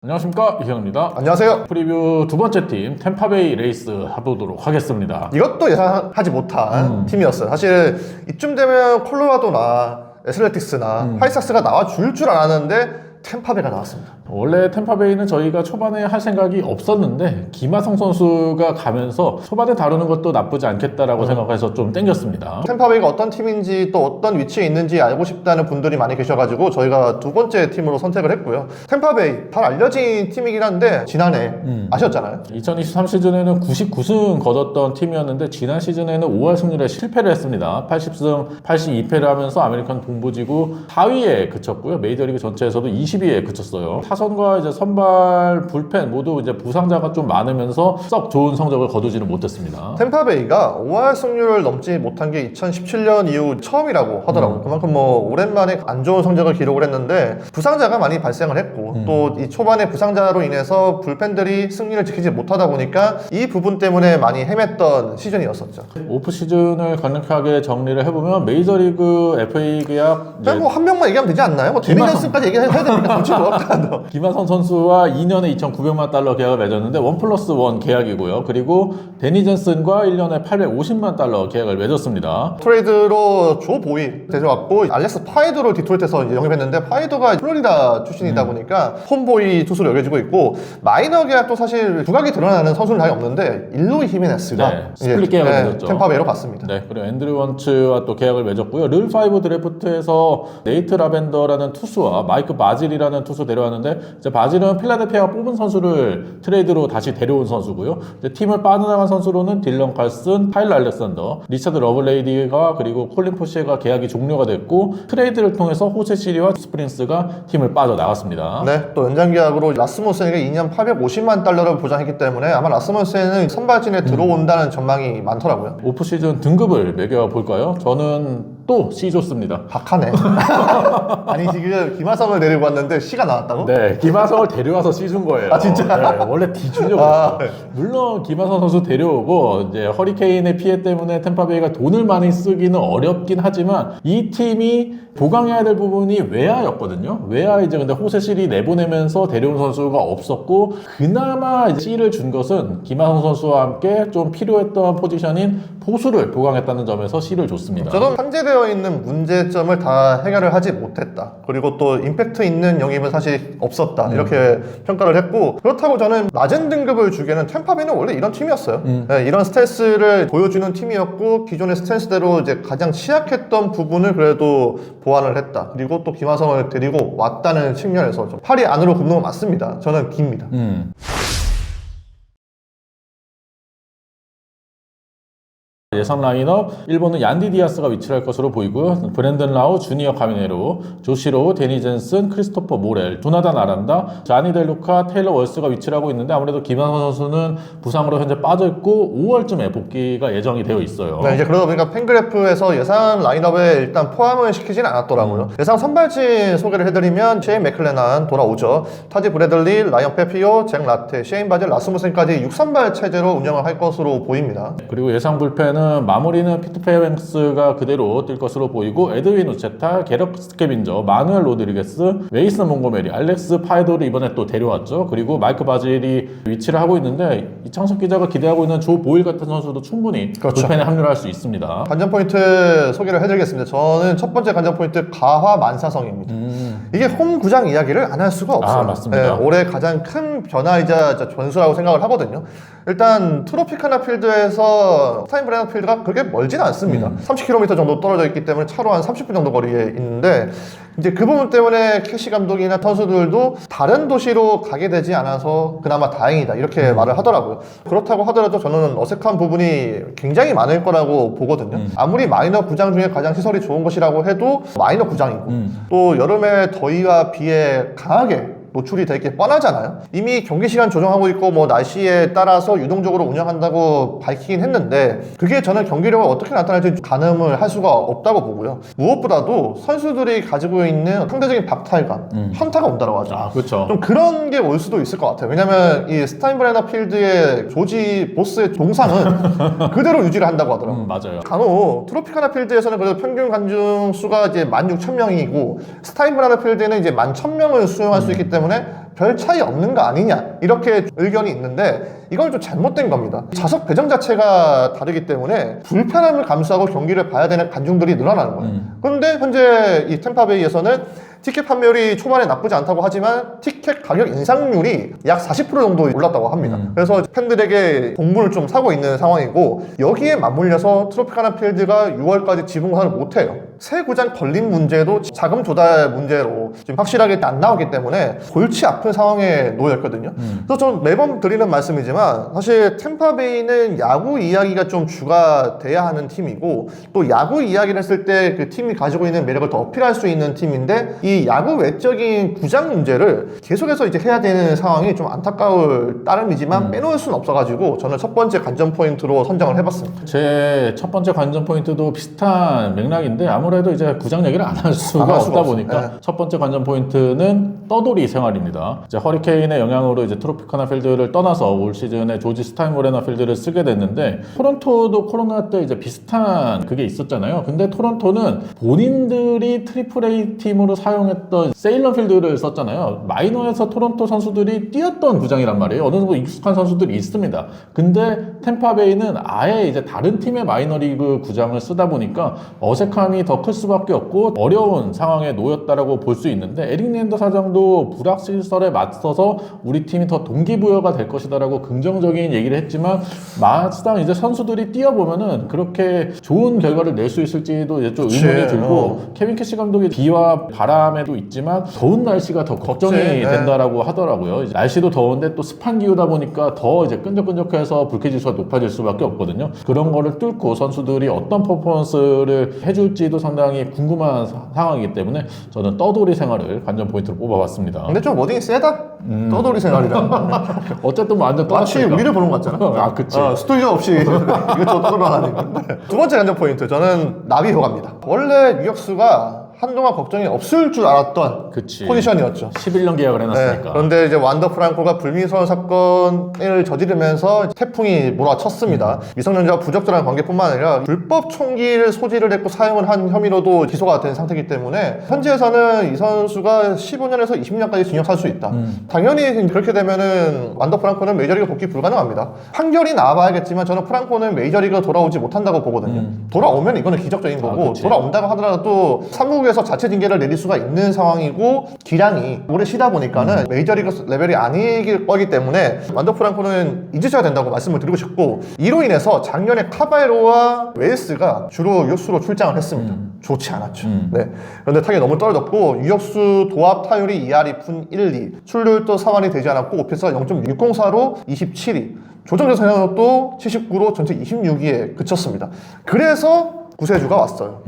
안녕하십니까, 이형입니다. 안녕하세요. 프리뷰 두 번째 팀 템파베이 레이스 해보도록 하겠습니다. 이것도 예상하지 못한 팀이었어요. 사실 이쯤 되면 콜로라도나 애슬레틱스나 화이삭스가 나와줄 줄 알았는데 템파베이가 나왔습니다. 원래 템파베이는 저희가 초반에 할 생각이 없었는데 김하성 선수가 가면서 초반에 다루는 것도 나쁘지 않겠다라고 생각해서 좀 땡겼습니다. 템파베이가 어떤 팀인지 또 어떤 위치에 있는지 알고 싶다는 분들이 많이 계셔가지고 저희가 두 번째 팀으로 선택을 했고요. 템파베이 잘 알려진 팀이긴 한데 지난해 아셨잖아요. 2023 시즌에는 99승 거뒀던 팀이었는데 지난 시즌에는 5할 승률에 실패를 했습니다. 80승 82패를 하면서 아메리칸 동부지구 4위에 그쳤고요. 메이저리그 전체에서도 20위에 그쳤어요. 타선과 이제 선발 불펜 모두 이제 부상자가 좀 많으면서 썩 좋은 성적을 거두지는 못했습니다. 템파베이가 5할 승률을 넘지 못한 게 2017년 이후 처음이라고 하더라고요. 그만큼 뭐 오랜만에 안 좋은 성적을 기록을 했는데 부상자가 많이 발생을 했고 또 이 초반에 부상자로 인해서 불펜들이 승리를 지키지 못하다 보니까 이 부분 때문에 많이 헤맸던 시즌이었었죠. 오프 시즌을 간략하게 정리를 해보면 메이저리그 FA 계약 그냥 뭐 한 명만 얘기하면 되지 않나요? 뭐 데니젠슨까지 얘기해야 되니까 굳이 뭐 김하성 선수와 2년에 2,900만 달러 계약을 맺었는데 1+1 계약이고요. 그리고 데니 젠슨과 1년에 850만 달러 계약을 맺었습니다. 트레이드로 조 보이 데려왔고 알렉스 파이도를 디트로이트에서 이제 영입했는데 파이도가 플로리다 출신이다 보니까 홈보이 투수로 여겨지고 있고 마이너 계약도 사실 두각이 드러나는 선수는 아예 없는데 일로이 히메네스가 네, 스플릿 계약을 맺었죠. 템파베이로 갔습니다. 네, 그리고 앤드류 원츠와 또 계약을 맺었고요. 룰5 드래프트에서 네이트 라벤더라는 투수와 마이크 바질이라는 투수 데려왔는데 이제 바질은 필라델피아가 뽑은 선수를 트레이드로 다시 데려온 선수고요. 이제 팀을 빠져나간 선수로는 딜런 칼슨, 타일러 알렉산더, 리차드 러블레이디가 그리고 콜린 포시에가 계약이 종료가 됐고 트레이드를 통해서 호세 시리와 스프린스가 팀을 빠져나갔습니다. 네, 또 연장 계약으로 라스무센에게 2년 850만 달러를 보장했기 때문에 아마 라스무센은 선발진에 들어온다는 전망이 많더라고요. 오프 시즌 등급을 매겨볼까요? 저는 또 C 좋습니다. 박하네. 아니 지금 김하성을 데리고 왔는데 C가 나왔다고? 네, 김하성을 데려와서 C 준 거예요. 아, 진짜? 네, 원래 D 주려고 아, 했어요. 물론 김하성 선수 데려오고 이제 허리케인의 피해 때문에 템파베이가 돈을 많이 쓰기는 어렵긴 하지만 이 팀이 보강해야 될 부분이 외야였거든요. 외야 이제 근데 호세실이 내보내면서 데려온 선수가 없었고 그나마 C를 준 것은 김하성 선수와 함께 좀 필요했던 포지션인 포수를 보강했다는 점에서 C를 줬습니다. 저는 산재되어 있는 문제점을 다 해결을 하지 못했다. 그리고 또 임팩트 있는 영입은 사실 없었다. 이렇게 평가를 했고 그렇다고 저는 낮은 등급을 주기에는 템파베이는 원래 이런 팀이었어요. 네, 이런 스탠스를 보여주는 팀이었고 기존의 스탠스대로 이제 가장 취약했던 부분을 그래도 보완을 했다. 그리고 또 김하성을 데리고 왔다는 측면에서 좀 팔이 안으로 굽는 건 맞습니다. 저는 깁니다. 예상 라인업 1번은 얀디 디아스가 위치할 것으로 보이고요. 브랜든 라우, 주니어 카미네로, 조시로, 데니 젠슨, 크리스토퍼 모렐, 조나단 아란다, 자니 델루카, 테일러 월스가 위치를 하고 있는데 아무래도 김하성 선수는 부상으로 현재 빠져있고 5월쯤에 복귀가 예정이 되어 있어요. 네, 이제 그러다 보니까 팬그래프에서 예상 라인업에 일단 포함을 시키진 않았더라고요. 예상 선발진 소개를 해드리면 셰인 맥클레난 돌아오죠. 타지 브래들리, 라이언 페피오, 잭 라테, 셰인 바질, 라스무센까지 6선발 체제로 운영을 할 것으로 보입니다. 그리고 예상 불펜은 마무리는 피트 페이뱅스가 그대로 뛸 것으로 보이고 에드윈 우체타, 게럿 스케빈저, 마누엘 로드리게스, 웨이슨 몽고메리, 알렉스 파이도를 이번에 또 데려왔죠. 그리고 마이크 바질이 위치를 하고 있는데 이창석 기자가 기대하고 있는 조 보일 같은 선수도 충분히 그렇죠. 불펜에 합류할 수 있습니다. 관전 포인트 소개를 해드리겠습니다. 저는 첫 번째 관전 포인트 가화 만사성입니다. 이게 홈 구장 이야기를 안 할 수가 없어요. 맞습니다. 네, 올해 가장 큰 변화이자 변수라고 생각을 하거든요. 일단 트로피카나 필드에서 스타인브레너 필드가 그렇게 멀지는 않습니다. 30km 정도 떨어져 있기 때문에 차로 한 30분 정도 거리에 있는데 이제 그 부분 때문에 캐시 감독이나 선수들도 다른 도시로 가게 되지 않아서 그나마 다행이다 이렇게 말을 하더라고요. 그렇다고 하더라도 저는 어색한 부분이 굉장히 많을 거라고 보거든요. 아무리 마이너 구장 중에 가장 시설이 좋은 것이라고 해도 마이너 구장이고 또 여름에 더위와 비에 강하게 노출이 되게 뻔하잖아요. 이미 경기 시간 조정하고 있고 뭐 날씨에 따라서 유동적으로 운영한다고 밝히긴 했는데 그게 저는 경기력을 어떻게 나타날지 가늠을 할 수가 없다고 보고요. 무엇보다도 선수들이 가지고 있는 상대적인 박탈감, 현타가 온다고 하죠. 아, 그렇죠. 좀 그런 게 올 수도 있을 것 같아요. 왜냐면 이 스타인브레너 필드의 조지 보스의 동상은 그대로 유지를 한다고 하더라고요. 맞아요. 간혹 트로피카나 필드에서는 그래도 평균 관중 수가 이제 16,000명이고 스타인브레너 필드는 이제 11,000명을 수용할 수 있기 때문에 때문에 별 차이 없는 거 아니냐 이렇게 의견이 있는데 이건 좀 잘못된 겁니다. 좌석 배정 자체가 다르기 때문에 불편함을 감수하고 경기를 봐야 되는 관중들이 늘어나는 거예요. 그런데 현재 이 템파베이에서는 티켓 판매율이 초반에 나쁘지 않다고 하지만 티켓 가격 인상률이 약 40% 정도 올랐다고 합니다. 그래서 팬들에게 공분을 좀 사고 있는 상황이고 여기에 맞물려서 트로피카나 필드가 6월까지 지붕화를 못해요. 새 구장 건립 문제도 자금 조달 문제로 지금 확실하게 안 나오기 때문에 골치 아픈 상황에 놓여있거든요. 그래서 좀 매번 드리는 말씀이지만 사실 템파베이는 야구 이야기가 좀 주가 돼야 하는 팀이고 또 야구 이야기를 했을 때 그 팀이 가지고 있는 매력을 더 어필할 수 있는 팀인데 이 야구 외적인 구장 문제를 계속해서 이제 해야 되는 상황이 좀 안타까울 따름이지만 빼놓을 수는 없어가지고 저는 첫 번째 관전 포인트로 선정을 해봤습니다. 제 첫 번째 관전 포인트도 비슷한 맥락인데 아무래도 이제 구장 얘기를 안 할 수가 없다 보니까 네. 첫 번째 관전 포인트는 떠돌이 생활입니다. 이제 허리케인의 영향으로 이제 트로피카나 필드를 떠나서 올 시즌에 조지 스타인모레나 필드를 쓰게 됐는데 토론토도 코로나 때 이제 비슷한 그게 있었잖아요. 근데 토론토는 본인들이 트리플 A 팀으로 사용했던 세일러 필드를 썼잖아요. 마이너에서 토론토 선수들이 뛰었던 구장이란 말이에요. 어느 정도 익숙한 선수들이 있습니다. 근데 템파베이는 아예 이제 다른 팀의 마이너리그 구장을 쓰다 보니까 어색함이 더 클 수밖에 없고 어려운 상황에 놓였다라고 볼 수 있는데 에릭 랜더 사장도 불확실성에 맞서서 우리 팀이 더 동기부여가 될 것이다라고 긍정적인 얘기를 했지만 막상 이제 선수들이 뛰어보면은 그렇게 좋은 결과를 낼 수 있을지도 이제 좀 의문이 들고 케빈 캐시 감독이 비와 바람에도 있지만 더운 날씨가 더 걱정이 된다라고 하더라고요. 이제 날씨도 더운데 또 습한 기후다 보니까 더 이제 끈적끈적해서 불쾌지수가 높아질 수밖에 없거든요. 그런 거를 뚫고 선수들이 어떤 퍼포먼스를 해줄지도 상당히 궁금한 상황이기 때문에 저는 떠돌이 생활을 관전 포인트로 뽑아봤습니다. 근데 좀 워딩이 세다? 떠돌이 생활이라. 어쨌든 뭐 완전 마치 떠났으니까. 우리를 보는 것 같잖아. 아, 그치. 스튜디오 없이 이것저것 떠돌아다니는. 두 번째 관전 포인트 저는 나비 효과입니다. 원래 유격수가 한동안 걱정이 없을 줄 알았던 그치. 포지션이었죠. 11년 계약을 해놨으니까. 그런데 이제 완더 프랑코가 불미스러운 사건을 저지르면서 태풍이 몰아쳤습니다. 미성년자와 부적절한 관계뿐만 아니라 불법 총기를 소지를 했고 사용을 한 혐의로도 기소가 된 상태이기 때문에 현지에서는 이 선수가 15년에서 20년까지 징역할 수 있다. 당연히 그렇게 되면은 완더 프랑코는 메이저리그 복귀 불가능합니다. 판결이 나와봐야겠지만 저는 프랑코는 메이저리그 돌아오지 못한다고 보거든요. 돌아오면 이거는 기적적인 거고 그치. 돌아온다고 하더라도 사무국에서 자체 징계를 내릴 수가 있는 상황이고 기량이 오래 쉬다 보니까는 메이저리그 레벨이 아니길 거기 때문에 완더 프랑코는 잊으셔야 된다고 말씀을 드리고 싶고 이로 인해서 작년에 카바에로와 웨일스가 주로 유격수로 출장을 했습니다. 좋지 않았죠. 네. 그런데 타격이 너무 떨어졌고 유격수 도합 타율이 2할 2푼 1리 출루율도 3할이 되지 않았고 오피스가 0.604로 27위 조정조선으로도 79로 전체 26위에 그쳤습니다. 그래서 구세주가 왔어요.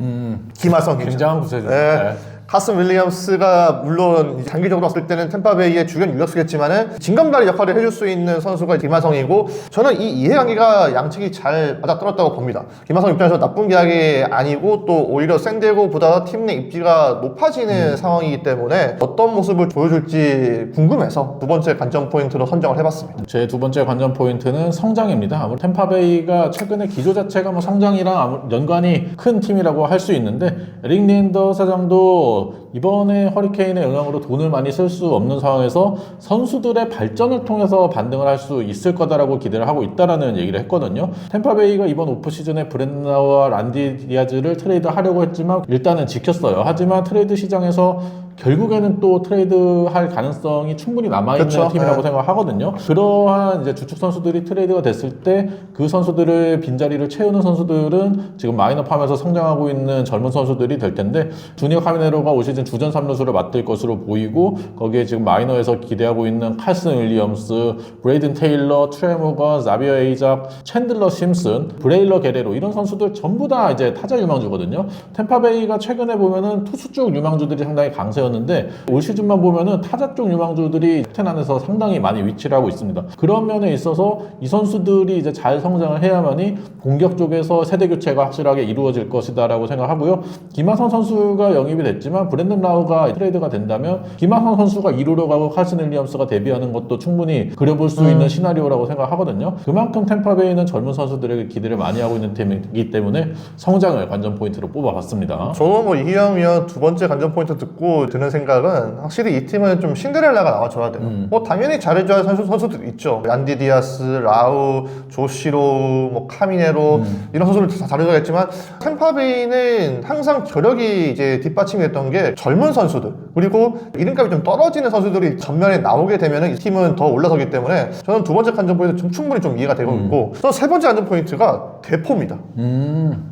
김하성 기자. 굉장한 구세주. 네. 카슨 윌리엄스가 물론 장기적으로 봤을 때는 템파베이의 주변 유격수겠지만은 징검다리 역할을 해줄 수 있는 선수가 김하성이고 저는 이 이해관계가 양측이 잘 맞아떨어졌다고 봅니다. 김하성 입장에서 나쁜 계약이 아니고 또 오히려 샌디에고보다 팀 내 입지가 높아지는 상황이기 때문에 어떤 모습을 보여줄지 궁금해서 두 번째 관전 포인트로 선정을 해봤습니다. 제 두 번째 관전 포인트는 성장입니다. 아무래도 템파베이가 최근에 기조 자체가 뭐 성장이랑 연관이 큰 팀이라고 할 수 있는데 에릭 랜더 사장도 이번에 허리케인의 영향으로 돈을 많이 쓸 수 없는 상황에서 선수들의 발전을 통해서 반등을 할 수 있을 거다라고 기대를 하고 있다라는 얘기를 했거든요. 템파베이가 이번 오프 시즌에 브랜드나와 란디 디아즈를 트레이드 하려고 했지만 일단은 지켰어요. 하지만 트레이드 시장에서 결국에는 또 트레이드할 가능성이 충분히 남아있는 그쵸? 팀이라고 생각하거든요. 그러한 이제 주축 선수들이 트레이드가 됐을 때 그 선수들의 빈자리를 채우는 선수들은 지금 마이너팜에서 성장하고 있는 젊은 선수들이 될 텐데 주니어 카미네로가 올 시즌 주전 3루수를 맡을 것으로 보이고 거기에 지금 마이너에서 기대하고 있는 칼슨 윌리엄스, 브레이든 테일러, 트레 모건, 자비어 에이작, 챈들러 심슨, 브레일러 게레로 이런 선수들 전부 다 이제 타자 유망주거든요. 템파베이가 최근에 보면은 투수 쪽 유망주들이 상당히 강세였는데 올 시즌만 보면은 타자 쪽 유망주들이 탑10 안에서 상당히 많이 위치를 하고 있습니다. 그런 면에 있어서 이 선수들이 이제 잘 성장을 해야만이 공격 쪽에서 세대 교체가 확실하게 이루어질 것이다라고 생각하고요. 김하성 선수가 영입이 됐지만 브랜든 라우가 트레이드가 된다면 김하성 선수가 2루로 가고 칼슨 윌리엄스가 데뷔하는 것도 충분히 그려볼 수 있는 시나리오라고 생각하거든요. 그만큼 템파베이는 젊은 선수들에게 기대를 많이 하고 있는 팀이기 때문에 성장을 관전 포인트로 뽑아봤습니다. 저는 뭐 이기영 위원 두 번째 관전 포인트 듣고 든 드는 생각은 확실히 이 팀은 좀 신데렐라가 나와줘야 돼요. 뭐 당연히 잘해줘야 할 선수들 있죠. 얀디 디아스, 라우, 조시로, 뭐 카미네로 이런 선수들 다 잘해줘야겠지만 템파베이는 항상 저력이 이제 뒷받침이 됐던 게 젊은 선수들 그리고 이름값이 좀 떨어지는 선수들이 전면에 나오게 되면 이 팀은 더 올라서기 때문에 저는 두 번째 관전 포인트 좀 충분히 좀 이해가 되고 있고 또 세 번째 관전 포인트가 대포입니다.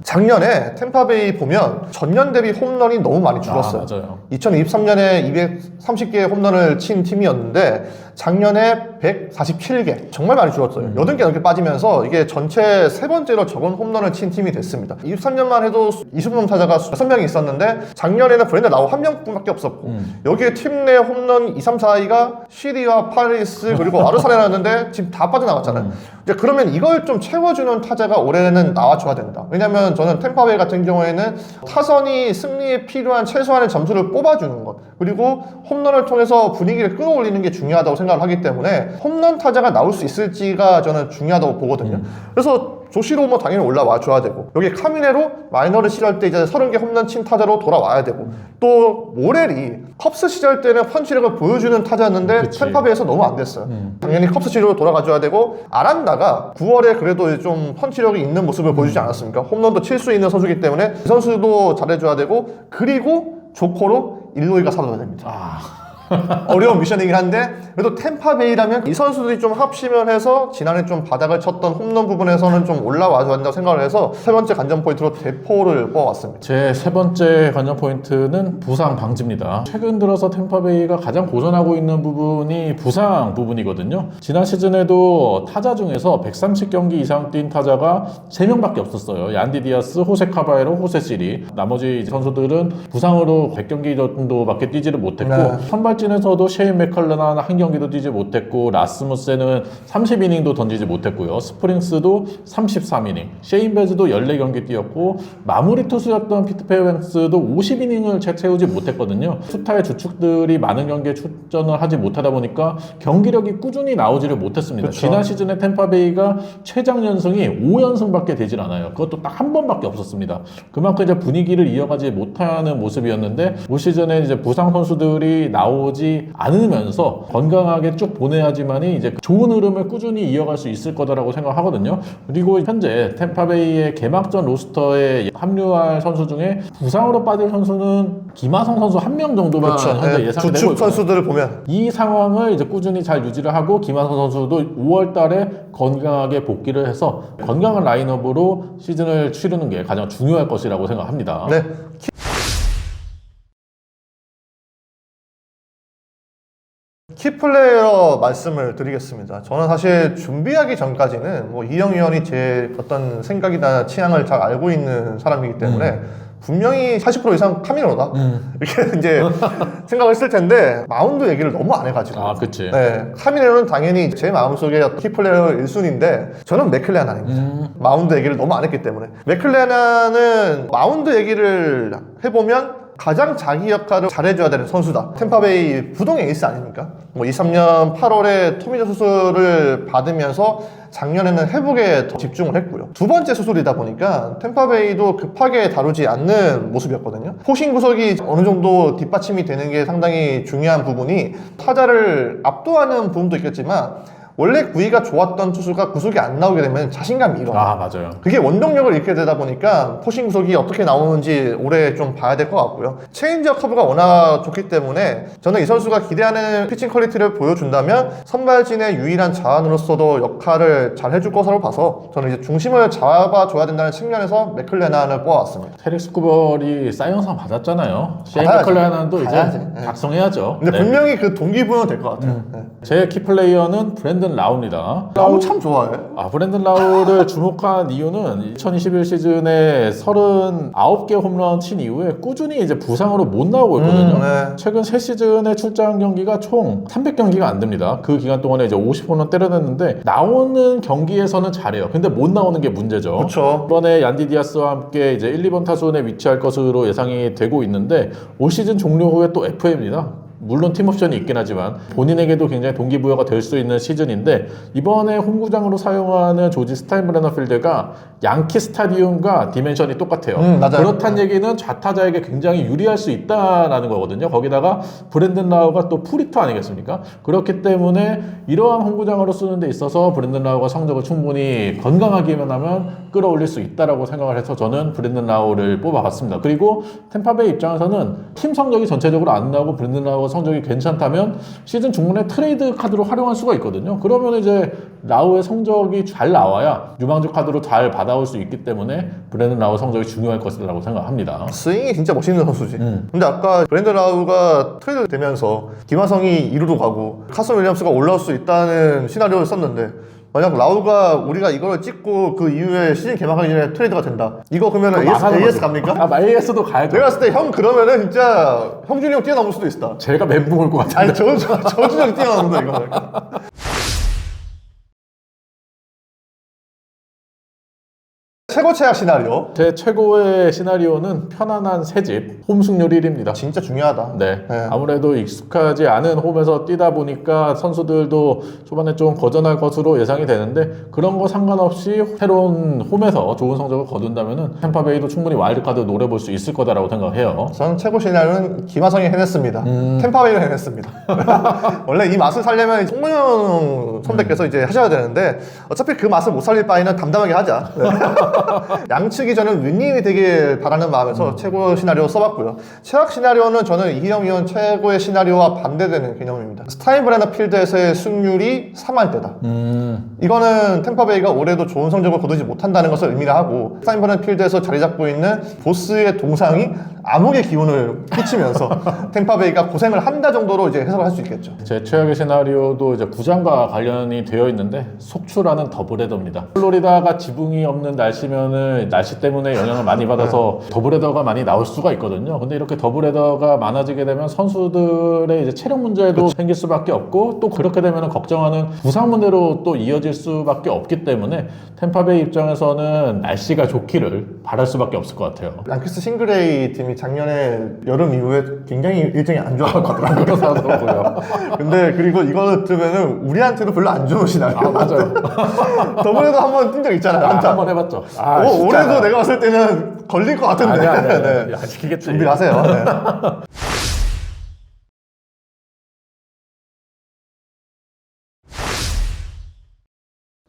작년에 템파베이 보면 전년 대비 홈런이 너무 많이 줄었어요. 맞아요. 2023년에 230개의 홈런을 친 팀이었는데 작년에 147개 정말 많이 줄었어요. 8개 넘게 빠지면서 이게 전체 세 번째로 적은 홈런을 친 팀이 됐습니다. 23년만 해도 20홈런 타자가 6명이 있었는데 작년에는 브랜든 라우 1명뿐밖에 없었고 여기에 팀 내 홈런 2, 3, 4위가 시리와 파리스 그리고 아르사레나였는데 지금 다 빠져나갔잖아요. 이제 그러면 이걸 좀 채워주는 타자가 올해는 나와줘야 된다. 왜냐면 저는 템파베이 같은 경우에는 타선이 승리에 필요한 최소한의 점수를 뽑아주는 것 그리고 홈런을 통해서 분위기를 끌어올리는 게 중요하다고 생각을 하기 때문에 홈런 타자가 나올 수 있을지가 저는 중요하다고 보거든요. 그래서 조시로 뭐 당연히 올라와 줘야 되고 여기 카미네로 마이너를 시절 때 이제 30개 홈런 친 타자로 돌아와야 되고 또 모렐이 컵스 시절 때는 펀치력을 보여주는 타자였는데 템파베이에서 너무 안 됐어요. 당연히 컵스 시절로 돌아가줘야 되고 아란다가 9월에 그래도 좀 펀치력이 있는 모습을 보여주지 않았습니까? 홈런도 칠 수 있는 선수이기 때문에 이 선수도 잘해줘야 되고 그리고 조커로 일로이가 살아야 됩니다. 어려운 미션이긴 한데 그래도 템파베이라면 이 선수들이 좀 합심을 해서 지난해 좀 바닥을 쳤던 홈런 부분에서는 좀 올라와줘야 한다고 생각을 해서 세 번째 관전 포인트로 대포를 뽑아왔습니다. 제 세 번째 관전 포인트는 부상 방지입니다. 최근 들어서 템파베이가 가장 고전하고 있는 부분이 부상 부분이거든요. 지난 시즌에도 타자 중에서 130경기 이상 뛴 타자가 3명밖에 없었어요. 얀디 디아스, 호세 카바에로, 호세 시리. 나머지 선수들은 부상으로 100경기 정도밖에 뛰지를 못했고 선발진에서도 셰인 맥컬러나는 한 경기도 뛰지 못했고 라스무센은 30이닝도 던지지 못했고요. 스프링스도 33이닝, 셰인 베즈도 14경기 뛰었고 마무리 투수였던 피트 페어뱅스도 50이닝을 채우지 못했거든요. 투타의 주축들이 많은 경기에 출전을 하지 못하다 보니까 경기력이 꾸준히 나오지를 못했습니다. 그쵸. 지난 시즌에 템파베이가 최장 연승이 5연승밖에 되질 않아요. 그것도 딱 한 번밖에 없었습니다. 그만큼 이제 분위기를 이어가지 못하는 모습이었는데 올 시즌에 이제 부상 선수들이 나오지 않으면서 건강하게 쭉 보내야지만이 이제 좋은 흐름을 꾸준히 이어갈 수 있을 거다라고 생각하거든요. 그리고 현재 템파베이의 개막전 로스터에 합류할 선수 중에 부상으로 빠질 선수는 김하성 선수 한 명 정도만 현재 예상되고 주축 있거든요. 선수들을 보면 이 상황을 이제 꾸준히 잘 유지를 하고 김하성 선수도 5월 달에 건강하게 복귀를 해서 건강한 라인업으로 시즌을 치르는 게 가장 중요할 것이라고 생각합니다. 네. 키플레이어 말씀을 드리겠습니다. 저는 사실 준비하기 전까지는 뭐 이영 의원이 제 어떤 생각이나 취향을 잘 알고 있는 사람이기 때문에 분명히 80% 이상 카미노다 이렇게 이제 생각을 했을 텐데 마운드 얘기를 너무 안 해가지고 그치. 네, 카미노는 당연히 제 마음속에 키플레이어 1순위인데 저는 맥클레나입니다. 마운드 얘기를 너무 안 했기 때문에 맥클레나는 마운드 얘기를 해보면 가장 자기 역할을 잘해줘야 되는 선수다. 템파베이 부동의 에이스 아닙니까? 뭐 23년 8월에 토미조 수술을 받으면서 작년에는 회복에 더 집중을 했고요. 두 번째 수술이다 보니까 템파베이도 급하게 다루지 않는 모습이었거든요. 포신 구석이 어느 정도 뒷받침이 되는 게 상당히 중요한 부분이 타자를 압도하는 부분도 있겠지만 원래 구위가 좋았던 투수가 구속이 안 나오게 되면 자신감이 잃어요. 맞아요. 그게 원동력을 잃게 되다 보니까 포싱 구속이 어떻게 나오는지 올해 좀 봐야 될 것 같고요. 체인지업 커브가 워낙 좋기 때문에 저는 이 선수가 기대하는 피칭 퀄리티를 보여준다면 선발진의 유일한 자원으로서도 역할을 잘 해줄 것으로 봐서 저는 이제 중심을 잡아줘야 된다는 측면에서 맥클레난을 뽑아왔습니다. 테릭스 쿠벌이 사이언상 받았잖아요. 셰인 받아야지. 맥컬러나도 이제 받아야지. 작성해야죠. 근데 분명히 그 동기부여는 될 것 같아요. 제 키플레이어는 브랜든 라우입니다. 라우 참 좋아해. 브랜든 라우를 주목한 이유는 2021 시즌에 39개 홈런 친 이후에 꾸준히 이제 부상으로 못 나오고 있거든요. 네. 최근 3시즌에 출장 경기가 총 300경기가 안 됩니다. 그 기간 동안에 이제 50홈런 때려냈는데 나오는 경기에서는 잘해요. 근데 못 나오는 게 문제죠. 그렇죠. 이번에 얀디 디아스와 함께 이제 1, 2번 타순에 위치할 것으로 예상이 되고 있는데 올 시즌 종료 후에 또 FA입니다. 물론 팀옵션이 있긴 하지만 본인에게도 굉장히 동기부여가 될 수 있는 시즌인데, 이번에 홈구장으로 사용하는 조지 스타인브레너 필드가 양키 스타디움과 디멘션이 똑같아요. 맞아요. 그렇다는 얘기는 좌타자에게 굉장히 유리할 수 있다라는 거거든요. 거기다가 브랜든 라우가 또 풀히터 아니겠습니까? 그렇기 때문에 이러한 홈구장으로 쓰는 데 있어서 브랜든 라우가 성적을 충분히 건강하기만 하면 끌어올릴 수 있다라고 생각을 해서 저는 브랜든 라우를 뽑아봤습니다. 그리고 템파베이 입장에서는 팀 성적이 전체적으로 안 나오고 브랜든 라우 성적이 괜찮다면 시즌 중간에 트레이드 카드로 활용할 수가 있거든요. 그러면 이제 라우의 성적이 잘 나와야 유망주 카드로 잘 받아올 수 있기 때문에 브랜든 라우 성적이 중요할 것이라고 생각합니다. 스윙이 진짜 멋있는 선수지. 근데 아까 브랜든 라우가 트레이드 되면서 김하성이 2루로 가고 카슨 윌리엄스가 올라올 수 있다는 시나리오를 썼는데, 만약 라우가 우리가 이걸 찍고 그 이후에 시즌 개막하기 전에 트레이드가 된다, 이거 그러면 AS 갑니까? AS도 가야죠. 내가 봤을 때 형 그러면은 진짜 형준이 형 뛰어넘을 수도 있다. 제가 멘붕 올 것 같은데. 아니 저준이 뛰어넘는다 이거. 최고 최악 시나리오. 제 최고의 시나리오는 편안한 새집 홈 승률 1위입니다. 진짜 중요하다. 네. 네. 아무래도 익숙하지 않은 홈에서 뛰다 보니까 선수들도 초반에 좀 거전할 것으로 예상이 되는데, 그런 거 상관없이 새로운 홈에서 좋은 성적을 거둔다면은 템파베이도 충분히 와일드카드 노려볼 수 있을 거다라고 생각해요. 저는 최고 시나리오는 김하성이 해냈습니다. 템파베이가 해냈습니다. 원래 이 맛을 살려면 송문영 선배께서 이제 하셔야 되는데, 어차피 그 맛을 못 살릴 바에는 담담하게 하자. 네. 양측이 저는 윈윈이 되길 바라는 마음에서 최고 시나리오 써봤고요. 최악 시나리오는 저는 이희영 위원 최고의 시나리오와 반대되는 개념입니다. 스타인브레너 필드에서의 승률이 3할대다. 이거는 템파베이가 올해도 좋은 성적을 거두지 못한다는 것을 의미를 하고, 스타인브레너 필드에서 자리 잡고 있는 보스의 동상이 암흑의 기운을 끼치면서 템파베이가 고생을 한다 정도로 이제 해석을 할 수 있겠죠. 제 최악의 시나리오도 이제 구장과 관련이 되어 있는데, 속출하는 더블헤더입니다. 플로리다가 지붕이 없는 날씨면은 날씨 때문에 영향을 많이 받아서 더블헤더가 많이 나올 수가 있거든요. 근데 이렇게 더블헤더가 많아지게 되면 선수들의 이제 체력 문제도 생길 수밖에 없고, 또 그렇게 되면 걱정하는 부상 문제로 또 이어질 수밖에 없기 때문에 템파베이 입장에서는 날씨가 좋기를 바랄 수밖에 없을 것 같아요. 양키스 싱그레이 팀이 작년에 여름 이후에 굉장히 일정이 안 좋았던 것 같더라고요. 근데 그리고 이거 들으면은 우리한테도 별로 안 좋은 시나리오. 아, 맞아요. 저번에도 한번 뛴 적 있잖아요. 한번 해봤죠. 올해도 내가 봤을 때는 걸릴 것 같은데. 아니야. 네. 야, 지키겠지. 준비하세요. 네.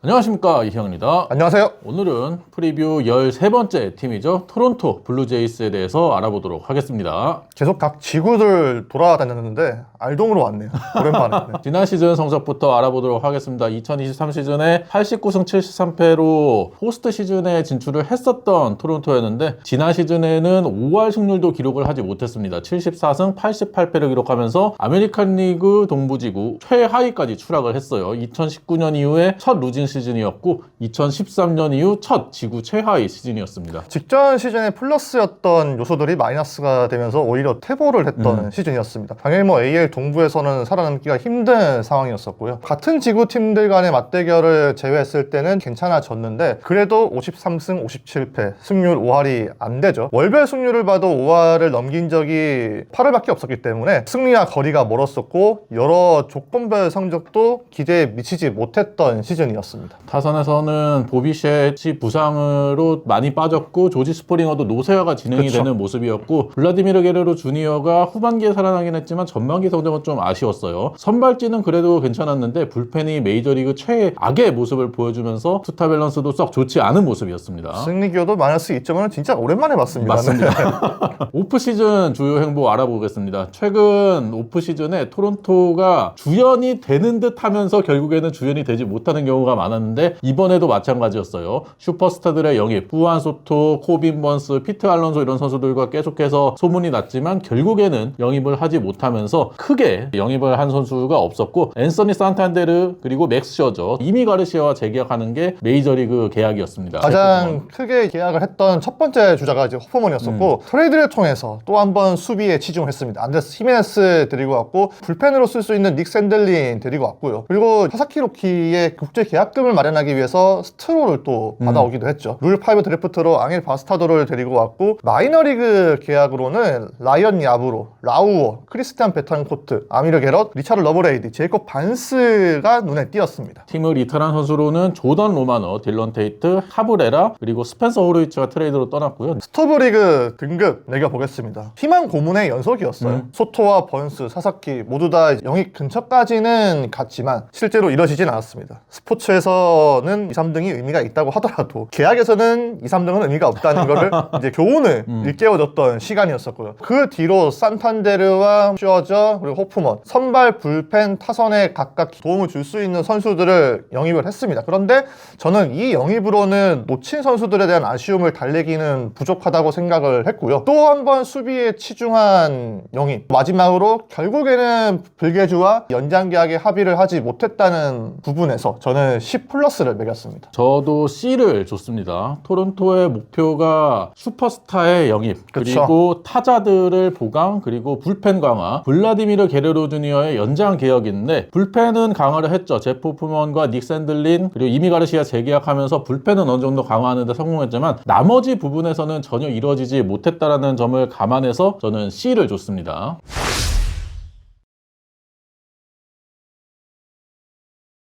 안녕하십니까, 이형입니다. 안녕하세요. 오늘은 프리뷰 13번째 팀이죠. 토론토 블루제이스에 대해서 알아보도록 하겠습니다. 계속 각 지구들 돌아다녔는데 알동으로 왔네요. 오랜만에. 네. 지난 시즌 성적부터 알아보도록 하겠습니다. 2023 시즌에 89승 73패로 포스트 시즌에 진출을 했었던 토론토였는데, 지난 시즌에는 5할 승률도 기록을 하지 못했습니다. 74승 88패를 기록하면서 아메리칸 리그 동부지구 최하위까지 추락을 했어요. 2019년 이후에 첫 루진 시즌이었고 2013년 이후 첫 지구 최하위 시즌이었습니다. 직전 시즌에 플러스였던 요소들이 마이너스가 되면서 오히려 퇴보를 했던 시즌이었습니다. 당연히 뭐 AL 동부에서는 살아남기가 힘든 상황이었었고요. 같은 지구 팀들 간의 맞대결을 제외했을 때는 괜찮아졌는데, 그래도 53승 57패, 승률 5할이 안 되죠. 월별 승률을 봐도 5할을 넘긴 적이 8회밖에 없었기 때문에 승리와 거리가 멀었었고, 여러 조건별 성적도 기대에 미치지 못했던 시즌이었습니다. 타선에서는 보비셋이 부상으로 많이 빠졌고, 조지 스프링어도 노쇠화가 진행이 그쵸. 되는 모습이었고, 블라디미르 게레로 주니어가 후반기에 살아나긴 했지만 전반기 성적은 좀 아쉬웠어요. 선발진은 그래도 괜찮았는데 불펜이 메이저리그 최악의 모습을 보여주면서 투타 밸런스도 썩 좋지 않은 모습이었습니다. 승리 기여도 마이너스 2점은 진짜 오랜만에 봤습니다. 맞습니다. 오프시즌 주요 행보 알아보겠습니다. 최근 오프시즌에 토론토가 주연이 되는 듯 하면서 결국에는 주연이 되지 못하는 경우가 많았는데, 이번에도 마찬가지였어요. 슈퍼스타들의 영입, 후안 소토, 코빈 번스, 피트 알론소 이런 선수들과 계속해서 소문이 났지만 결국에는 영입을 하지 못하면서 크게 영입을 한 선수가 없었고, 앤서니 산탄데르 그리고 맥스 셔저, 이미 가르시아와 재계약하는 게 메이저리그 계약이었습니다. 가장 크게 계약을 했던 첫 번째 주자가 이제 호퍼먼이었었고, 트레이드를 통해서 또 한 번 수비에 치중했습니다. 안데스 히메네스 데리고 왔고, 불펜으로 쓸 수 있는 닉 샌들린 데리고 왔고요. 그리고 사사키 로키의 국제 계약 계약금을 마련하기 위해서 스트로를 또 받아오기도 했죠. 룰5 드래프트로 앙헬 바스타도를 데리고 왔고 마이너리그 계약으로는 라이언 야브로, 라우어, 크리스티안 베탄코트, 아미르 게럿, 리차드 러브레이디, 제이콥 반스가 눈에 띄었습니다. 팀을 이탈한 선수로는 조던 로마너, 딜런 테이트, 하브레라 그리고 스펜서 호르위츠가 트레이드로 떠났고요. 스토브리그 등급 매겨보겠습니다. 희망 고문의 연속이었어요. 소토와 번스, 사사키 모두 다 영입 근처까지는 갔지만 실제로 이뤄지진 않았습니다. 스포츠에서는 2, 3등이 의미가 있다고 하더라도 계약에서는 2, 3등은 의미가 없다는 거를 이제 교훈을 일깨워줬던 시간이었었고요. 그 뒤로 산탄데르와 슈어저 그리고 호프먼 선발, 불펜, 타선에 각각 도움을 줄 수 있는 선수들을 영입을 했습니다. 그런데 저는 이 영입으로는 놓친 선수들에 대한 아쉬움을 달래기는 부족하다고 생각을 했고요. 또 한 번 수비에 치중한 영입, 마지막으로 결국에는 불개주와 연장 계약에 합의를 하지 못했다는 부분에서 저는 C 플러스를 매겼습니다. 저도 C를 줬습니다. 토론토의 목표가 슈퍼스타의 영입, 그리고 타자들을 보강, 그리고 불펜 강화, 블라디미르 게레로 주니어의 연장 계약인데 불펜은 강화를 했죠. 제프 호프먼과 닉 샌들린 그리고 이미 가르시아 재계약하면서 불펜은 어느 정도 강화하는 데 성공했지만 나머지 부분에서는 전혀 이루어지지 못했다라는 점을 감안해서 저는 C를 줬습니다.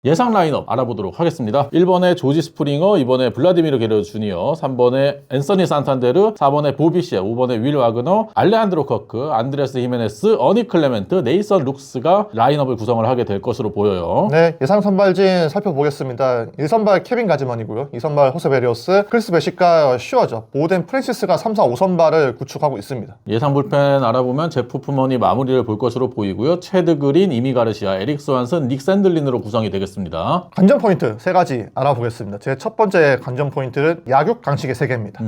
예상 라인업 알아보도록 하겠습니다. 1번에 조지 스프링어, 2번에 블라디미르 게레로 주니어, 3번에 앤서니 산탄데르, 4번에 보비시에, 5번에 윌 와그너, 알레한드로 커크, 안드레스 히메네스, 어니 클레멘트, 네이선 룩스가 라인업을 구성을 하게 될 것으로 보여요. 네, 예상 선발진 살펴보겠습니다. 1선발 케빈 가즈먼이고요. 2선발 호세 베리오스, 크리스 베시카, 슈어저, 보덴 프랜시스가 3, 4, 5선발을 구축하고 있습니다. 예상 불펜 알아보면 제프 호프먼이 마무리를 볼 것으로 보이고요. 체드 그린, 이미 가르시아, 에릭 스완슨, 닉 샌들린으로 구성이 되겠습니다. 관전 포인트 3가지 알아보겠습니다. 제 첫 번째 관전 포인트는 야육 강식의 세계입니다.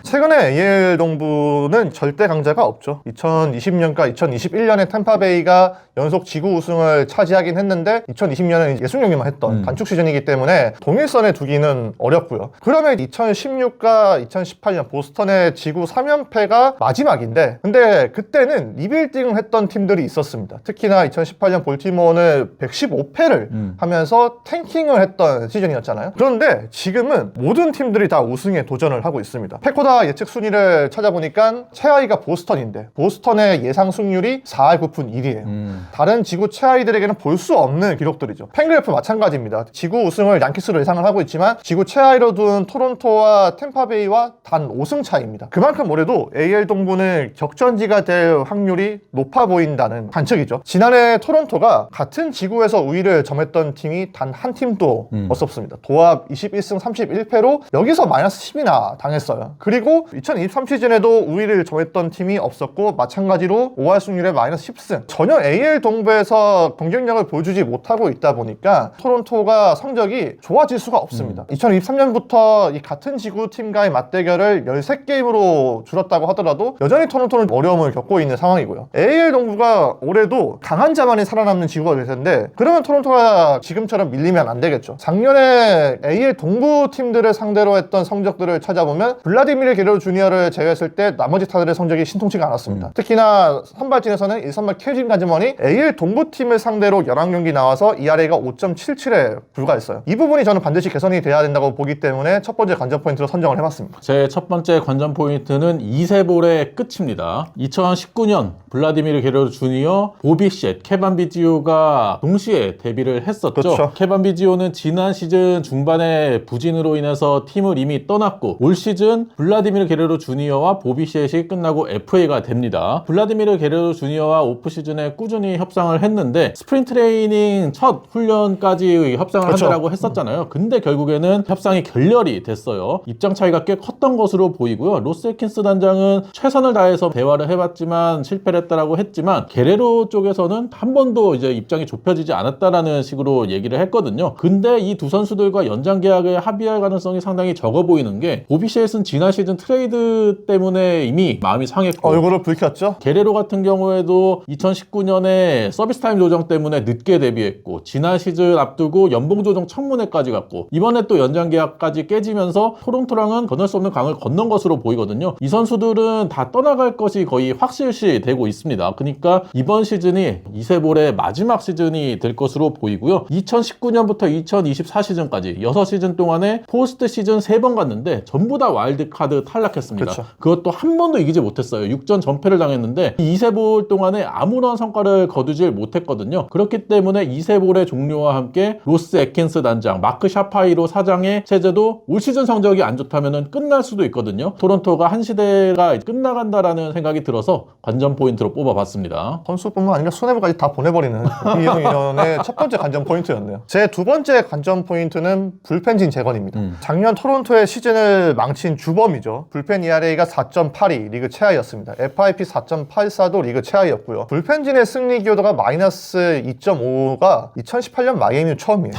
최근에 AL 동부는 절대 강자가 없죠. 2020년과 2021년에 템파베이가 연속 지구 우승을 차지하긴 했는데 2020년은 60경기만 했던 단축 시즌이기 때문에 동일선에 두기는 어렵고요. 그러면 2016과 2018년 보스턴의 지구 3연패가 마지막인데 근데 그때는 리빌딩을 했던 팀들이 있었습니다. 특히나 2018년 볼티모어는 115패를 하면서 탱킹을 했던 시즌이었잖아요. 그런데 지금은 모든 팀들이 다 우승에 도전을 하고 있습니다. 패코다 예측 순위를 찾아보니까 최하위가 보스턴인데 보스턴의 예상 승률이 4할 9푼 1이에요. 다른 지구 최하위들에게는 볼 수 없는 기록들이죠. 팬그래프 마찬가지입니다. 지구 우승을 양키스로 예상을 하고 있지만 지구 최하위로 둔 토론토와 템파베이와 단 5승 차이입니다. 그만큼 올해도 AL 동부는 격전지가 될 확률이 높아 보인다는 관측이죠. 지난해 토론토가 같은 지구에서 우위를 점했던 팀이 단 한 팀도 없었습니다. 도합 21승 31패로 여기서 마이너스 10이나 당했어요. 그리고 2023 시즌에도 우위를 점했던 팀이 없었고 마찬가지로 5할 승률에 마이너스 10승. 전혀 AL 동부에서 경쟁력을 보여주지 못하고 있다 보니까 토론토가 성적이 좋아질 수가 없습니다. 2023년부터 이 같은 지구 팀과의 맞대결을 13게임으로 줄었다고 하더라도 여전히 토론토는 어려움을 겪고 있는 상황이고요. AL 동부가 올해도 강한 자만이 살아남는 지구가 될 텐데 그러면 토론토가 지금처럼 밀리면 안 되겠죠. 작년에 AL 동부 팀들을 상대로 했던 성적들을 찾아보면 블라디미르 게레로 주니어를 제외했을 때 나머지 타들의 성적이 신통치가 않았습니다. 특히나 선발진에서는 1선발 케빈 가즈먼이 AL 동부 팀을 상대로 11경기 나와서 ERA가 5.77에 불과했어요. 이 부분이 저는 반드시 개선이 돼야 된다고 보기 때문에 첫 번째 관전 포인트로 선정을 해봤습니다. 제 첫 번째 관전 포인트는 2세볼의 끝입니다. 2019년 블라디미르 게레로 주니어, 보비 셋, 케반 비지오가 동시에 데뷔를 했었죠. 그렇죠. 케반 비지오는 지난 시즌 중반에 부진으로 인해서 팀을 이미 떠났고 올 시즌 블라디미르 게레로 주니어와 보비 셋이 끝나고 FA가 됩니다. 블라디미르 게레로 주니어와 오프 시즌에 꾸준히 협상을 했는데 스프링 트레이닝 첫 훈련까지 협상을 그렇죠. 한다라고 했었잖아요. 근데 결국에는 협상이 결렬이 됐어요. 입장 차이가 꽤 컸던 것으로 보이고요. 로스 에킨스 단장은 최선을 다해서 대화를 해봤지만 실패를 했다라고 했지만 게레로 쪽에서는 한 번도 이제 입장이 좁혀지지 않았다라는 식으로 얘기를 했거든요. 근데 이 두 선수들과 연장 계약에 합의할 가능성이 상당히 적어 보이는 게 보비셋은 지난 시즌 트레이드 때문에 이미 마음이 상했고 얼굴을 붉혔죠. 게레로 같은 경우에도 2019년에 서비스 타임 조정 때문에 늦게 데뷔했고 지난 시즌 앞두고 연봉 조정 청문회까지 갔고 이번에 또 연장 계약까지 깨지면서 토론토랑은 건널 수 없는 강을 건넌 것으로 보이거든요. 이 선수들은 다 떠나갈 것이 거의 확실시 되고 있습니다. 그러니까 이번 시즌이 이세볼의 마지막 시즌이 될 것으로 보이고요. 2019년부터 2024 시즌까지 6시즌 동안에 포스트 시즌 3번 갔는데 전부 다 와일드카드 탈락했습니다. 그쵸. 그것도 한 번도 이기지 못했어요. 6전 전패를 당했는데 2세볼 동안에 아무런 성과를 거두질 못했거든요. 그렇기 때문에 2세볼의 종료와 함께 로스 애킨스 단장, 마크 샤파이로 사장의 체제도 올 시즌 성적이 안 좋다면 끝날 수도 있거든요. 토론토가 한 시대가 끝나간다라는 생각이 들어서 관전 포인트로 뽑아봤습니다. 선수뿐만 아니라 수뇌부까지 다 보내버리는 이형 인연의 첫 번째 관전 포인트였네요. 제 두 번째 관전 포인트는 불펜진 재건입니다. 작년 토론토의 시즌을 망친 주범이죠. 불펜 ERA가 4.82 리그 최하였습니다. FIP 4.84도 리그 최하였고요. 불펜진의 승리 기여도가 마이너스 2.5가 2018년 마이애미 처음이에요.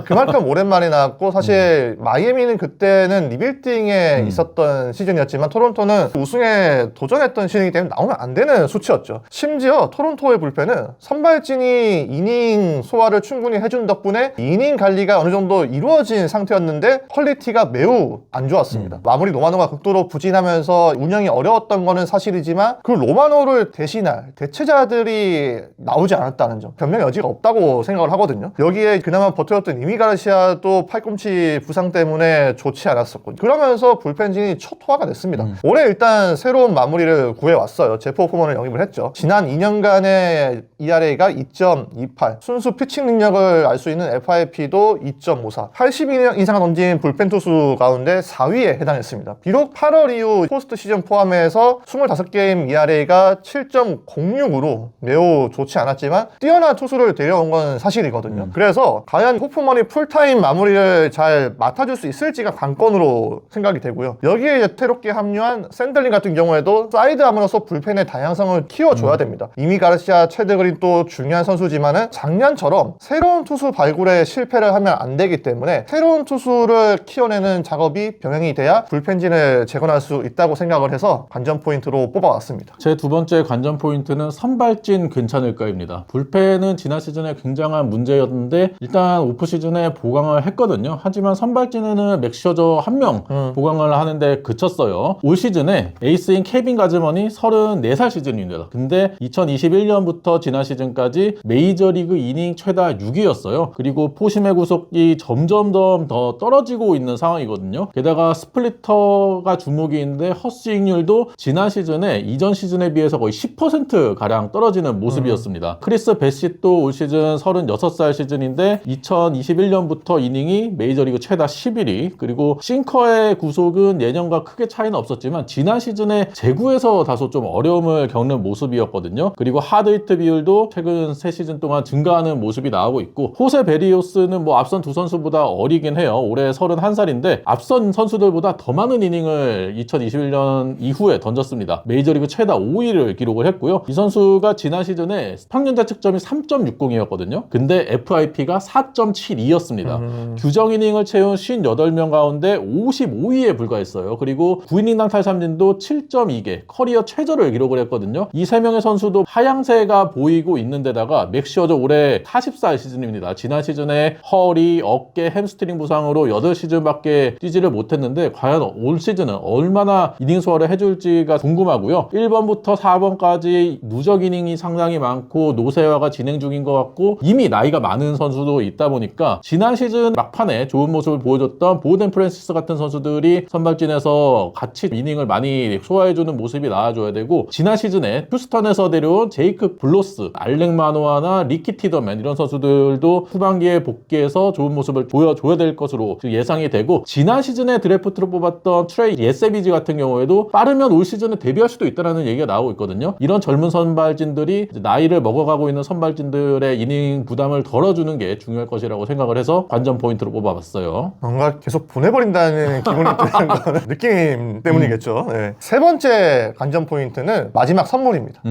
그만큼 오랜만에 나왔고 사실 마이애미는 그때는 리빌딩에 있었던 시즌이었지만 토론토는 우승에 도전했던 시즌이기 때문에 나오면 안 되는 수치였죠. 심지어 토론토의 불펜은 선발진이 이닝 소화를 충분히 해준 덕분에 이닝 관리가 어느 정도 이루어진 상태였는데 퀄리티가 매우 안 좋았습니다. 마무리 로마노가 극도로 부진하면서 운영이 어려웠던 거는 사실이지만 그 로마노를 대신할 대체자들이 나오지 않았다는 점, 변명의 여지가 없다고 생각을 하거든요. 여기에 그나마 버텨줬던 이미 가르시아도 팔꿈치 부상 때문에 좋지 않았었고, 그러면서 불펜진이 초토화가 됐습니다. 올해 일단 새로운 마무리를 구해왔어요. 제프 호프먼을 영입을 했죠. 지난 2년간의 ERA가 2.28, 순수 피칭 능력을 알 수 있는 FIP도 2.54, 82년 이상 던진 불펜 투수 가운데 4위에 해당했습니다. 비록 8월 이후 포스트 시즌 포함해서 25게임 ERA가 7.06으로 매우 좋지 않았지만 뛰어난 투수를 데려온 건 사실이거든요. 그래서 과연 호프먼이 풀타임 마무리를 잘 맡아줄 수 있을지가 관건으로 생각이 되고요. 여기에 이제 새롭게 합류한 샌들링 같은 경우에도 사이드암으로서 불펜의 다양성을 키워줘야 됩니다. 이미 가르시아, 체드 그린 또 중요한 선수지만은 작년처럼 새로운 투수 발굴에 실패를 하면 안 되기 때문에 새로운 투수를 키워내는 작업이 병행이 돼야 불펜진을 재건할 수 있다고 생각을 해서 관전 포인트로 뽑아왔습니다. 제 두 번째 관전 포인트는 선발진 괜찮을까입니다. 불펜은 지난 시즌에 굉장한 문제였는데 일단 오프 시즌에 보강을 했거든요. 하지만 선발진에는 맥셔저 한 명 보강을 하는데 그쳤어요. 올 시즌에 에이스인 케빈 가즈먼이 34살 시즌입니다. 근데 2021년부터 지난 시즌까지 메이저리그 이닝 최다 6위였어요. 그리고 포심의 구속이 점점 더 떨어지고 있는 상황이거든요. 게다가 스플리터가 주목이 있는데 헛스윙률도 지난 시즌에 이전 시즌에 비해서 거의 10%가량 떨어지는 모습이었습니다. 크리스 베시도 올 시즌 36살 시즌인데 2021년부터 이닝이 메이저리그 최다 11위, 그리고 싱커의 구속은 예년과 크게 차이는 없었지만 지난 시즌에 제구에서 다소 좀 어려움을 겪는 모습이었거든요. 그리고 하드히트 비율도 최근 3시즌 동안 증가하는 모습이 나오고 있고, 호세 베리오스는 뭐 앞선 두 선수보다 어리긴 해요. 올해 31살인데 앞선 선수들보다 더 많은 이닝을 2021년 이후에 던졌습니다. 메이저리그 최다 5위를 기록을 했고요. 이 선수가 지난 시즌에 평균 자책점이 3.60이었거든요. 근데 FIP가 4.72였습니다. 규정 이닝을 채운 58명 가운데 55위에 불과했어요. 그리고 9이닝당 탈삼진도 7.2개, 커리어 최저를 기록을 했거든요. 이 3명의 선수도 하향세가 보이고 있는데다가 맥시어저 올해 44살 시즌입니다. 지난 시즌에 허리, 어깨, 햄스트링 부상으로 8시즌밖에 뛰지를 못했는데 과연 올 시즌은 얼마나 이닝 소화를 해줄지가 궁금하고요. 1번부터 4번까지 누적 이닝이 상당히 많고 노쇠화가 진행 중인 것 같고 이미 나이가 많은 선수도 있다 보니까 지난 시즌 막판에 좋은 모습을 보여줬던 보덴 프랜시스 같은 선수들이 선발진에서 같이 이닝을 많이 소화해주는 모습이 나와줘야 되고, 지난 시즌에 휴스턴에서 데려온 제이크 블로스, 알렉 마노아나 리키 티더맨 이런 선수들도 후반기에 복귀해서 좋은 모습을 보여줘야 될 것으로 예상이 되고, 지난 시즌에 드래프트로 뽑았던 트레이 예세비지 같은 경우에도 빠르면 올 시즌에 데뷔할 수도 있다는 얘기가 나오고 있거든요. 이런 젊은 선발진들이 나이를 먹어가고 있는 선발진들의 이닝 부담을 덜어주는 게 중요할 것이라고 생각을 해서 관전 포인트로 뽑아봤어요. 뭔가 계속 보내버린다는 기분이 드는 건 느낌 때문이겠죠. 네. 세 번째 관전 포인트는 마지막 선물입니다.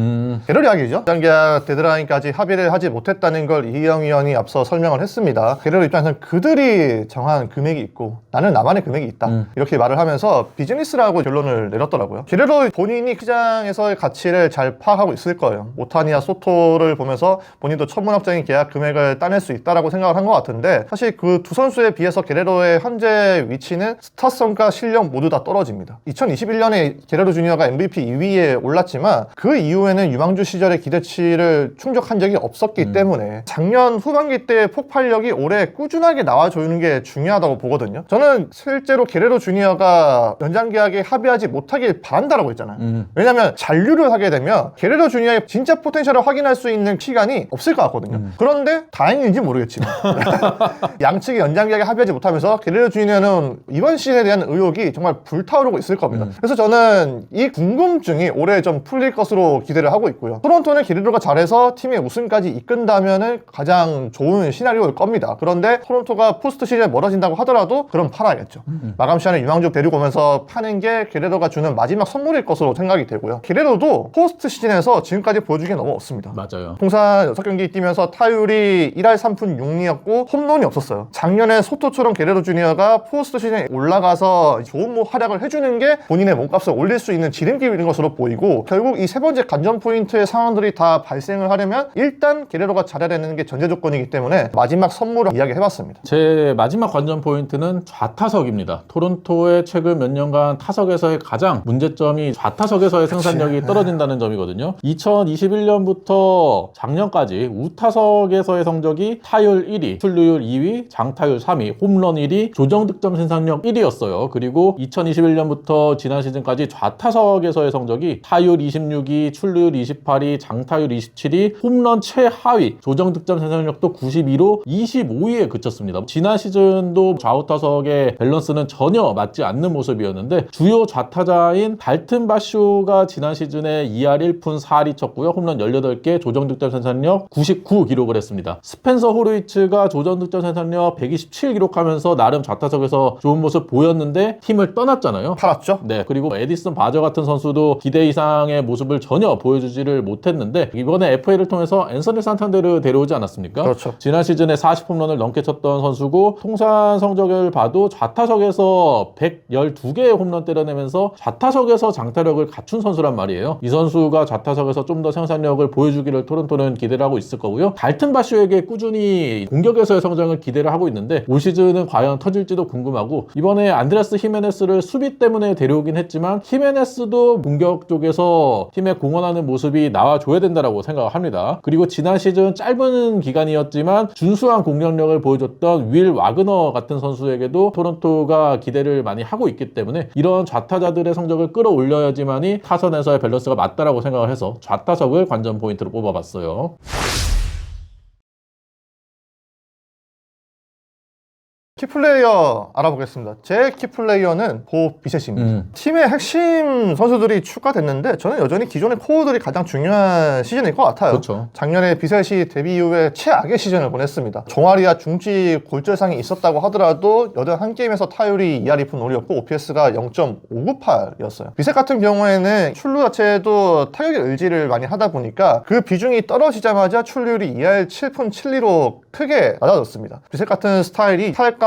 게러리 이야기죠. 장계약 데드라인까지 합의를 하지 못했다는 걸 이희영 위원이 앞서 설명을 했습니다. 게러리 입장에서는 그들이 정한 금액이 있고 나는 나만의 금액이 있다. 이렇게 말을 하면서 비즈니스라고 결론을 내렸더라고요. 게러리 본인이 시장에서의 가치를 잘 파악하고 있을 거예요. 오타니와 소토를 보면서 본인도 천문학적인 계약 금액을 따낼 수 있다라고 생각을 한 것 같은데, 사실 그 두 선수에 비해서 게레로의 현재 위치는 스타성과 실력 모두 다 떨어집니다. 2021년에 게레로 주니어가 MVP 2위에 올랐지만 그 이후에는 유망주 시절의 기대치를 충족한 적이 없었기 때문에 작년 후반기 후반기 때 폭발력이 올해 꾸준하게 나와주는 게 중요하다고 보거든요. 저는 실제로 게레로 주니어가 연장 계약에 합의하지 못하길 바란다라고 했잖아요. 왜냐면 잔류를 하게 되면 게레로 주니어의 진짜 포텐셜을 확인할 수 있는 시간이 없을 것 같거든요. 그런데 다행인지 모르겠지만 양측이 연장 계약에 합의하지 못하면서 게레로 주니어는 이번 시즌에 대한 의혹이 정말 불타오르고 있을 겁니다. 그래서 저는 이 궁금증이 올해 좀 풀릴 것으로 기대를 하고 있고요. 토론토는 게레로가 잘해서 팀의 우승까지 이끈다면은 가장 좋은 시나리오일 겁니다. 그런데 토론토가 포스트 시즌에 멀어진다고 하더라도 그럼 팔아야겠죠. 마감 시간에 유망주 데리고 오면서 파는 게 게레로가 주는 마지막 선물일 것으로 생각이 되고요. 게레로도 포스트 시즌에서 지금까지 보여주기 너무 없습니다. 맞아요. 통산 6경기 뛰면서 타율이 1할 3푼 6리였고 홈런이 없었어요. 작년에 소토처럼 게레로 주니어가 포스트 시즌에 올라가서 좋은 활약을 해주는 게 본인의 몸값을 올릴 수 있는 지름길인 것으로 보이고, 결국 이 세 번째 관전 포인트의 상황들이 다 발생을 하려면 일단 게레로가 잘해야 되는 게 전제 조건이기 때문에 마지막 선물을 이야기해봤습니다. 제 마지막 관전 포인트는 좌타석입니다. 토론토의 최근 몇 년간 타석에서의 가장 문제점이 좌타석에서의 생산력이 떨어진다는 점이거든요. 2021년부터 작년까지 우타석에서의 성적이 타율 1위, 출루율 2위, 장타율 3위, 홈런 1위, 조정득점 생산력 1위였어요. 그리고 2021년부터 지난 시즌까지 좌타석에서의 성적이 타율 26위, 출루율 28위, 장타율 27위, 홈런 최하위, 조정득점 생산력도 92로 25위에 그쳤습니다. 지난 시즌도 좌우타석의 밸런스는 전혀 맞지 않는 모습이었는데, 주요 좌타자인 달튼 바쇼가 지난 시즌에 2할 1푼 4리 쳤고요. 홈런 18개, 조정득점 생산력 99 기록을 했습니다. 스펜서 호르이츠가 조정득점 생산력 127 기록하면서 나름 좌타석에서 좋은 모습 보였는데 팀을 떠났잖아요. 팔았죠? 네, 그리고 에디슨 바저 같은 선수도 기대 이상의 모습을 전혀 보여주지를 못했는데, 이번에 FA를 통해서 앤서니 산탄데르 데려오지 않았습니까? 그렇죠. 지난 시즌에 40홈런을 넘게 쳤던 선수고, 통산 성적을 봐도 좌타석에서 112개의 홈런 때려내면서 좌타석에서 장타력을 갖춘 선수란 말이에요. 이 선수가 좌타석에서 좀 더 생산력을 보여주기를 토론토는 기대를 하고 있을 거고요. 달튼 바쇼에게 꾸준히 공격에서의 성장을 기대를 하고 있는데, 올 시즌은 과연 터질지도 궁금하고, 이번에 안드레스 히메네스를 수비 때문에 데려오긴 했지만 히메네스도 공격 쪽에서 팀에 공헌하는 모습이 나와줘야 된다고 생각을 합니다. 그리고 지난 시즌 짧은 기간이었지만 준수한 공격력을 보여줬던 윌 와그너 같은 선수에게도 토론토가 기대를 많이 하고 있기 때문에 이런 좌타자들의 성적을 끌어올려야지만이 타선에서의 밸런스가 맞다라고 생각을 해서 좌타석을 관전 포인트로 뽑아봤어요. 키플레이어 알아보겠습니다. 제 키플레이어는 보 비셋입니다. 팀의 핵심 선수들이 추가됐는데 저는 여전히 기존의 코어들이 가장 중요한 시즌일 것 같아요. 그렇죠. 작년에 비셋이 데뷔 이후에 최악의 시즌을 보냈습니다. 종아리와 중지 골절상이 있었다고 하더라도 81게임에서 타율이 2할 2푼 5리였고 OPS가 0.598이었어요. 비셋 같은 경우에는 출루 자체도 타격의 의지를 많이 하다 보니까 그 비중이 떨어지자마자 출루율이 2할 7푼 7리로 크게 낮아졌습니다. 비셋 같은 스타일이 타격감이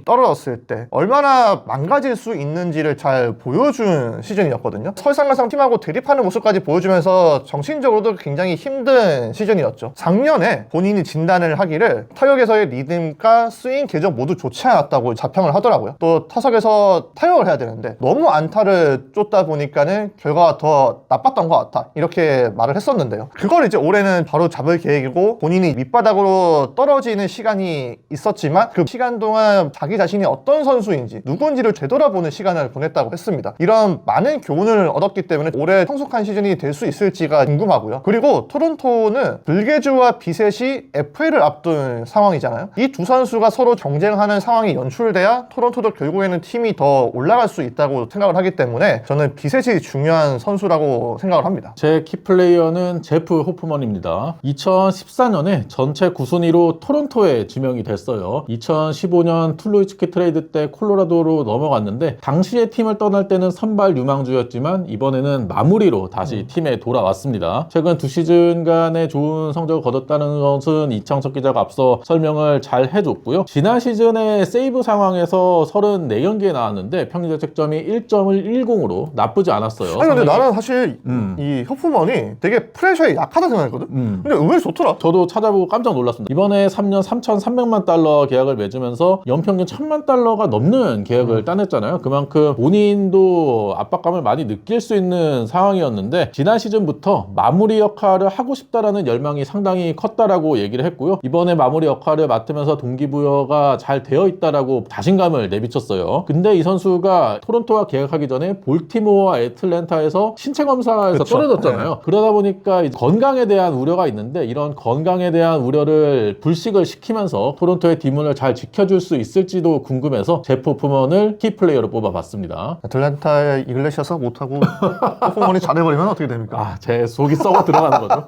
떨어졌을 때 얼마나 망가질 수 있는지를 잘 보여준 시즌이었거든요. 설상가상 팀하고 대립하는 모습까지 보여주면서 정신적으로도 굉장히 힘든 시즌이었죠. 작년에 본인이 진단을 하기를 타격에서의 리듬과 스윙 궤적 모두 좋지 않았다고 자평을 하더라고요. 또 타석에서 타격을 해야 되는데 너무 안타를 쫓다 보니까는 결과가 더 나빴던 것 같다, 이렇게 말을 했었는데요. 그걸 이제 올해는 바로 잡을 계획이고, 본인이 밑바닥으로 떨어지는 시간이 있었지만 그 시간 동안 자기 자신이 어떤 선수인지 누군지를 되돌아보는 시간을 보냈다고 했습니다. 이런 많은 교훈을 얻었기 때문에 올해 성숙한 시즌이 될 수 있을지가 궁금하고요. 그리고 토론토는 불게주와 비셋이 FA를 앞둔 상황이잖아요. 이 두 선수가 서로 경쟁하는 상황이 연출돼야 토론토도 결국에는 팀이 더 올라갈 수 있다고 생각을 하기 때문에 저는 비셋이 중요한 선수라고 생각을 합니다. 제 키플레이어는 제프 호프먼입니다. 2014년에 전체 9순위로 토론토에 지명이 됐어요. 2015년 툴로이츠키 트레이드 때 콜로라도로 넘어갔는데, 당시에 팀을 떠날 때는 선발 유망주였지만 이번에는 마무리로 다시 팀에 돌아왔습니다. 최근 2시즌간의 좋은 성적을 거뒀다는 것은 이창석 기자가 앞서 설명을 잘 해줬고요. 지난 시즌에 세이브 상황에서 34경기에 나왔는데 평균 자책점이 1.10으로 나쁘지 않았어요. 아니 근데 나는 사실 이 호프먼이 되게 프레셔에 약하다 생각했거든? 근데 의외로 좋더라. 저도 찾아보고 깜짝 놀랐습니다. 이번에 3년 3,300만 달러 계약을 맺으면서 시즌에서 연평균 $10,000,000가 넘는 계약을 따냈잖아요. 그만큼 본인도 압박감을 많이 느낄 수 있는 상황이었는데 지난 시즌부터 마무리 역할을 하고 싶다라는 열망이 상당히 컸다라고 얘기를 했고요. 이번에 마무리 역할을 맡으면서 동기부여가 잘 되어 있다라고 자신감을 내비쳤어요. 근데 이 선수가 토론토와 계약하기 전에 볼티모어와 애틀랜타에서 신체 검사에서 그쵸. 떨어졌잖아요. 그러다 보니까 이제 건강에 대한 우려가 있는데 이런 건강에 대한 우려를 불식을 시키면서 토론토의 뒷문을 잘 지켜줄 수 있을지도 궁금해서 제프 호프먼을 키플레이어로 뽑아봤습니다. 애틀랜타에 이글레시아스가 못하고 호프먼이 잘해버리면 어떻게 됩니까? 아, 제 속이 썩어 들어가는 거죠.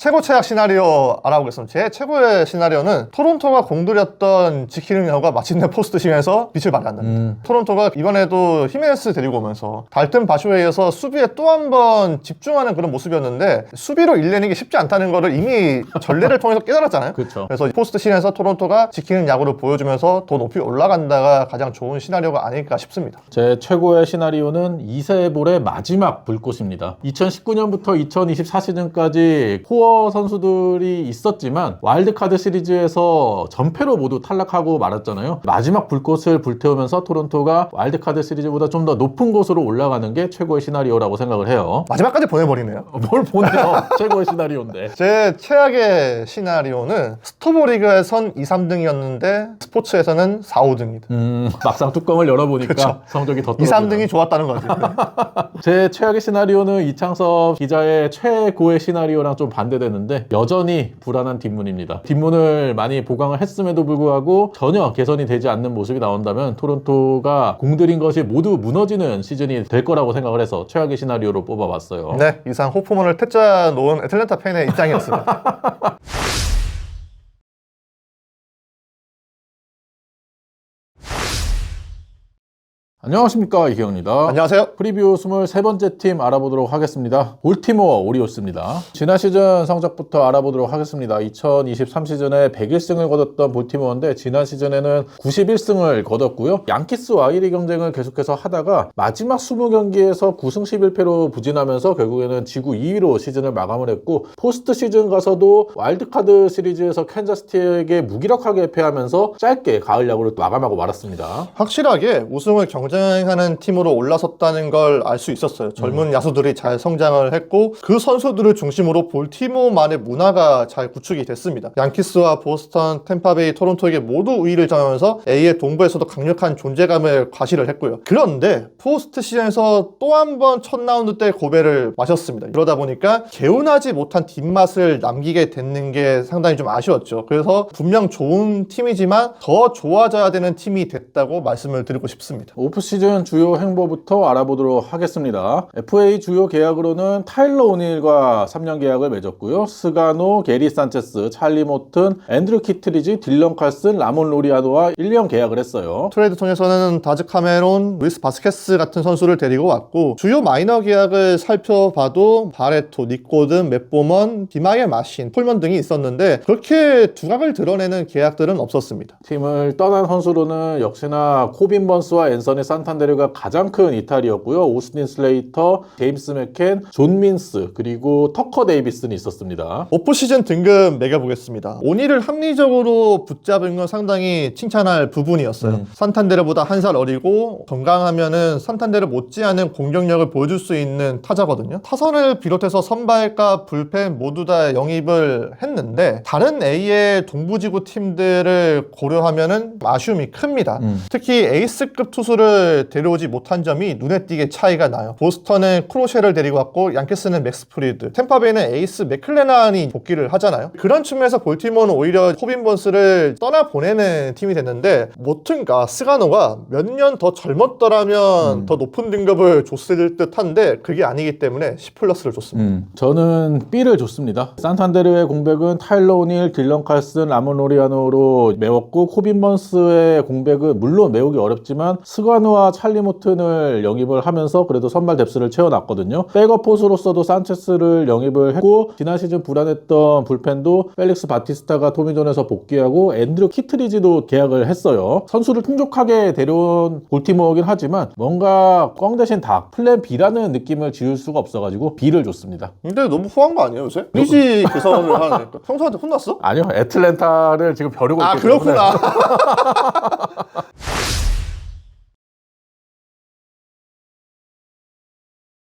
최고 최악 시나리오 알아보겠습니다. 제 최고의 시나리오는 토론토가 공들였던 지키는 여우가 마침내 포스트 시즌에서 빛을 발한답니다. 토론토가 이번에도 히메네스 데리고 오면서 달튼 바쇼에이어서 수비에 또 한 번 집중하는 그런 모습이었는데 수비로 일내는 게 쉽지 않다는 거를 이미 전례를 통해서 깨달았잖아요. 그렇죠. 그래서 포스트 시즌에서 토론토가 지키는 야구를 보여주면서 더 높이 올라간다가 가장 좋은 시나리오가 아닐까 싶습니다. 제 최고의 시나리오는 이세볼의 마지막 불꽃입니다. 2019년부터 2024 시즌까지 코어 선수들이 있었지만 와일드카드 시리즈에서 전패로 모두 탈락하고 말았잖아요. 마지막 불꽃을 불태우면서 토론토가 와일드카드 시리즈보다 좀 더 높은 곳으로 올라가는 게 최고의 시나리오라고 생각을 해요. 마지막까지 보내버리네요. 뭘 보내요? 최고의 시나리오인데. 제 최악의 시나리오는 스토브리그에선 2, 3등이었는데 스포츠에서는 4, 5등이다. 막상 뚜껑을 열어보니까 성적이 더 2, 떨어져요. 3등이 좋았다는 거지. 제 최악의 시나리오는 이창섭 기자의 최고의 시나리오랑 좀 반대되는데 여전히 불안한 뒷문입니다. 뒷문을 많이 보강을 했음에도 불구하고 전혀 개선이 되지 않는 모습이 나온다면 토론토가 공들인 것이 모두 무너지는 시즌이 될 거라고 생각을 해서 최악의 시나리오로 뽑아봤어요. 네, 이상 호프먼을 퇴짜 놓은 애틀랜타 팬의 입장이었습니다. 안녕하십니까, 이기영입니다. 안녕하세요. 프리뷰 23번째 팀 알아보도록 하겠습니다. 볼티모어 오리올스입니다. 지난 시즌 성적부터 알아보도록 하겠습니다. 2023 시즌에 101승을 거뒀던 볼티모어인데 지난 시즌에는 91승을 거뒀고요. 양키스와 1위 경쟁을 계속해서 하다가 마지막 20경기에서 9승 11패로 부진하면서 결국에는 지구 2위로 시즌을 마감을 했고 포스트 시즌 가서도 와일드카드 시리즈에서 캔자스티에게 무기력하게 패하면서 짧게 가을 야구를 마감하고 말았습니다. 확실하게 우승을 경쟁하는 팀으로 올라섰다는 걸 알 수 있었어요. 젊은 야수들이 잘 성장을 했고 그 선수들을 중심으로 볼티모어만의 문화가 잘 구축이 됐습니다. 양키스와 보스턴, 템파베이, 토론토에게 모두 우위를 점하면서 A의 동부에서도 강력한 존재감을 과시를 했고요. 그런데 포스트 시즌에서 또 한 번 첫 라운드 때 고배를 마셨습니다. 그러다 보니까 개운하지 못한 뒷맛을 남기게 됐는 게 상당히 좀 아쉬웠죠. 그래서 분명 좋은 팀이지만 더 좋아져야 되는 팀이 됐다고 말씀을 드리고 싶습니다. 오프시즌 주요 행보부터 알아보도록 하겠습니다. FA 주요 계약으로는 타일러 오닐과 3년 계약을 맺었고요. 스가노, 게리 산체스, 찰리 모튼, 앤드류 키트리지, 딜런 칼슨, 라몬 로리아노와 1년 계약을 했어요. 트레이드 통해서는 다즈 카메론, 루이스 바스케스 같은 선수를 데리고 왔고 주요 마이너 계약을 살펴봐도 바레토, 닉고든, 맷보먼, 디마이엘 마신, 폴먼 등이 있었는데 그렇게 두각을 드러내는 계약들은 없었습니다. 팀을 떠난 선수로는 역시나 코빈 번스와 앤서니 산탄데르가 가장 큰 이탈이었고요. 오스틴 슬레이터, 제임스 맥켄, 존 민스, 그리고 터커 데이비슨이 있었습니다. 오프시즌 등급 매겨보겠습니다. 오니를 합리적으로 붙잡은 건 상당히 칭찬할 부분이었어요. 산탄데르보다 한 살 어리고 건강하면은 산탄데르 못지않은 공격력을 보여줄 수 있는 타자거든요. 타선을 비롯해서 선발과 불펜 모두 다 영입을 했는데 다른 A의 동부지구 팀들을 고려하면은 아쉬움이 큽니다. 특히 에이스급 투수를 데려오지 못한 점이 눈에 띄게 차이가 나요. 보스턴은 크로셰를 데리고 왔고 양키스는 맥스 프리드, 템파베이는 에이스 맥클레난이 복귀를 하잖아요. 그런 측면에서 볼티모어는 오히려 코빈 번스를 떠나보내는 팀이 됐는데 모튼과 스가노가 몇 년 더 젊었더라면 더 높은 등급을 줬을 듯한데 그게 아니기 때문에 C+를 줬습니다. 저는 B를 줬습니다. 산탄데르의 공백은 타일러 오닐, 딜런 칼슨, 라몬 로리아노로 메웠고 코빈 번스의 공백은 물론 메우기 어렵지만 스가노 카노와 찰리 모튼을 영입을 하면서 그래도 선발 뎁스를 채워놨거든요. 백업 포수로서도 산체스를 영입을 했고 지난 시즌 불안했던 불펜도 펠릭스 바티스타가 토미존에서 복귀하고 앤드류 키트리지도 계약을 했어요. 선수를 풍족하게 데려온 볼티모어긴 하지만 뭔가 꽝 대신 닭, 플랜 B라는 느낌을 지울 수가 없어가지고 B를 줬습니다. 근데 너무 후한 거 아니에요 요새? 리지 개선을 하니까 형수한테 혼났어? 아니요, 애틀랜타를 지금 벼르고 아 있기 때문에. 그렇구나.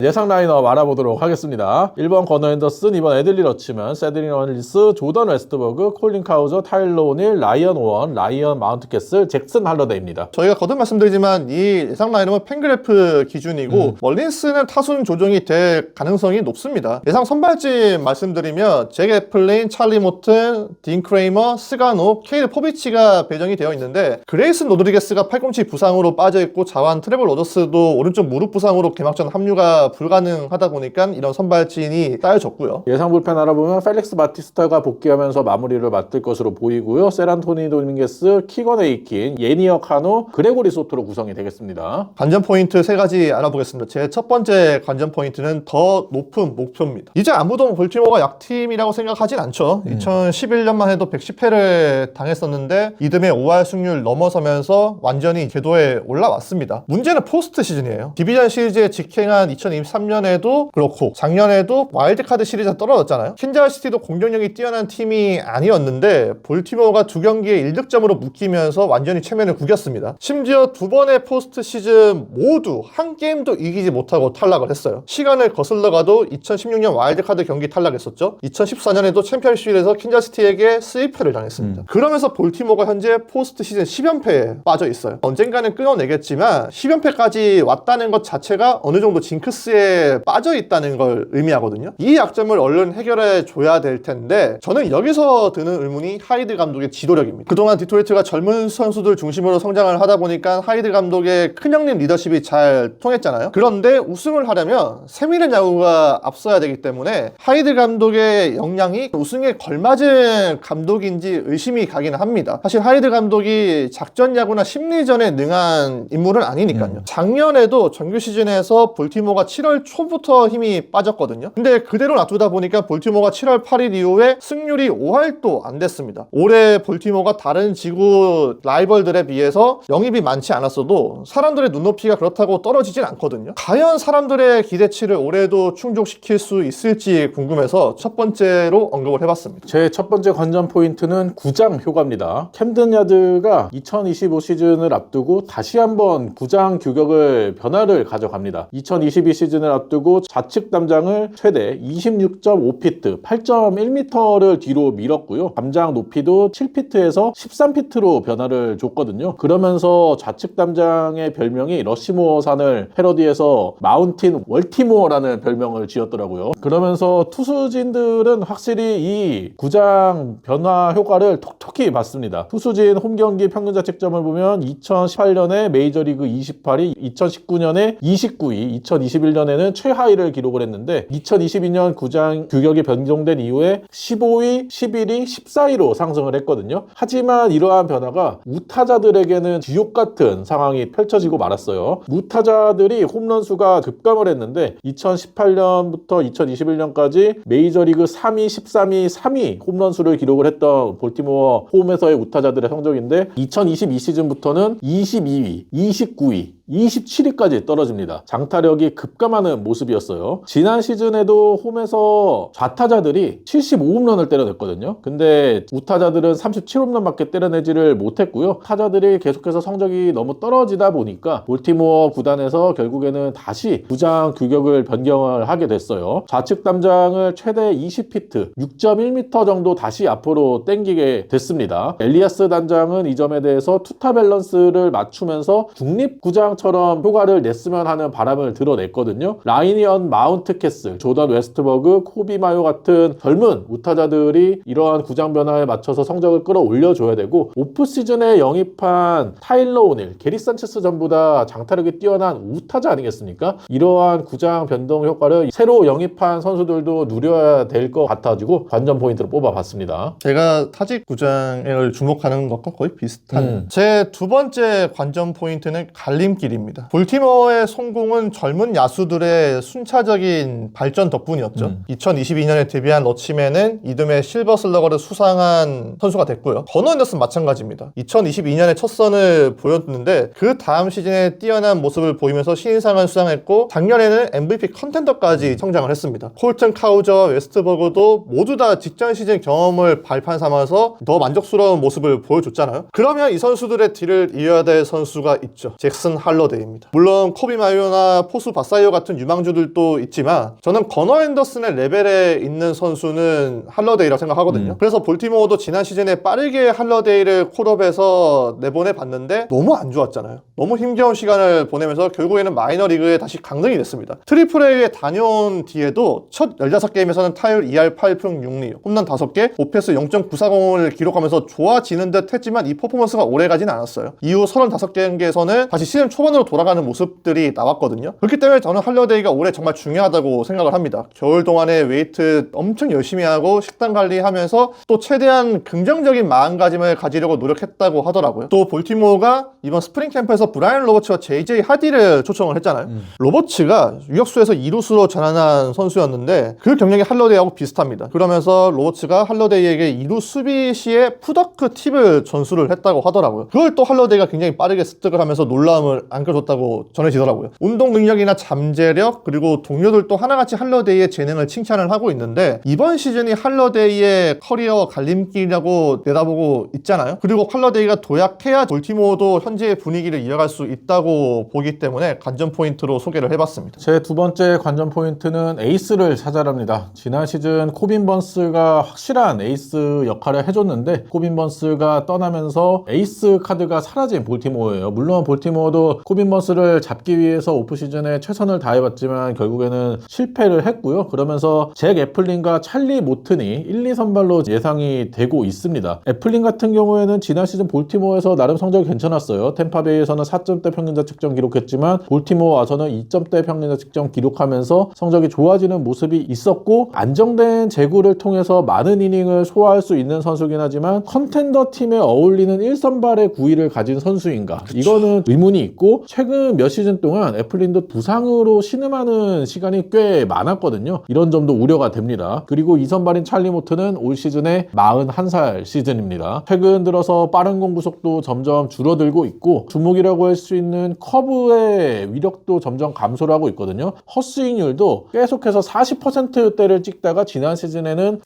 예상 라인업 알아보도록 하겠습니다. 1번 거너 앤더슨, 2번 애들리 러치먼, 세드린 런리스, 조던 웨스트버그, 콜린 카우저, 타일러 오닐, 라이언 오원, 라이언 마운트캐슬, 잭슨 할러데이입니다. 저희가 거듭 말씀드리지만 이 예상 라인업은 팬그래프 기준이고 멀린스는 타순 조정이 될 가능성이 높습니다. 예상 선발진 말씀드리면 잭 애플레인, 찰리 모튼, 딘 크레이머, 스가노, 케이드 포비치가 배정이 되어 있는데 그레이슨 로드리게스가 팔꿈치 부상으로 빠져있고 자완 트래블 로저스도 오른쪽 무릎 부상으로 개막전 합류가 불가능하다 보니까 이런 선발진이 따여졌고요. 예상 불펜 알아보면 펠릭스 바티스타가 복귀하면서 마무리를 맡을 것으로 보이고요. 세란토니 도밍게스, 키건 에이킨, 예니어 카노, 그레고리 소토로 구성이 되겠습니다. 관전 포인트 3가지 알아보겠습니다. 제 첫 번째 관전 포인트는 더 높은 목표입니다. 이제 아무도 볼티모어가 약팀이라고 생각하진 않죠. 2011년만 해도 110회를 당했었는데 이듬해 5할 승률 넘어서면서 완전히 궤도에 올라왔습니다. 문제는 포스트 시즌이에요. 디비전 시리즈에 직행한 2023년에도 그렇고 작년에도 와일드카드 시리즈가 떨어졌잖아요. 킨자스시티도 공격력이 뛰어난 팀이 아니었는데 볼티모어가 2경기에 1득점으로 묶이면서 완전히 체면을 구겼습니다. 심지어 2번의 포스트 시즌 모두 한 게임도 이기지 못하고 탈락을 했어요. 시간을 거슬러 가도 2016년 와일드카드 경기 탈락했었죠. 2014년에도 챔피언십에서 킨자스시티에게 스위프를 당했습니다. 그러면서 볼티모어가 현재 포스트 시즌 10연패에 빠져 있어요. 언젠가는 끊어내겠지만 10연패까지 왔다는 것 자체가 어느 정도 징크스에 빠져 있다는 걸 의미하거든요. 이 약점을 얼른 해결해 줘야 될 텐데 저는 여기서 드는 의문이 하이드 감독의 지도력입니다. 그동안 디트로이트가 젊은 선수들 중심으로 성장을 하다 보니까 하이드 감독의 큰형님 리더십이 잘 통했잖아요. 그런데 우승을 하려면 세밀한 야구가 앞서야 되기 때문에 하이드 감독의 역량이 우승에 걸맞은 감독인지 의심이 가기는 합니다. 사실 하이드 감독이 작전 야구나 심리전에 능한 인물은 아니니까요. 작년에도 정규 시즌에서 볼티모어가 7월 초부터 힘이 빠졌거든요. 근데 그대로 놔두다 보니까 볼티모어가 7월 8일 이후에 승률이 5할도 안 됐습니다. 올해 볼티모어가 다른 지구 라이벌들에 비해서 영입이 많지 않았어도 사람들의 눈높이가 그렇다고 떨어지진 않거든요. 과연 사람들의 기대치를 올해도 충족시킬 수 있을지 궁금해서 첫 번째로 언급을 해봤습니다. 제 첫 번째 관전 포인트는 구장 효과입니다. 캠든 야드가 2025 시즌을 앞두고 다시 한번 구장 규격을 변화를 가져갑니다. 2022 시즌을 앞두고 좌측 담장을 최대 26.5피트, 8.1m를 뒤로 밀었고요. 담장 높이도 7피트에서 13피트로 변화를 줬거든요. 그러면서 좌측 담장의 별명이 러시모어 산을 패러디해서 마운틴 월티모어라는 별명을 지었더라고요. 그러면서 투수진들은 확실히 이 구장 변화 효과를 톡톡히 봤습니다. 투수진 홈경기 평균 자책점을 보면 2018년에 메이저리그 28위, 2019년에 29위, 2021년에는 최하위를 기록을 했는데 2022년 구장 규격이 변경된 이후에 15위, 11위, 14위로 상승을 했거든요. 하지만 이러한 변화가 우타자들에게는 지옥 같은 상황이 펼쳐지고 말았어요. 무타자들이 홈런 수가 급감을 했는데 2018년부터 2021년까지 메이저리그 3위, 13위, 3위 홈런 수를 기록을 했던 볼티모어 홈에서의 우타자들의 성적인데 2022 시즌부터는 22위, 29위, 27위까지 떨어집니다. 장타력이 급감하는 모습이었어요. 지난 시즌에도 홈에서 좌타자들이 75홈런을 때려냈거든요. 근데 우타자들은 37홈런밖에 때려내지를 못했고요. 타자들이 계속해서 성적이 너무 떨어지다 보니까 볼티모어 구단에서 결국에는 다시 구장 규격을 변경을 하게 됐어요. 좌측 담장을 최대 20피트, 6.1m 정도 다시 앞으로 당기게 됐습니다. 엘리아스 단장은 이 점에 대해서 투타 밸런스를 맞추면서 중립 구장처럼 효과를 냈으면 하는 바람을 드러냈거든요. 라이언 마운트캐슬, 조던 웨스트버그, 코비 마요 같은 젊은 우타자들이 이러한 구장 변화에 맞춰서 성적을 끌어올려줘야 되고 오프 시즌에 영입한 타일러 오닐, 게리 산체스 전부 다 장타력이 뛰어난 우타자 아니겠습니까? 이러한 구장 변동 효과를 새로 영입한 선수들도 누려야 될 것 같아가지고 관전 포인트로 뽑아봤습니다. 제가 타직 구장을 주목하는 것과 거의 비슷한 제 두 번째 관전 포인트는 갈림길입니다. 길입니다. 볼티모어의 성공은 젊은 야수들의 순차적인 발전 덕분이었죠. 2022년에 데뷔한 러치맨은 이듬해 실버 슬러거를 수상한 선수가 됐고요. 건어 앤더슨 마찬가지입니다. 2022년에 첫 선을 보였는데 그 다음 시즌에 뛰어난 모습을 보이면서 신인상을 수상했고 작년에는 MVP 컨텐더까지 성장을 했습니다. 콜튼 카우저와 웨스트버그도 모두 다 직전 시즌 경험을 발판 삼아서 더 만족스러운 모습을 보여줬잖아요. 그러면 이 선수들의 뒤를 이어야 될 선수가 있죠. 잭슨 할러데이입니다. 물론 코비 마이오나 포수 바사이어 같은 유망주들도 있지만 저는 건어 앤더슨의 레벨에 있는 선수는 할러데이라고 생각하거든요. 그래서 볼티모어도 지난 시즌에 빠르게 할러데이를 콜업해서 내보내 봤는데 너무 안 좋았잖아요. 너무 힘겨운 시간을 보내면서 결국에는 마이너리그에 다시 강등이 됐습니다. 트리플 A에 다녀온 뒤에도 첫 16게임에서는 타율 2할 8푼 6리, 홈런 5개, 오페스 0.940을 기록하면서 좋아지는 듯 했지만 이 퍼포먼스가 오래가진 않았어요. 이후 35경기에서는 다시 시즌 초반으로 돌아가는 모습들이 나왔거든요. 그렇기 때문에 저는 할러데이가 올해 정말 중요하다고 생각을 합니다. 겨울 동안에 웨이트 엄청 열심히 하고 식단 관리하면서 또 최대한 긍정적인 마음가짐을 가지려고 노력했다고 하더라고요. 또 볼티모어가 이번 스프링 캠프에서 브라이언 로버츠와 JJ 하디를 초청을 했잖아요. 로버츠가 유격수에서 2루수로 전환한 선수였는데 그 경력이 할러데이하고 비슷합니다. 그러면서 로버츠가 할러데이에게 2루 수비 시에 푸더크 팁을 전수를 했다고 하더라고요. 그걸 또 할러데이가 굉장히 빠르게 습득을 하면서 놀라움을 안겨줬다고 전해지더라고요. 운동 능력이나 잠재력 그리고 동료들도 하나같이 할러데이의 재능을 칭찬을 하고 있는데 이번 시즌이 할러데이의 커리어 갈림길이라고 내다보고 있잖아요. 그리고 할러데이가 도약해야 볼티모어도 현재의 분위기를 이어갈 수 있다고 보기 때문에 관전 포인트로 소개를 해봤습니다. 제 두 번째 관전 포인트는 에이스를 찾아랍니다. 지난 시즌 코빈 번스가 확실한 에이스 역할을 해줬는데 코빈 번스가 떠나면서 에이스 카드가 사라진 볼티모어예요. 물론 볼티모어도 코빈 번스를 잡기 위해서 오프시즌에 최선을 다해봤지만 결국에는 실패를 했고요. 그러면서 잭 애플린과 찰리 모튼이 1, 2선발로 예상이 되고 있습니다. 애플린 같은 경우에는 지난 시즌 볼티모어에서 나름 성적이 괜찮았어요. 템파베이에서는 4점대 평균자책점 기록했지만 볼티모어 와서는 2점대 평균자책점 기록하면서 성적이 좋아지는 모습이 있었고 안정된 제구를 통해서 많은 이닝을 소화할 수 있는 선수긴 하지만 컨텐더 팀에 어울리는 1선발의 구위를 가진 선수인가? 이거는 의문이 있고 최근 몇 시즌 동안 애플린도 부상으로 신음하는 시간이 꽤 많았거든요. 이런 점도 우려가 됩니다. 그리고 2선발인 찰리 모트는 올 시즌에 41살 시즌입니다. 최근 들어서 빠른 공구 속도 점점 줄어들고 있고 주목이라고 할 수 있는 커브의 위력도 점점 감소를 하고 있거든요. 헛스윙률도 계속해서 40%대를 찍다가 지난 시즌에는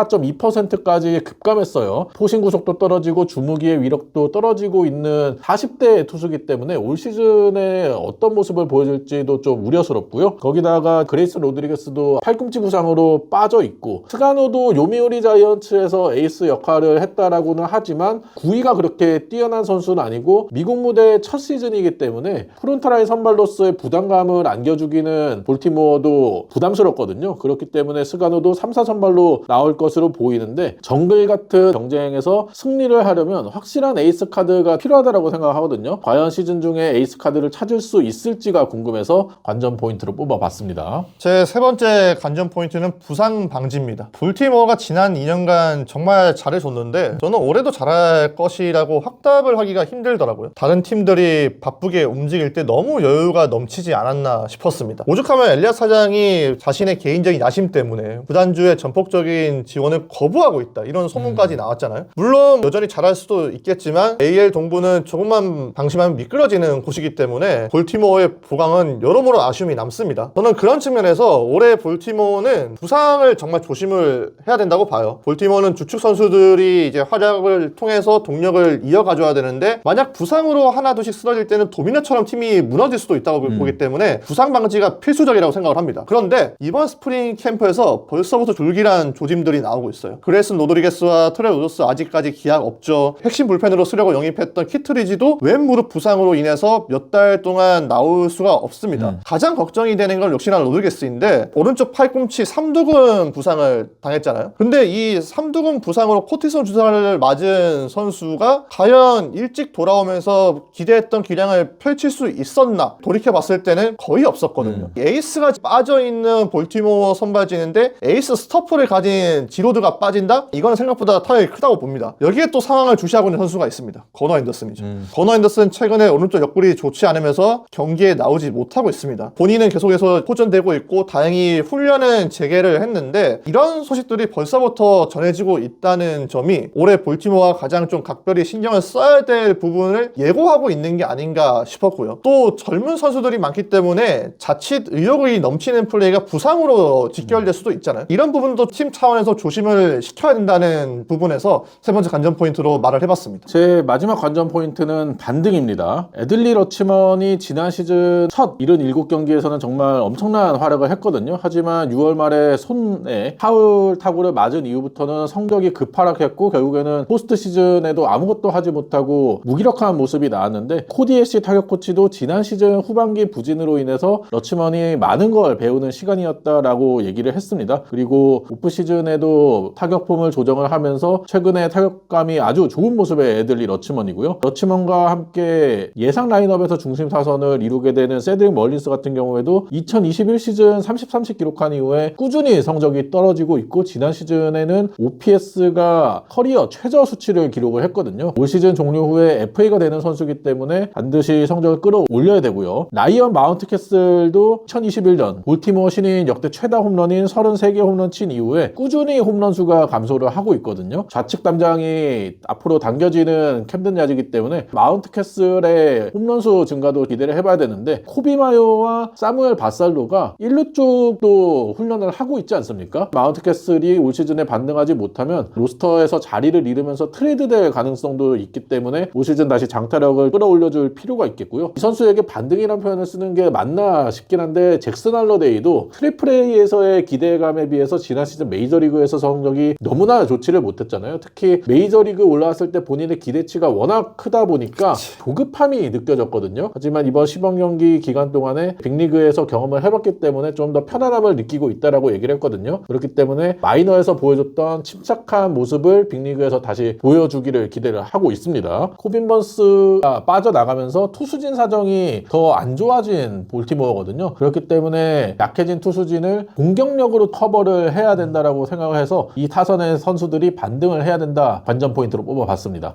34.2%까지 급감했어요. 포신 구속도 떨어지고 주무기의 위력도 떨어지고 있는 40대 투수기 때문에 올 시즌에 어떤 모습을 보여줄지도 좀 우려스럽고요. 거기다가 그레이스 로드리게스도 팔꿈치 부상으로 빠져 있고 스가노도 요미우리 자이언츠에서 에이스 역할을 했다라고는 하지만 구위가 그렇게 뛰어난 선수는 아니고 미국 무대 첫 시즌이기 때문에 프론트라인 선발로서의 부담감을 안겨주기는 볼티모어도 부담스럽거든요. 그렇기 때문에 스가노도 3, 4선발로 나올 것으로 보이는데 정글 같은 경쟁에서 승리를 하려면 확실한 에이스 카드가 필요하다고 생각하거든요. 과연 시즌 중에 에이스 카드를 찾을 수 있을지가 궁금해서 관전 포인트로 뽑아봤습니다. 제 세 번째 관전 포인트는 부상 방지입니다. 볼티모어가 지난 2년간 정말 잘해줬는데 저는 올해도 잘할 것이라고 확답을 하기가 힘들더라고요. 다른 팀들이 바쁘게 움직일 때 너무 여유가 넘치지 않았나 싶었습니다. 오죽하면 엘리엇 사장이 자신의 개인적인 야심 때문에 구단주의 전폭적인 지원을 거부하고 있다 이런 소문까지 나왔잖아요. 물론 여전히 잘할 수도 있겠지만 AL 동부는 조금만 방심하면 미끄러지는 곳이기 때문에 볼티모어의 보강은 여러모로 아쉬움이 남습니다. 저는 그런 측면에서 올해 볼티모어는 부상을 정말 조심을 해야 된다고 봐요. 볼티모어는 주축 선수들이 이제 활약을 통해서 동력을 이어가줘야 되는데 만약 부상으로 하나둘씩 쓰러질 때는 도미노처럼 팀이 무너질 수도 있다고 보기 때문에 부상 방지가 필수적이라고 생각을 합니다. 그런데 이번 스프링 캠프에서 벌써부터 줄기란 조짐들이 나오고 있어요. 그레이슨 로드리게스와 트레 로저스 아직까지 기약 없죠. 핵심 불펜으로 쓰려고 영입했던 키트리지도 왼 무릎 부상으로 인해서 몇 달 동안 나올 수가 없습니다. 가장 걱정이 되는 건 역시나 로드리게스인데 오른쪽 팔꿈치 삼두근 부상을 당했잖아요. 근데 이 삼두근 부상으로 코티손 주사를 맞은 선수가 과연 일찍 돌아오면서 기대했던 기량을 펼칠 수 있었나 돌이켜봤을 때는 거의 없었거든요. 에이스가 빠져있는 볼티모어 선발진인데 에이스 스토퍼를 가진 지로드가 빠진다? 이거는 생각보다 타격이 크다고 봅니다. 여기에 또 상황을 주시하고 있는 선수가 있습니다. 건어 앤더슨이죠. 건어 앤더슨 최근에 오른쪽 몇 골이 좋지 않으면서 경기에 나오지 못하고 있습니다. 본인은 계속해서 호전되고 있고 다행히 훈련은 재개를 했는데 이런 소식들이 벌써부터 전해지고 있다는 점이 올해 볼티모어가 가장 좀 각별히 신경을 써야 될 부분을 예고하고 있는 게 아닌가 싶었고요. 또 젊은 선수들이 많기 때문에 자칫 의욕이 넘치는 플레이가 부상으로 직결될 수도 있잖아요. 이런 부분도 팀 차원에서 조심을 시켜야 된다는 부분에서 세 번째 관전 포인트로 말을 해봤습니다. 제 마지막 관전 포인트는 반등입니다. 애들리 러치먼이 지난 시즌 첫 77경기에서는 정말 엄청난 활약을 했거든요. 하지만 6월 말에 손에 파울 타구를 맞은 이후부터는 성적이 급하락했고 결국에는 포스트 시즌에도 아무것도 하지 못하고 무기력한 모습이 나왔는데 코디 애쉬 타격 코치도 지난 시즌 후반기 부진으로 인해서 러치먼이 많은 걸 배우는 시간이었다라고 얘기를 했습니다. 그리고 오프 시즌에도 타격폼을 조정을 하면서 최근에 타격감이 아주 좋은 모습의 애들리 러치먼이고요. 러치먼과 함께 예상 라인업에서 중심 타선을 이루게 되는 세드릭 멀린스 같은 경우에도 2021 시즌 30-30 기록한 이후에 꾸준히 성적이 떨어지고 있고 지난 시즌에는 OPS가 커리어 최저 수치를 기록을 했거든요. 올 시즌 종료 후에 FA가 되는 선수이기 때문에 반드시 성적을 끌어올려야 되고요. 라이언 마운트캐슬도 2021년 볼티모어 신인 역대 최다 홈런인 33개 홈런 친 이후에 꾸준히 홈런 수가 감소를 하고 있거든요. 좌측 담장이 앞으로 당겨지는 캠든 야지이기 때문에 마운트캐슬의 홈런수 증가도 기대를 해봐야 되는데 코비 마요와 사무엘 바살로가 1루 쪽도 훈련을 하고 있지 않습니까? 마운트캐슬이 올 시즌에 반등하지 못하면 로스터에서 자리를 잃으면서 트레이드될 가능성도 있기 때문에 올 시즌 다시 장타력을 끌어올려줄 필요가 있겠고요. 이 선수에게 반등이라는 표현을 쓰는 게 맞나 싶긴 한데 잭슨 할러데이도 트리플 A에서의 기대감에 비해서 지난 시즌 메이저리그에서 성적이 너무나 좋지를 못했잖아요. 특히 메이저리그 올라왔을 때 본인의 기대치가 워낙 크다 보니까 조급함이 느껴졌거든요. 하지만 이번 시범 경기 기간 동안에 빅리그에서 경험을 해봤기 때문에 좀 더 편안함을 느끼고 있다라고 얘기를 했거든요. 그렇기 때문에 마이너에서 보여줬던 침착한 모습을 빅리그에서 다시 보여주기를 기대를 하고 있습니다. 코빈 번스가 빠져나가면서 투수진 사정이 더 안 좋아진 볼티모어거든요. 그렇기 때문에 약해진 투수진을 공격력으로 커버를 해야 된다라고 생각을 해서 이 타선의 선수들이 반등을 해야 된다 관전 포인트로 뽑아봤습니다.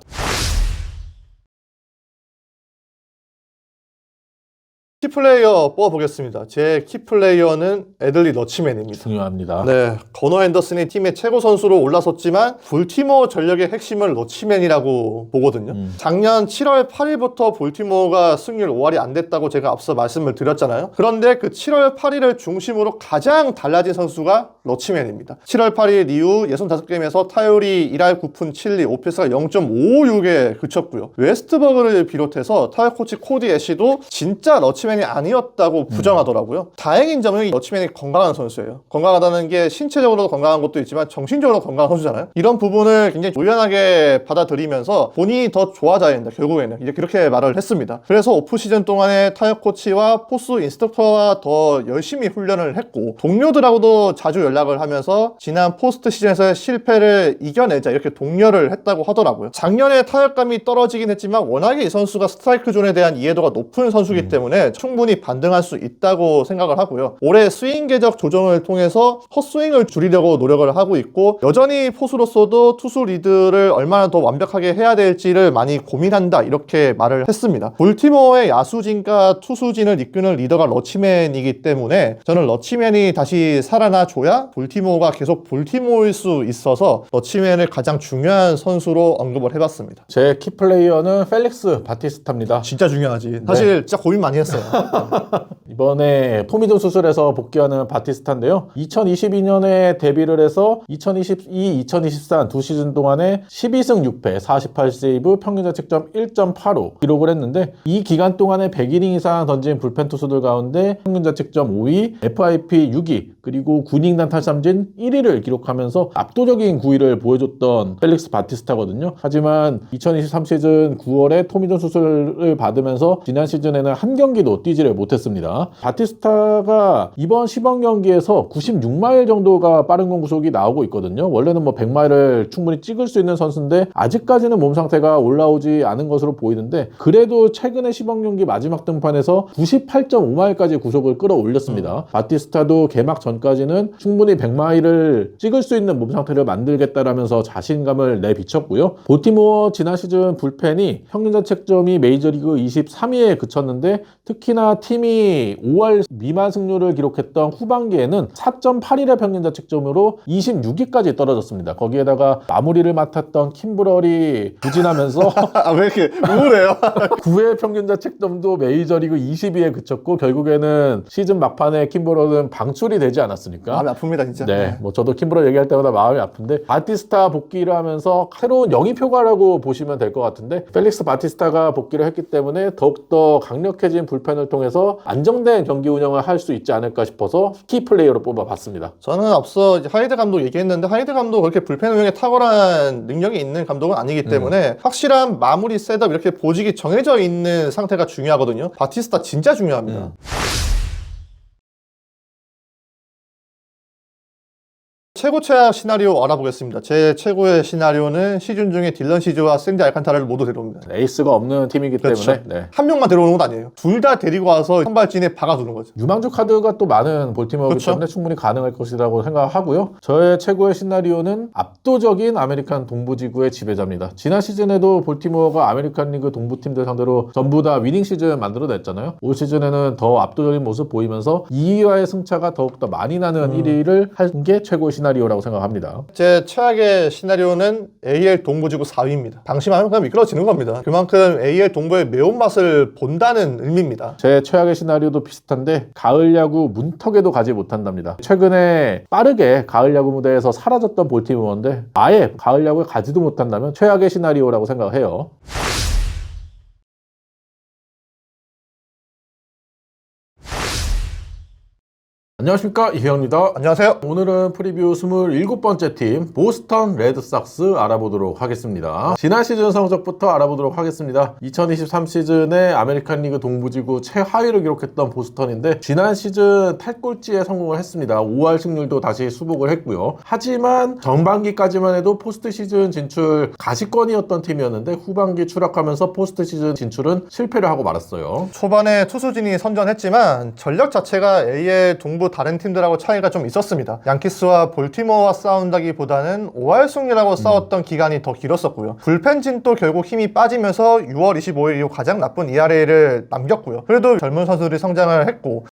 키플레이어 뽑아보겠습니다. 제 키플레이어는 애들리 러치맨입니다. 중요합니다. 네, 건어 앤더슨이 팀의 최고 선수로 올라섰지만 볼티모어 전력의 핵심은 러치맨이라고 보거든요. 작년 7월 8일부터 볼티모어가 승률 5할이 안 됐다고 제가 앞서 말씀을 드렸잖아요. 그런데 그 7월 8일을 중심으로 가장 달라진 선수가 러치맨입니다. 7월 8일 이후 65게임에서 타율이 1할 9푼 7리, OPS가 0.556에 그쳤고요. 웨스트버그를 비롯해서 타격 코치 코디 애쉬도 진짜 러치맨이 아니었다고 부정하더라고요. 다행인 점은 러치맨이 건강한 선수예요. 건강하다는 게 신체적으로 건강한 것도 있지만 정신적으로 건강한 선수잖아요. 이런 부분을 굉장히 유연하게 받아들이면서 본인이 더 좋아져야 된다. 결국에는 이제 그렇게 말을 했습니다. 그래서 오프시즌 동안에 타격 코치와 포스 인스트럭터와 더 열심히 훈련을 했고 동료들하고도 자주 연락을 하면서 지난 포스트 시즌에서의 실패를 이겨내자 이렇게 독려를 했다고 하더라고요. 작년에 타격감이 떨어지긴 했지만 워낙에 이 선수가 스트라이크 존에 대한 이해도가 높은 선수이기 때문에 충분히 반등할 수 있다고 생각을 하고요. 올해 스윙 궤적 조정을 통해서 헛스윙을 줄이려고 노력을 하고 있고 여전히 포수로서도 투수 리드를 얼마나 더 완벽하게 해야 될지를 많이 고민한다 이렇게 말을 했습니다. 볼티모어의 야수진과 투수진을 이끄는 리더가 러치맨이기 때문에 저는 러치맨이 다시 살아나줘야 볼티모어가 계속 볼티모어일 수 있어서 러치맨을 가장 중요한 선수로 언급을 해봤습니다. 제 키플레이어는 펠릭스 바티스타입니다. 진짜 중요하지. 사실 진짜 고민 많이 했어요. 이번에 토미존 수술에서 복귀하는 바티스타인데요. 2022년에 데뷔를 해서 2022, 2023 두 시즌 동안에 12승 6패, 48세이브, 평균 자책점 1.85 기록을 했는데 이 기간 동안에 100이닝 이상 던진 불펜 투수들 가운데 평균 자책점 5위, FIP 6위, 그리고 9이닝단 탈삼진 1위를 기록하면서 압도적인 구위를 보여줬던 펠릭스 바티스타거든요. 하지만 2023 시즌 9월에 토미존 수술을 받으면서 지난 시즌에는 한 경기도 뛰지를 못했습니다. 바티스타가 이번 시범 경기에서 96마일 정도가 빠른 공구속이 나오고 있거든요. 원래는 뭐 100마일을 충분히 찍을 수 있는 선수인데 아직까지는 몸 상태가 올라오지 않은 것으로 보이는데 그래도 최근에 시범 경기 마지막 등판에서 98.5마일까지 구속을 끌어올렸습니다. 바티스타도 개막 전까지는 충분히 100마일을 찍을 수 있는 몸 상태를 만들겠다라면서 자신감을 내비쳤고요. 볼티모어 지난 시즌 불펜이 평균 자책점이 메이저리그 23위에 그쳤는데 특히나 팀이 5할 미만 승률을 기록했던 후반기에는 4.81의 평균 자책점으로 26위까지 떨어졌습니다. 거기에다가 마무리를 맡았던 킴브럴이 부진하면서 왜 이렇게 우울해요? 9회 평균 자책점도 메이저리그 20위에 그쳤고 결국에는 시즌 막판에 킴브럴은 방출이 되지 않았습니까? 마음이 아픕니다 진짜. 네, 뭐 저도 킴브럴 얘기할 때마다 마음이 아픈데 바티스타 복귀를 하면서 새로운 영입효과라고 보시면 될 것 같은데 펠릭스 바티스타가 복귀를 했기 때문에 더욱더 강력해진 불펜을 통해서 안정된 경기 운영을 할 수 있지 않을까 싶어서 키 플레이어로 뽑아봤습니다. 저는 앞서 이제 하이드 감독 얘기했는데 하이드 감독 그렇게 불펜 운영에 탁월한 능력이 있는 감독은 아니기 때문에 확실한 마무리 셋업 이렇게 보직이 정해져 있는 상태가 중요하거든요. 바티스타 진짜 중요합니다. 최고 최악 시나리오 알아보겠습니다. 제 최고의 시나리오는 시즌 중에 딜런 시즈와 샌디 알칸타라를 모두 데려옵니다. 에이스가 없는 팀이기 그렇죠. 때문에 네. 한 명만 데려오는 건 아니에요. 둘 다 데리고 와서 선발진에 박아두는 거죠. 유망주 카드가 또 많은 볼티모어이기 그렇죠. 때문에 충분히 가능할 것이라고 생각하고요. 저의 최고의 시나리오는 압도적인 아메리칸 동부지구의 지배자입니다. 지난 시즌에도 볼티모어가 아메리칸 리그 동부팀들 상대로 전부 다 위닝 시즌 만들어냈잖아요. 올 시즌에는 더 압도적인 모습 보이면서 2위와의 승차가 더욱더 많이 나는 1위를 한 게 최고의 시나리오라고 생각합니다. 제 최악의 시나리오는 AL 동부지구 4위입니다. 방심하면 그냥 미끄러지는 겁니다. 그만큼 AL 동부의 매운맛을 본다는 의미입니다. 제 최악의 시나리오도 비슷한데 가을 야구 문턱에도 가지 못한답니다. 최근에 빠르게 가을 야구 무대에서 사라졌던 볼티모어인데 아예 가을 야구에 가지도 못한다면 최악의 시나리오라고 생각해요. 안녕하십니까, 이혜영입니다. 안녕하세요. 오늘은 프리뷰 27번째 팀 보스턴 레드삭스 알아보도록 하겠습니다. 지난 시즌 성적부터 알아보도록 하겠습니다. 2023 시즌에 아메리칸 리그 동부지구 최하위를 기록했던 보스턴인데 지난 시즌 탈꼴찌에 성공을 했습니다. 5할 승률도 다시 수복을 했고요. 하지만 전반기까지만 해도 포스트 시즌 진출 가시권이었던 팀이었는데 후반기 추락하면서 포스트 시즌 진출은 실패를 하고 말았어요. 초반에 투수진이 선전했지만 전력 자체가 AL 동부 다른 팀들하고 차이가 좀 있었습니다. 양키스와 볼티모어와 싸운다기보다는 5할 승률하고 싸웠던 기간이 더 길었었고요. 불펜진도 결국 힘이 빠지면서 6월 25일 이후 가장 나쁜 ERA를 남겼고요. 그래도 젊은 선수들이 성장을 했고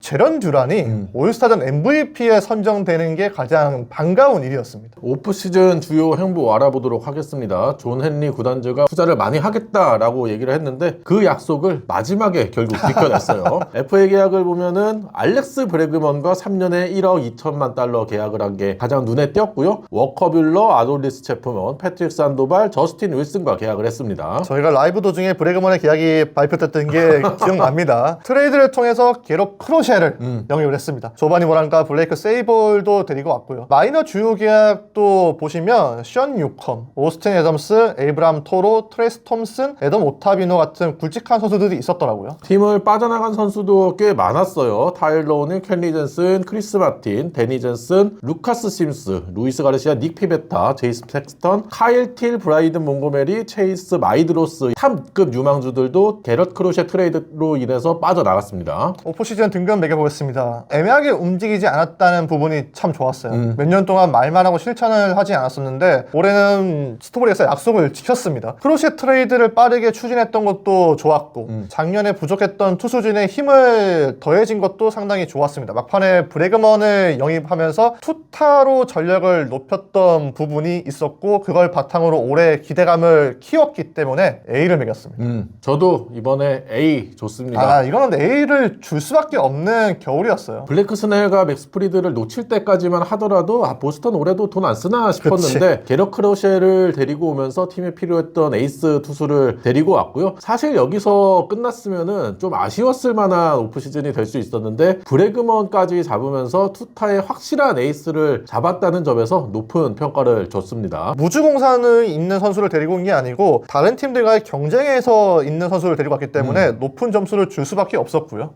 제런 듀란이 올스타전 MVP에 선정되는 게 가장 반가운 일이었습니다. 오프시즌 주요 행보 알아보도록 하겠습니다. 존 헨리 구단주가 투자를 많이 하겠다라고 얘기를 했는데 그 약속을 마지막에 결국 지켜냈어요. FA 계약을 보면은 알렉스 브래그먼과 3년에 1억 2천만 달러 계약을 한 게 가장 눈에 띄었고요. 워커 뷰러, 아돌리스 체프먼, 패트릭 산도발, 저스틴 윌슨과 계약을 했습니다. 저희가 라이브 도중에 브래그먼의 계약이 발표됐던 게 기억납니다. 트레이드를 통해서 게로 크로시 를 영입을 했습니다. 조바니 모란과 블레이크 세이볼도 데리고 왔고요. 마이너 주요 계약도 보시면 션 뉴컴, 오스틴 애덤스, 에이브람 토로, 트레이스 톰슨, 애덤 오타비노 같은 굵직한 선수들이 있었더라고요. 팀을 빠져나간 선수도 꽤 많았어요. 타일러 오닐, 켄리 젠슨, 크리스 마틴, 데니 젠슨, 루카스 심스, 루이스 가르시아, 닉 피베타, 제이슨 텍스턴, 카일 틸, 브라이든 몽고메리, 체이스 마이드로스 탑급 유망주들도 게럿 크로셰 트레이드로 인해서 빠져나갔습니다. 오프시즌 등급 매겨보겠습니다. 애매하게 움직이지 않았다는 부분이 참 좋았어요. 몇 년 동안 말만 하고 실천을 하지 않았었는데 올해는 스토브리에서 약속을 지켰습니다. 크로시 트레이드를 빠르게 추진했던 것도 좋았고 작년에 부족했던 투수진의 힘을 더해진 것도 상당히 좋았습니다. 막판에 브래그먼을 영입하면서 투타로 전력을 높였던 부분이 있었고 그걸 바탕으로 올해 기대감을 키웠기 때문에 A를 매겼습니다. 저도 이번에 A 좋습니다. 이거는 A를 줄 수밖에 없는 저는 겨울이었어요. 블레이크 스넬과 맥스 프리드를 놓칠 때까지만 하더라도 보스턴 올해도 돈 안 쓰나 싶었는데 게럿 크로셰를 데리고 오면서 팀에 필요했던 에이스 투수를 데리고 왔고요. 사실 여기서 끝났으면은 좀 아쉬웠을 만한 오프시즌이 될 수 있었는데 브래그먼까지 잡으면서 투타의 확실한 에이스를 잡았다는 점에서 높은 평가를 줬습니다. 무주공산을 있는 선수를 데리고 온 게 아니고 다른 팀들과의 경쟁에서 있는 선수를 데리고 왔기 때문에 높은 점수를 줄 수밖에 없었고요.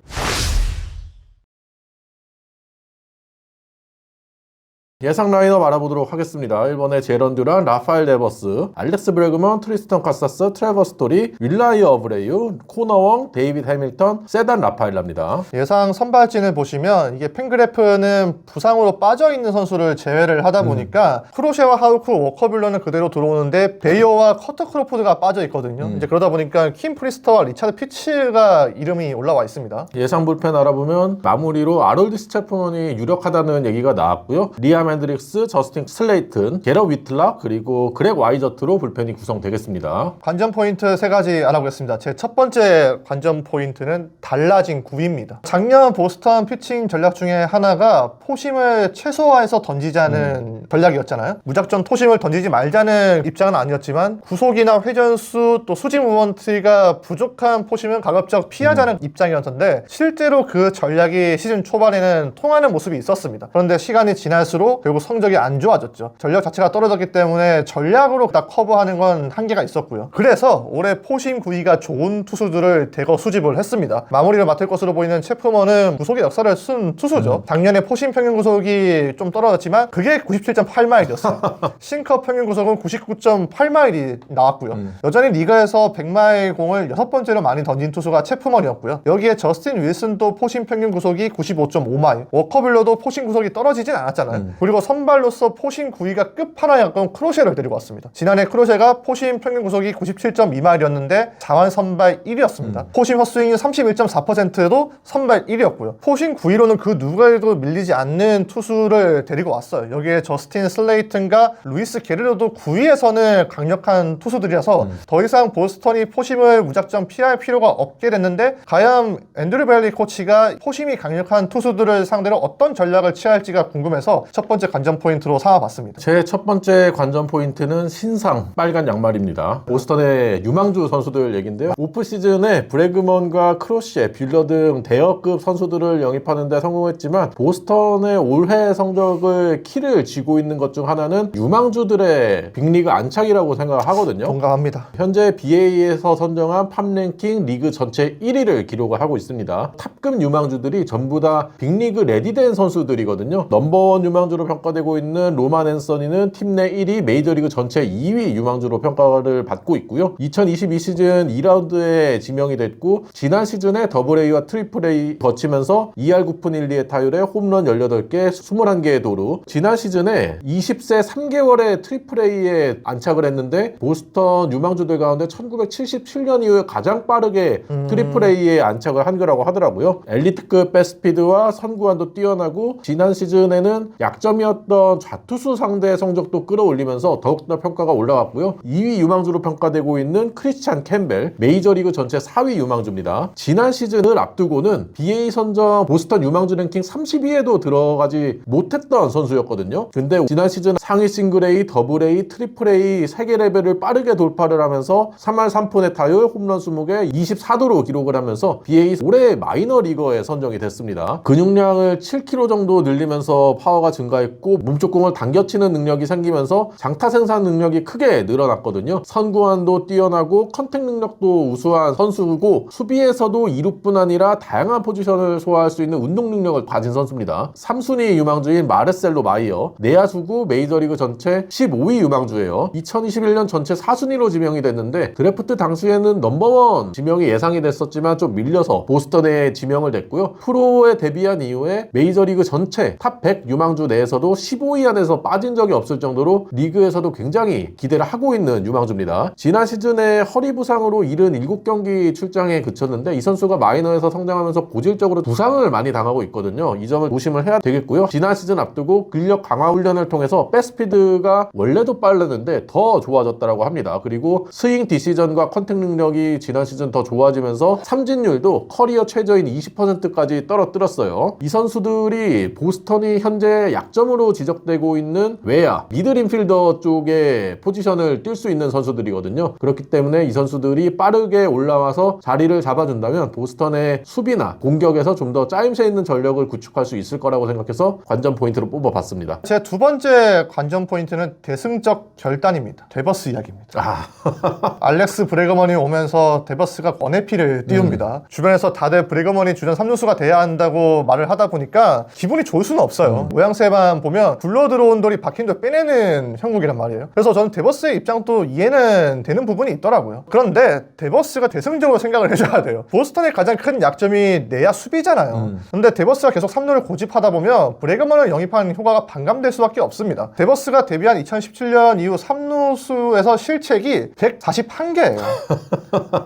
예상 라인업 알아보도록 하겠습니다. 1번에 제런 듀란, 라파엘 데버스, 알렉스 브래그먼, 트리스턴 카사스, 트레버 스토리, 윌라이 어브레유, 코너웡, 데이빗 해밀턴, 세단 라파엘라입니다. 예상 선발진을 보시면 이게 팬그래프는 부상으로 빠져있는 선수를 제외를 하다 보니까 크로셰와 하우크, 워커빌러는 그대로 들어오는데 베이어와 커터 크로포드가 빠져있거든요. 이제 그러다 보니까 킴 프리스터와 리차드 피츠가 이름이 올라와 있습니다. 예상 불펜 알아보면 마무리로 아롤디스 체프먼이 유력하다는 얘기가 나왔고요. 리암 핸드릭스, 저스틴 슬레이튼, 게럿 위틀락, 그리고 그렉 와이저트로 불펜이 구성되겠습니다. 관전 포인트 3가지 알아보겠습니다. 제 첫 번째 관전 포인트는 달라진 구위입니다. 작년 보스턴 피칭 전략 중에 하나가 포심을 최소화해서 던지자는 전략이었잖아요. 무작정 토심을 던지지 말자는 입장은 아니었지만 구속이나 회전수 또 수직 무먼트가 부족한 포심은 가급적 피하자는 입장이었는데 실제로 그 전략이 시즌 초반에는 통하는 모습이 있었습니다. 그런데 시간이 지날수록 결국 성적이 안 좋아졌죠. 전략 자체가 떨어졌기 때문에 전략으로 다 커버하는 건 한계가 있었고요. 그래서 올해 포심 구위가 좋은 투수들을 대거 수집을 했습니다. 마무리를 맡을 것으로 보이는 체프먼은 구속의 역사를 쓴 투수죠. 작년에 포심 평균 구속이 좀 떨어졌지만 그게 97.8마일이었어요. 싱커 평균 구속은 99.8마일이 나왔고요. 여전히 리그에서 100마일 공을 6번째로 많이 던진 투수가 체프먼이었고요. 여기에 저스틴 윌슨도 포심 평균 구속이 95.5마일, 워커빌러도 포심 구속이 떨어지진 않았잖아요. 그리고 선발로서 포심 구위가 끝판왕이었던 크로셰를 데리고 왔습니다. 지난해 크로셰가 포심 평균 구속이 97.2마일이었는데 자완 선발 1위였습니다. 포심 헛스윙이 31.4%도 선발 1위였고요. 포심 구위로는 그 누구에도 밀리지 않는 투수를 데리고 왔어요. 여기에 저스틴 슬레이튼과 루이스 게르로도 구위에서는 강력한 투수들이라서 더 이상 보스턴이 포심을 무작정 피할 필요가 없게 됐는데 과연 앤드류 벨리 코치가 포심이 강력한 투수들을 상대로 어떤 전략을 취할지가 궁금해서 첫 번째 관전 포인트로 삼아봤습니다. 제 첫 번째 관전 포인트는 신상 빨간 양말입니다. 보스턴의 유망주 선수들 얘긴데요. 오프시즌에 브래그먼과 크로셰, 뷰러 등 대여급 선수들을 영입하는 데 성공했지만 보스턴의 올해 성적을 키를 쥐고 있는 것 중 하나는 유망주들의 빅리그 안착이라고 생각을 하거든요. 동감합니다. 현재 BA에서 선정한 팝랭킹 리그 전체 1위를 기록을 하고 있습니다. 탑급 유망주들이 전부 다 빅리그 레디된 선수들이거든요. 넘버원 유망주로 평가되고 있는 로만 앤서니는 팀 내 1위, 메이저리그 전체 2위 유망주로 평가를 받고 있고요. 2022 시즌 2라운드에 지명이 됐고 지난 시즌에 더블A와 트리플A 거치면서 2할 9푼 1리의 타율에 홈런 18개, 21개의 도루. 지난 시즌에 20세 3개월에 트리플A에 안착을 했는데 보스턴 유망주들 가운데 1977년 이후에 가장 빠르게 트리플A에 안착을 한 거라고 하더라고요. 엘리트급 배스피드와 선구안도 뛰어나고 지난 시즌에는 약점이었던 좌투수 상대 성적도 끌어올리면서 더욱더 평가가 올라갔고요. 2위 유망주로 평가되고 있는 크리스찬 캠벨, 메이저리그 전체 4위 유망주입니다. 지난 시즌을 앞두고는 BA 선정 보스턴 유망주 랭킹 30위에도 들어가지 못했던 선수였거든요. 근데 지난 시즌 상위 싱글A, 더블A, 트리플A 3개 레벨을 빠르게 돌파를 하면서 3할 3푼의 타율, 홈런 20개, 24도로 기록을 하면서 BA 올해 마이너리거에 선정이 됐습니다. 근육량을 7kg 정도 늘리면서 파워가 증가했고 몸쪽공을 당겨치는 능력이 생기면서 장타 생산 능력이 크게 늘어났거든요. 선구안도 뛰어나고 컨택 능력도 우수한 선수고 수비에서도 2루뿐 아니라 다양한 포지션을 소화할 수 있는 운동 능력을 가진 선수입니다. 3순위 유망주인 마르셀로 마이어, 내야수고 메이저리그 전체 15위 유망주예요. 2021년 전체 4순위로 지명이 됐는데 드래프트 당시에는 넘버원 지명이 예상이 됐었지만 좀 밀려서 보스턴에 지명을 됐고요. 프로에 데뷔한 이후에 메이저리그 전체 탑 100 유망주 내에서 중에서도 15위 안에서 빠진 적이 없을 정도로 리그에서도 굉장히 기대를 하고 있는 유망주입니다. 지난 시즌에 허리 부상으로 77경기 출장에 그쳤는데 이 선수가 마이너에서 성장하면서 고질적으로 부상을 많이 당하고 있거든요. 이 점을 조심을 해야 되겠고요. 지난 시즌 앞두고 근력 강화 훈련을 통해서 백스피드가 원래도 빠르는데 더 좋아졌다고 합니다. 그리고 스윙 디시전과 컨택 능력이 지난 시즌 더 좋아지면서 삼진율도 커리어 최저인 20%까지 떨어뜨렸어요. 이 선수들이 보스턴이 현재 약점으로 지적되고 있는 외야, 미들 인필더 쪽에 포지션을 뛸 수 있는 선수들이거든요. 그렇기 때문에 이 선수들이 빠르게 올라와서 자리를 잡아준다면 보스턴의 수비나 공격에서 좀 더 짜임새 있는 전력을 구축할 수 있을 거라고 생각해서 관전 포인트로 뽑아봤습니다. 제 두 번째 관전 포인트는 대승적 결단입니다. 데버스 이야기입니다. 알렉스 브레거먼이 오면서 데버스가 원해피를 띄웁니다. 주변에서 다들 브레거먼이 주전 3루수가 돼야 한다고 말을 하다 보니까 기분이 좋을 수는 없어요. 모양새만 보면 굴러 들어온 돌이 박힌 돌 빼내는 형국이란 말이에요. 그래서 저는 데버스의 입장도 이해는 되는 부분이 있더라고요. 그런데 데버스가 대승적으로 생각을 해줘야 돼요. 보스턴의 가장 큰 약점이 내야 수비잖아요. 근데 데버스가 계속 3루를 고집하다 보면 브레거먼을 영입한 효과가 반감될 수밖에 없습니다. 데버스가 데뷔한 2017년 이후 3루수에서 실책이 141개예요.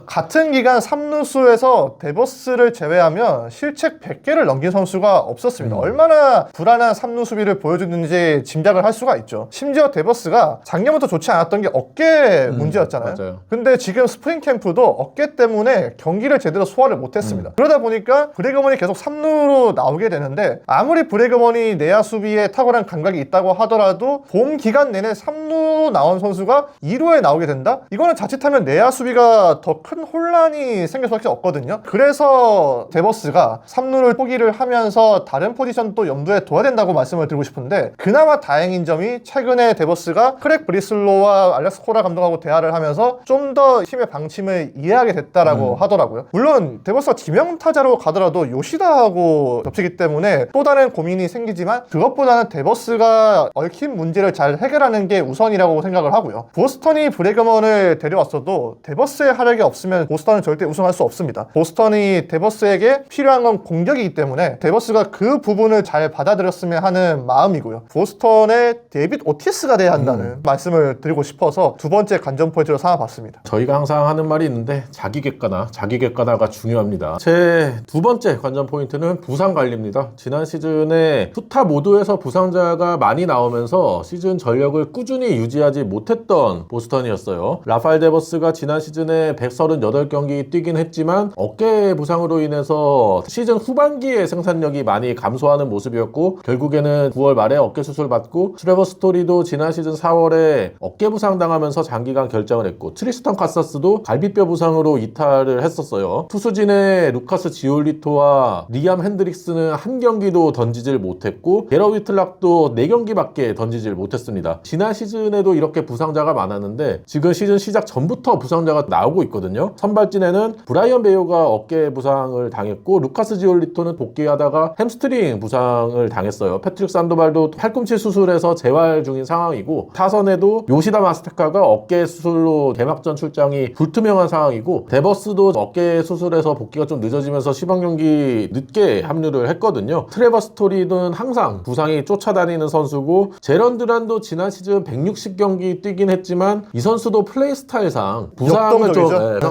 같은 기간 3루수에서 데버스를 제외하면 실책 100개를 넘긴 선수가 없었습니다. 얼마나 불안한 3루 수비를 보여주는지 짐작을 할 수가 있죠. 심지어 데버스가 작년부터 좋지 않았던 게 어깨 문제였잖아요. 맞아요. 근데 지금 스프링 캠프도 어깨 때문에 경기를 제대로 소화를 못했습니다. 그러다 보니까 브레거먼이 계속 3루로 나오게 되는데 아무리 브레거먼이 내야 수비에 탁월한 감각이 있다고 하더라도 봄 기간 내내 3루 나온 선수가 2루에 나오게 된다? 이거는 자칫하면 내야 수비가 더 큰 혼란이 생길 수밖에 없거든요. 그래서 데버스가 3루를 포기를 하면서 다른 포지션도 염두에 둬야 된다고 말씀을 드리고 싶은데 그나마 다행인 점이 최근에 데버스가 크랙 브리슬로와 알렉스 코라 감독하고 대화를 하면서 좀 더 팀의 방침을 이해하게 됐다라고 하더라고요. 물론 데버스가 지명타자로 가더라도 요시다하고 겹치기 때문에 또 다른 고민이 생기지만 그것보다는 데버스가 얽힌 문제를 잘 해결하는 게 우선이라고 생각을 하고요. 보스턴이 브레거먼을 데려왔어도 데버스의 활약이 없으면 보스턴은 절대 우승할 수 없습니다. 보스턴이 데버스에게 필요한 건 공격이기 때문에 데버스가 그 부분을 잘 받아들였으면 하는 마음이고요. 보스턴의 데이빗 오티스가 돼야 한다는 말씀을 드리고 싶어서 두 번째 관전 포인트로 삼아봤습니다. 저희가 항상 하는 말이 있는데 자기 객관화가 중요합니다. 제 두 번째 관전 포인트는 부상 관리입니다. 지난 시즌에 투타 모두에서 부상자가 많이 나오면서 시즌 전력을 꾸준히 유지하지 못했던 보스턴이었어요. 라파엘 데버스가 지난 시즌에 138경기 뛰긴 했지만 어깨 부상으로 인해서 시즌 후반기에 생산력이 많이 감소하는 모습이었고 결국에는 9월 말에 어깨 수술 받고 트레버 스토리도 지난 시즌 4월에 어깨 부상 당하면서 장기간 결장을 했고 트리스턴 카사스도 갈비뼈 부상으로 이탈을 했었어요. 투수진의 루카스 지올리토와 리암 핸드릭스는 한 경기도 던지질 못했고 게러 위틀락도 4경기밖에 던지질 못했습니다. 지난 시즌에도 이렇게 부상자가 많았는데 지금 시즌 시작 전부터 부상자가 나오고 있거든요. 선발진에는 브라이언 베이오가 어깨 부상을 당했고 루카스 지올리토는 복귀하다가 햄스트링 부상을 당했어요. 패트릭 산도발도 팔꿈치 수술해서 재활 중인 상황이고 타선에도 요시다 마스테카가 어깨 수술로 개막전 출장이 불투명한 상황이고 데버스도 어깨 수술해서 복귀가 좀 늦어지면서 시범 경기 늦게 합류를 했거든요. 트레버 스토리는 항상 부상이 쫓아다니는 선수고 제런 드란도 지난 시즌 160경기 뛰긴 했지만 이 선수도 플레이 스타일상 부상을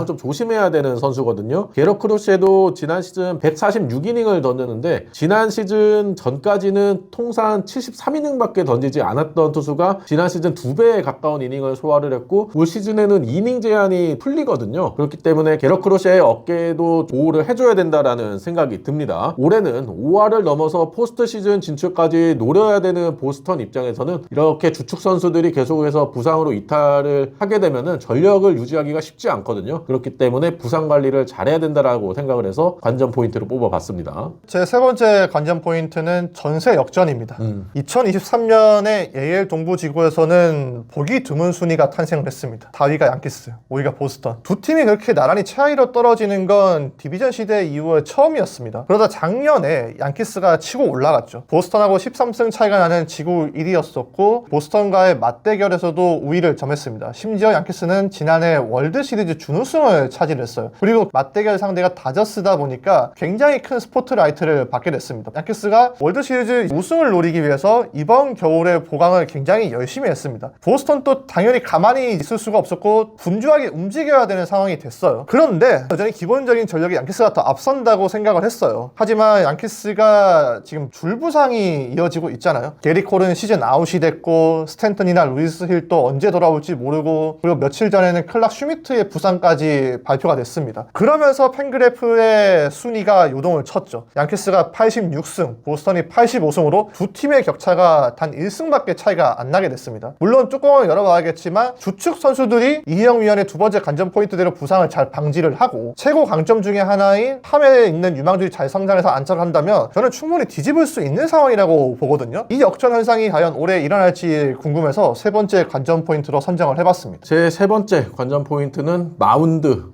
좀 조심해야 되는 선수거든요. 게러 크로시에도 지난 시즌 146이닝을 던졌는데 지난 시즌 전까지는 통산 73이닝밖에 던지지 않았던 투수가 지난 시즌 2배에 가까운 이닝을 소화를 했고 올 시즌에는 이닝 제한이 풀리거든요. 그렇기 때문에 게러 크로시의 어깨도 보호를 해줘야 된다라는 생각이 듭니다. 올해는 5할을 넘어서 포스트 시즌 진출까지 노려야 되는 보스턴 입장에서는 이렇게 주축 선수들이 계속해서 부상으로 이탈을 하게 되면은 전력을 유지하기가 쉽지 않거든요. 그렇기 때문에 부상 관리를 잘해야 된다라고 생각을 해서 관전 포인트로 뽑아봤습니다. 제 세 번째 관전 포인트는 전세 역전입니다. 2023년에 AL 동부지구에서는 보기 드문 순위가 탄생을 했습니다. 4위가 양키스, 5위가 보스턴. 두 팀이 그렇게 나란히 차이로 떨어지는 건 디비전 시대 이후에 처음이었습니다. 그러다 작년에 양키스가 치고 올라갔죠. 보스턴하고 13승 차이가 나는 지구 1위였었고 보스턴과의 맞대결 대결에서도 우위를 점했습니다. 심지어 양키스는 지난해 월드 시리즈 준우승을 차지했어요. 그리고 맞대결 상대가 다저스다 보니까 굉장히 큰 스포트라이트를 받게 됐습니다. 양키스가 월드 시리즈 우승을 노리기 위해서 이번 겨울에 보강을 굉장히 열심히 했습니다. 보스턴도 당연히 가만히 있을 수가 없었고 분주하게 움직여야 되는 상황이 됐어요. 그런데 여전히 기본적인 전력이 양키스가 더 앞선다고 생각을 했어요. 하지만 양키스가 지금 줄부상이 이어지고 있잖아요. 게리 콜은 시즌 아웃이 됐고 스탠턴이나 루이스 힐도 언제 돌아올지 모르고, 그리고 며칠 전에는 클락 슈미트의 부상까지 발표가 됐습니다. 그러면서 팬그래프의 순위가 요동을 쳤죠. 양키스가 86승, 보스턴이 85승으로 두 팀의 격차가 단 1승밖에 차이가 안 나게 됐습니다. 물론 뚜껑을 열어봐야겠지만 주축 선수들이 이형 위원의 두 번째 관전 포인트대로 부상을 잘 방지를 하고 최고 강점 중에 하나인 팜에 있는 유망주들이 잘 성장해서 안착을 한다면 저는 충분히 뒤집을 수 있는 상황이라고 보거든요. 이 역전 현상이 과연 올해 일어날지 궁금해서 세 번째 관전 포인트로 선정을 해봤습니다. 제 세 번째 관전 포인트는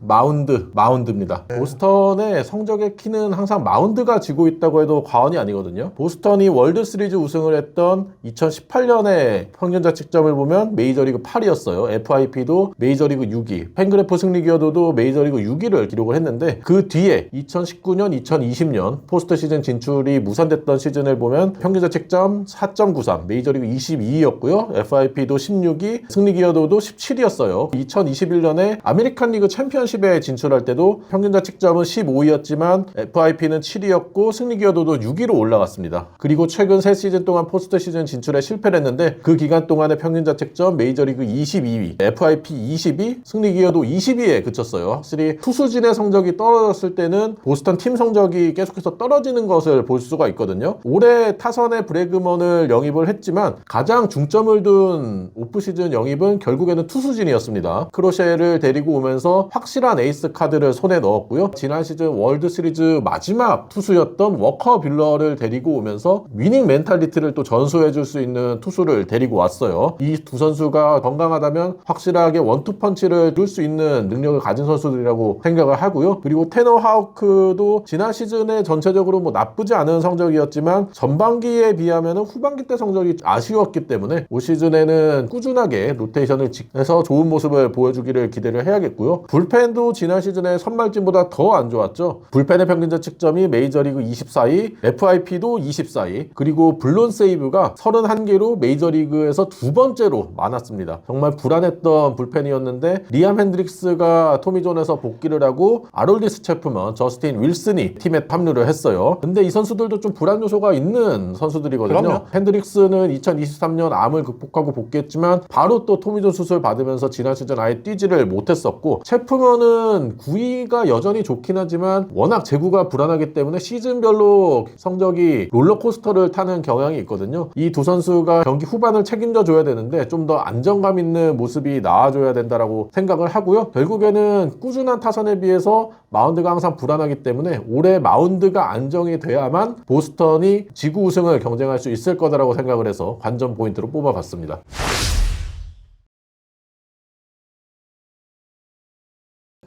마운드입니다. 보스턴의 성적의 키는 항상 마운드가 지고 있다고 해도 과언이 아니거든요. 보스턴이 월드 시리즈 우승을 했던 2018년에 평균 자책점을 보면 메이저리그 8위였어요. FIP도 메이저리그 6위, 팬그래프 승리 기여도도 메이저리그 6위를 기록을 했는데, 그 뒤에 2019년, 2020년 포스트 시즌 진출이 무산됐던 시즌을 보면 평균 자책점 4.93, 메이저리그 22위였고요. FIP도 16위, 승리 기여도도 17위였어요. 2021년에 아메리칸 리그 챔피언십에 진출할 때도 평균 자책점은 15위였지만 FIP는 7위였고 승리 기여도도 6위로 올라갔습니다. 그리고 최근 3시즌 동안 포스트 시즌 진출에 실패를 했는데 그 기간 동안의 평균 자책점 메이저리그 22위, FIP 20위, 승리 기여도 20위에 그쳤어요. 확실히 투수진의 성적이 떨어졌을 때는 보스턴 팀 성적이 계속해서 떨어지는 것을 볼 수가 있거든요. 올해 타선에 브래그먼을 영입을 했지만 가장 중점을 둔 오프시즌 영입은 결국에는 투수진이었습니다. 크로셰를 데리고 오면서 확실한 에이스 카드를 손에 넣었고요. 지난 시즌 월드 시리즈 마지막 투수였던 워커 뷰러를 데리고 오면서 위닝 멘탈리티를 또 전수해줄 수 있는 투수를 데리고 왔어요. 이 두 선수가 건강하다면 확실하게 원투펀치를 줄 수 있는 능력을 가진 선수들이라고 생각을 하고요. 그리고 테너 하우크도 지난 시즌에 전체적으로 뭐 나쁘지 않은 성적이었지만 전반기에 비하면 후반기 때 성적이 아쉬웠기 때문에 올 시즌에는 꾸준하게 로테이션을 해서 좋은 모습을 보여주기를 기대를 해야겠고요. 불펜도 지난 시즌에 선발진보다 더 안 좋았죠. 불펜의 평균 자책점이 메이저리그 24위, FIP도 24위, 그리고 블론 세이브가 31개로 메이저리그에서 두 번째로 많았습니다. 정말 불안했던 불펜이었는데 리암 핸드릭스가 토미존에서 복귀를 하고 아롤디스 체프먼, 저스틴 윌슨이 팀에 합류를 했어요. 근데 이 선수들도 좀 불안 요소가 있는 선수들이거든요. 그럼요. 핸드릭스는 2023년 암을 극복하고 복귀했지만 바로 또 토미존 수술 받으면서 지난 시즌 아예 뛰지를 못했었고, 체프먼은 9위가 여전히 좋긴 하지만 워낙 제구가 불안하기 때문에 시즌별로 성적이 롤러코스터를 타는 경향이 있거든요. 이 두 선수가 경기 후반을 책임져 줘야 되는데 좀 더 안정감 있는 모습이 나와줘야 된다라고 생각을 하고요. 결국에는 꾸준한 타선에 비해서 마운드가 항상 불안하기 때문에 올해 마운드가 안정이 돼야만 보스턴이 지구 우승을 경쟁할 수 있을 거다라고 생각을 해서 관전 포인트로 뽑아봤습니다.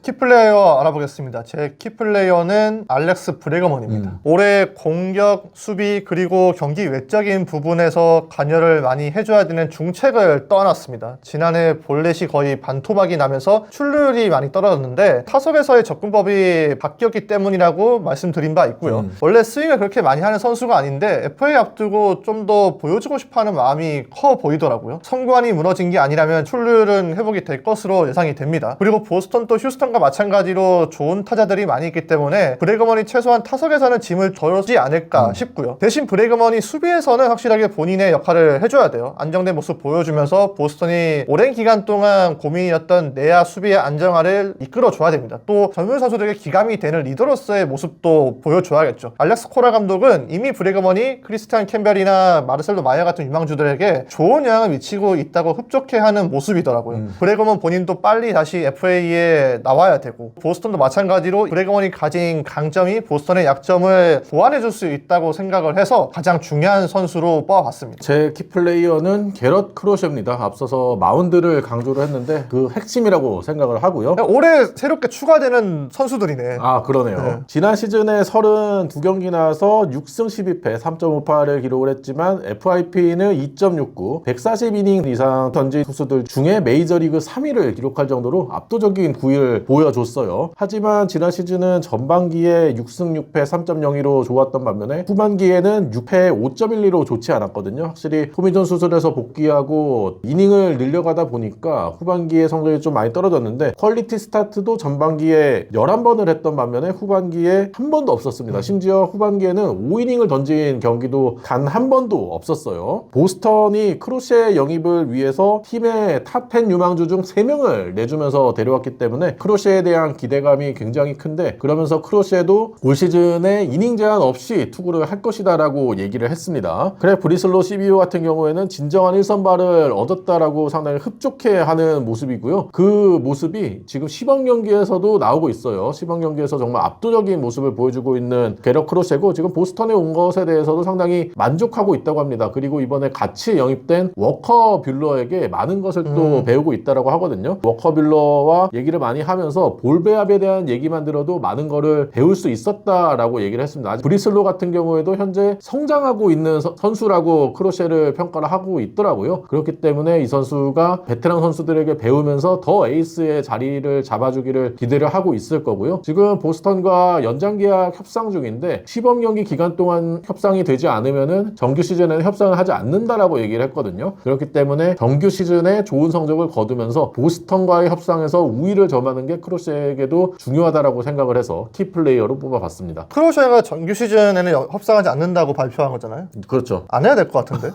키플레이어 알아보겠습니다. 제 키플레이어는 알렉스 브래거먼입니다. 올해 공격, 수비, 그리고 경기 외적인 부분에서 관여를 많이 해줘야 되는 중책을 떠안았습니다. 지난해 볼넷이 거의 반토막이 나면서 출루율이 많이 떨어졌는데 타석에서의 접근법이 바뀌었기 때문이라고 말씀드린 바 있고요. 원래 스윙을 그렇게 많이 하는 선수가 아닌데 FA 앞두고 좀 더 보여주고 싶어하는 마음이 커 보이더라고요. 성관이 무너진 게 아니라면 출루율은 회복이 될 것으로 예상이 됩니다. 그리고 보스턴도 휴스턴과 마찬가지로 좋은 타자들이 많이 있기 때문에 브래그먼이 최소한 타석에서는 짐을 덜지 않을까 싶고요. 대신 브래그먼이 수비에서는 확실하게 본인의 역할을 해줘야 돼요. 안정된 모습 보여주면서 보스턴이 오랜 기간 동안 고민이었던 내야 수비의 안정화를 이끌어줘야 됩니다. 또 젊은 선수들에게 기감이 되는 리더로서의 모습도 보여줘야겠죠. 알렉스 코라 감독은 이미 브래그먼이 크리스티안 캠벨이나 마르셀로 마이어 같은 유망주들에게 좋은 영향을 미치고 있다고 흡족해하는 모습이더라고요. 브래그먼 본인도 빨리 다시 FA에 나와야 나와야 되고, 보스턴도 마찬가지로 브래그먼이 가진 강점이 보스턴의 약점을 보완해줄 수 있다고 생각을 해서 가장 중요한 선수로 뽑아봤습니다. 제 키플레이어는 게럿 크로셰입니다. 앞서서 마운드를 강조를 했는데 그 핵심이라고 생각을 하고요. 올해 새롭게 추가되는 선수들이네. 아, 그러네요. 네. 지난 시즌에 32경기 나와서 6승 12패 3.58을 기록을 했지만 FIP는 2.69, 140이닝 이상 던진 투수들 중에 메이저리그 3위를 기록할 정도로 압도적인 구위를 보여줬어요. 하지만 지난 시즌은 전반기에 6승 6패 3.02로 좋았던 반면에 후반기에는 6패 5.12로 좋지 않았거든요. 확실히 토미존 수술에서 복귀하고 이닝을 늘려가다 보니까 후반기에 성적이 좀 많이 떨어졌는데, 퀄리티 스타트도 전반기에 11번을 했던 반면에 후반기에 한 번도 없었습니다. 심지어 후반기에는 5이닝을 던진 경기도 단 한 번도 없었어요. 보스턴이 크로셰 영입을 위해서 팀의 탑10 유망주 중 3명을 내주면서 데려왔기 때문에 크로셰에 대한 기대감이 굉장히 큰데, 그러면서 크로셰도 올 시즌에 이닝 제한 없이 투구를 할 것이다 라고 얘기를 했습니다. 그래 브리슬로 CBO 같은 경우에는 진정한 1선발을 얻었다라고 상당히 흡족해하는 모습이고요. 그 모습이 지금 시범 경기에서도 나오고 있어요. 시범 경기에서 정말 압도적인 모습을 보여주고 있는 게럿 크로셰고, 지금 보스턴에 온 것에 대해서도 상당히 만족하고 있다고 합니다. 그리고 이번에 같이 영입된 워커 뷰러에게 많은 것을 또 배우고 있다라고 하거든요. 워커 뷰러와 얘기를 많이 하면서 볼배합에 대한 얘기만 들어도 많은 거를 배울 수 있었다라고 얘기를 했습니다. 아직 브리슬로 같은 경우에도 현재 성장하고 있는 선수라고 크로셰를 평가를 하고 있더라고요. 그렇기 때문에 이 선수가 베테랑 선수들에게 배우면서 더 에이스의 자리를 잡아주기를 기대를 하고 있을 거고요. 지금 보스턴과 연장계약 협상 중인데, 시범 경기 기간 동안 협상이 되지 않으면은 정규 시즌에는 협상을 하지 않는다라고 얘기를 했거든요. 그렇기 때문에 정규 시즌에 좋은 성적을 거두면서 보스턴과의 협상에서 우위를 점하는 게 크로셰에게도 중요하다라고 생각을 해서 키플레이어로 뽑아봤습니다. 크로셰가 정규 시즌에는 협상하지 않는다고 발표한 거잖아요. 그렇죠. 안 해야 될 것 같은데?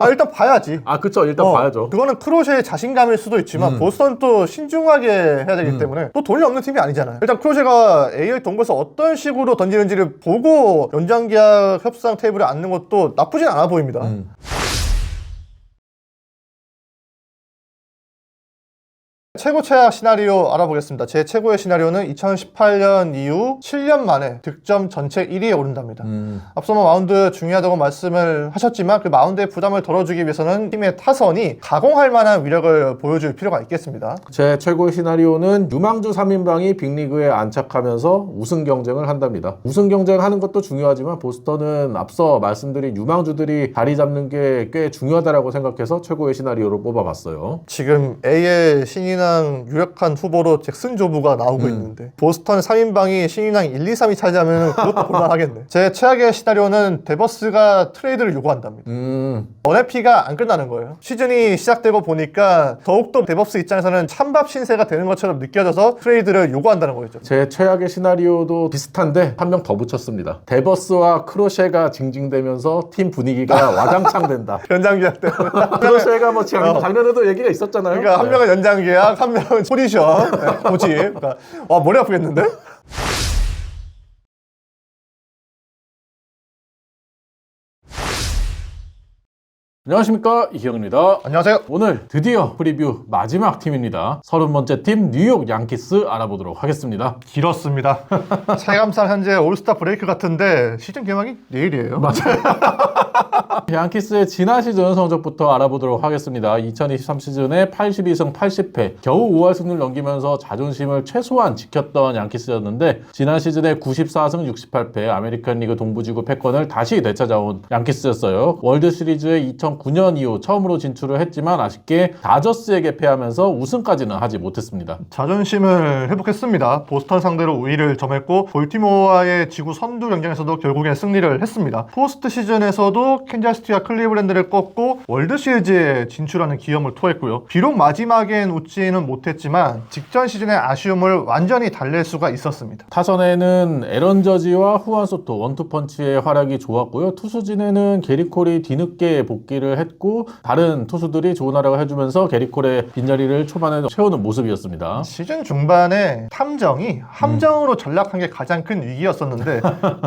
일단 봐야지. 그쵸. 일단 봐야죠. 그거는 크로셰의 자신감일 수도 있지만 보스턴 또 신중하게 해야 되기 때문에 또 돈이 없는 팀이 아니잖아요. 일단 크로셰가 AL 동부에서 어떤 식으로 던지는지를 보고 연장계약 협상 테이블에 앉는 것도 나쁘진 않아 보입니다. 최고 최악 시나리오 알아보겠습니다. 제 최고의 시나리오는 2018년 이후 7년 만에 득점 전체 1위에 오른답니다. 앞서 마운드 중요하다고 말씀을 하셨지만 그 마운드의 부담을 덜어주기 위해서는 팀의 타선이 가공할 만한 위력을 보여줄 필요가 있겠습니다. 제 최고의 시나리오는 유망주 3인방이 빅리그에 안착하면서 우승 경쟁을 한답니다. 우승 경쟁하는 것도 중요하지만 보스턴은 앞서 말씀드린 유망주들이 자리 잡는 게 꽤 중요하다고 생각해서 최고의 시나리오로 뽑아봤어요. 지금 AL 신인왕 유력한 후보로 잭슨 조브가 나오고 있는데 보스턴 3인방이 신인왕 1, 2, 3위 차지하면 그것도 볼만하겠네. 제 최악의 시나리오는 데버스가 트레이드를 요구한답니다. 원해피가 안 끝나는 거예요. 시즌이 시작되고 보니까 더욱더 데버스 입장에서는 찬밥 신세가 되는 것처럼 느껴져서 트레이드를 요구한다는 거죠. 제 최악의 시나리오도 비슷한데 한 명 더 붙였습니다. 데버스와 크로셰가 징징대면서 팀 분위기가 와장창 된다. 연장계약 때문에. 크로셰가 뭐 작년에도 얘기가 있었잖아요. 그러니까 한 명은 연장계약, 한 명은 포지션, 모집. 그러니까 와 머리 아프겠는데? 안녕하십니까, 이희영입니다. 안녕하세요. 오늘 드디어 프리뷰 마지막 팀입니다. 30번째 팀 뉴욕 양키스 알아보도록 하겠습니다. 길었습니다. 체감상 현재 올스타 브레이크 같은데 시즌 개막이 내일이에요. 맞아요. 양키스의 지난 시즌 성적부터 알아보도록 하겠습니다. 2023 시즌에 82승 80패, 겨우 5할 승률 넘기면서 자존심을 최소한 지켰던 양키스였는데, 지난 시즌에 94승 68패, 아메리칸 리그 동부지구 패권을 다시 되찾아온 양키스였어요. 월드시리즈에 2009년 이후 처음으로 진출을 했지만 아쉽게 다저스에게 패하면서 우승까지는 하지 못했습니다. 자존심을 회복했습니다. 보스턴 상대로 우위를 점했고 볼티모어와의 지구 선두 경쟁에서도 결국엔 승리를 했습니다. 포스트 시즌에서도 캔자스티와 클리브랜드를 꺾고 월드시리즈에 진출하는 기염을 토했고요. 비록 마지막엔 웃지는 못했지만 직전 시즌의 아쉬움을 완전히 달랠 수가 있었습니다. 타선에는 에런 저지와 후안 소토 원투펀치의 활약이 좋았고요. 투수진에는 게리 콜이 뒤늦게 복귀를 정리를 했고 다른 투수들이 좋은 활약을 해주면서 게리 콜의 빈자리를 초반에 채우는 모습이었습니다. 시즌 중반에 탐정이 함정으로 전락한 게 가장 큰 위기였었는데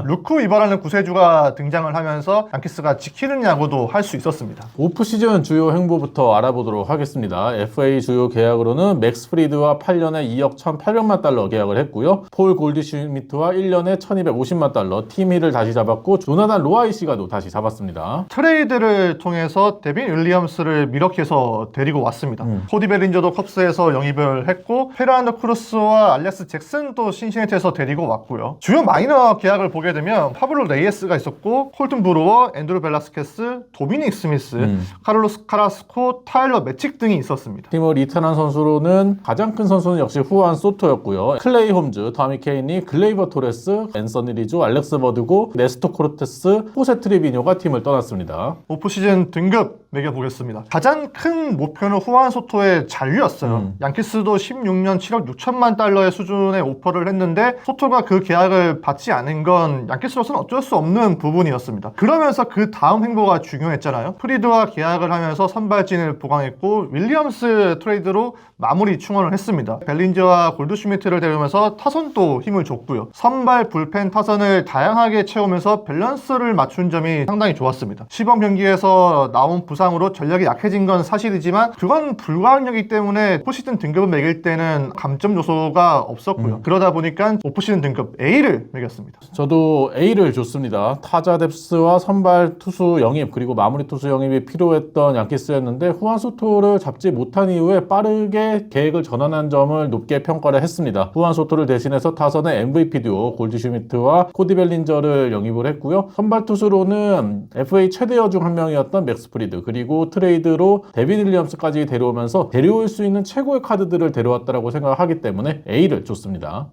루크 위버라는 구세주가 등장을 하면서 양키스가 지키는 야구도 할 수 있었습니다. 오프 시즌 주요 행보부터 알아보도록 하겠습니다. FA 주요 계약으로는 맥스 프리드와 8년에 2억 1,800만 달러 계약을 했고요. 폴 골드슈미트와 1년에 1,250만 달러, 팀 힐을 다시 잡았고 조나단 로아이시가도 다시 잡았습니다. 트레이드를 통해서 데빈 윌리엄스를 미러키에서 데리고 왔습니다. 코디 벨린저도 컵스에서 영입을 했고 페르난도 크루스와 알렉스 잭슨도 신시내티에서 데리고 왔고요. 주요 마이너 계약을 보게 되면 파블로 레이에스가 있었고 콜튼 브루어, 앤드루 벨라스케스, 도미닉 스미스, 카를로스 카라스코, 타일러 매칙 등이 있었습니다. 팀을 리턴한 선수로는 가장 큰 선수는 역시 후안 소토였고요. 클레이 홈즈, 타미 케이니, 글레이버 토레스, 앤서니 리조, 알렉스 버드고, 네스토 코르테스, 호세 트리비뇨가 팀을 떠났습니다. 오프시즌 등급 매겨보겠습니다. 가장 큰 목표는 후안 소토의 잔류였어요. 양키스도 16년 7억 6천만 달러의 수준의 오퍼를 했는데 소토가 그 계약을 받지 않은 건 양키스로서는 어쩔 수 없는 부분이었습니다. 그러면서 그 다음 행보가 중요했잖아요. 프리드와 계약을 하면서 선발진을 보강했고 윌리엄스 트레이드로 마무리 충원을 했습니다. 벨린저와 골드슈미트를 데려오면서 타선도 힘을 줬고요. 선발 불펜 타선을 다양하게 채우면서 밸런스를 맞춘 점이 상당히 좋았습니다. 시범 경기에서 나온 부상으로 전력이 약해진 건 사실이지만 그건 불가항력이기 때문에 오프시즌 등급을 매길 때는 감점 요소가 없었고요. 그러다 보니까 오프시즌 등급 A를 매겼습니다. 저도 A를 줬습니다. 타자 뎁스와 선발 투수 영입 그리고 마무리 투수 영입이 필요했던 양키스였는데 후안 소토를 잡지 못한 이후에 빠르게 계획을 전환한 점을 높게 평가를 했습니다. 후안 소토를 대신해서 타선의 MVP 듀오 골드슈미트와 코디 벨린저를 영입을 했고요. 선발 투수로는 FA 최대여 중 한 명이었던 맥스 프리드 그리고 트레이드로 데빈 윌리엄스까지 데려오면서 데려올 수 있는 최고의 카드들을 데려왔다고 생각을 하기 때문에 A를 줬습니다.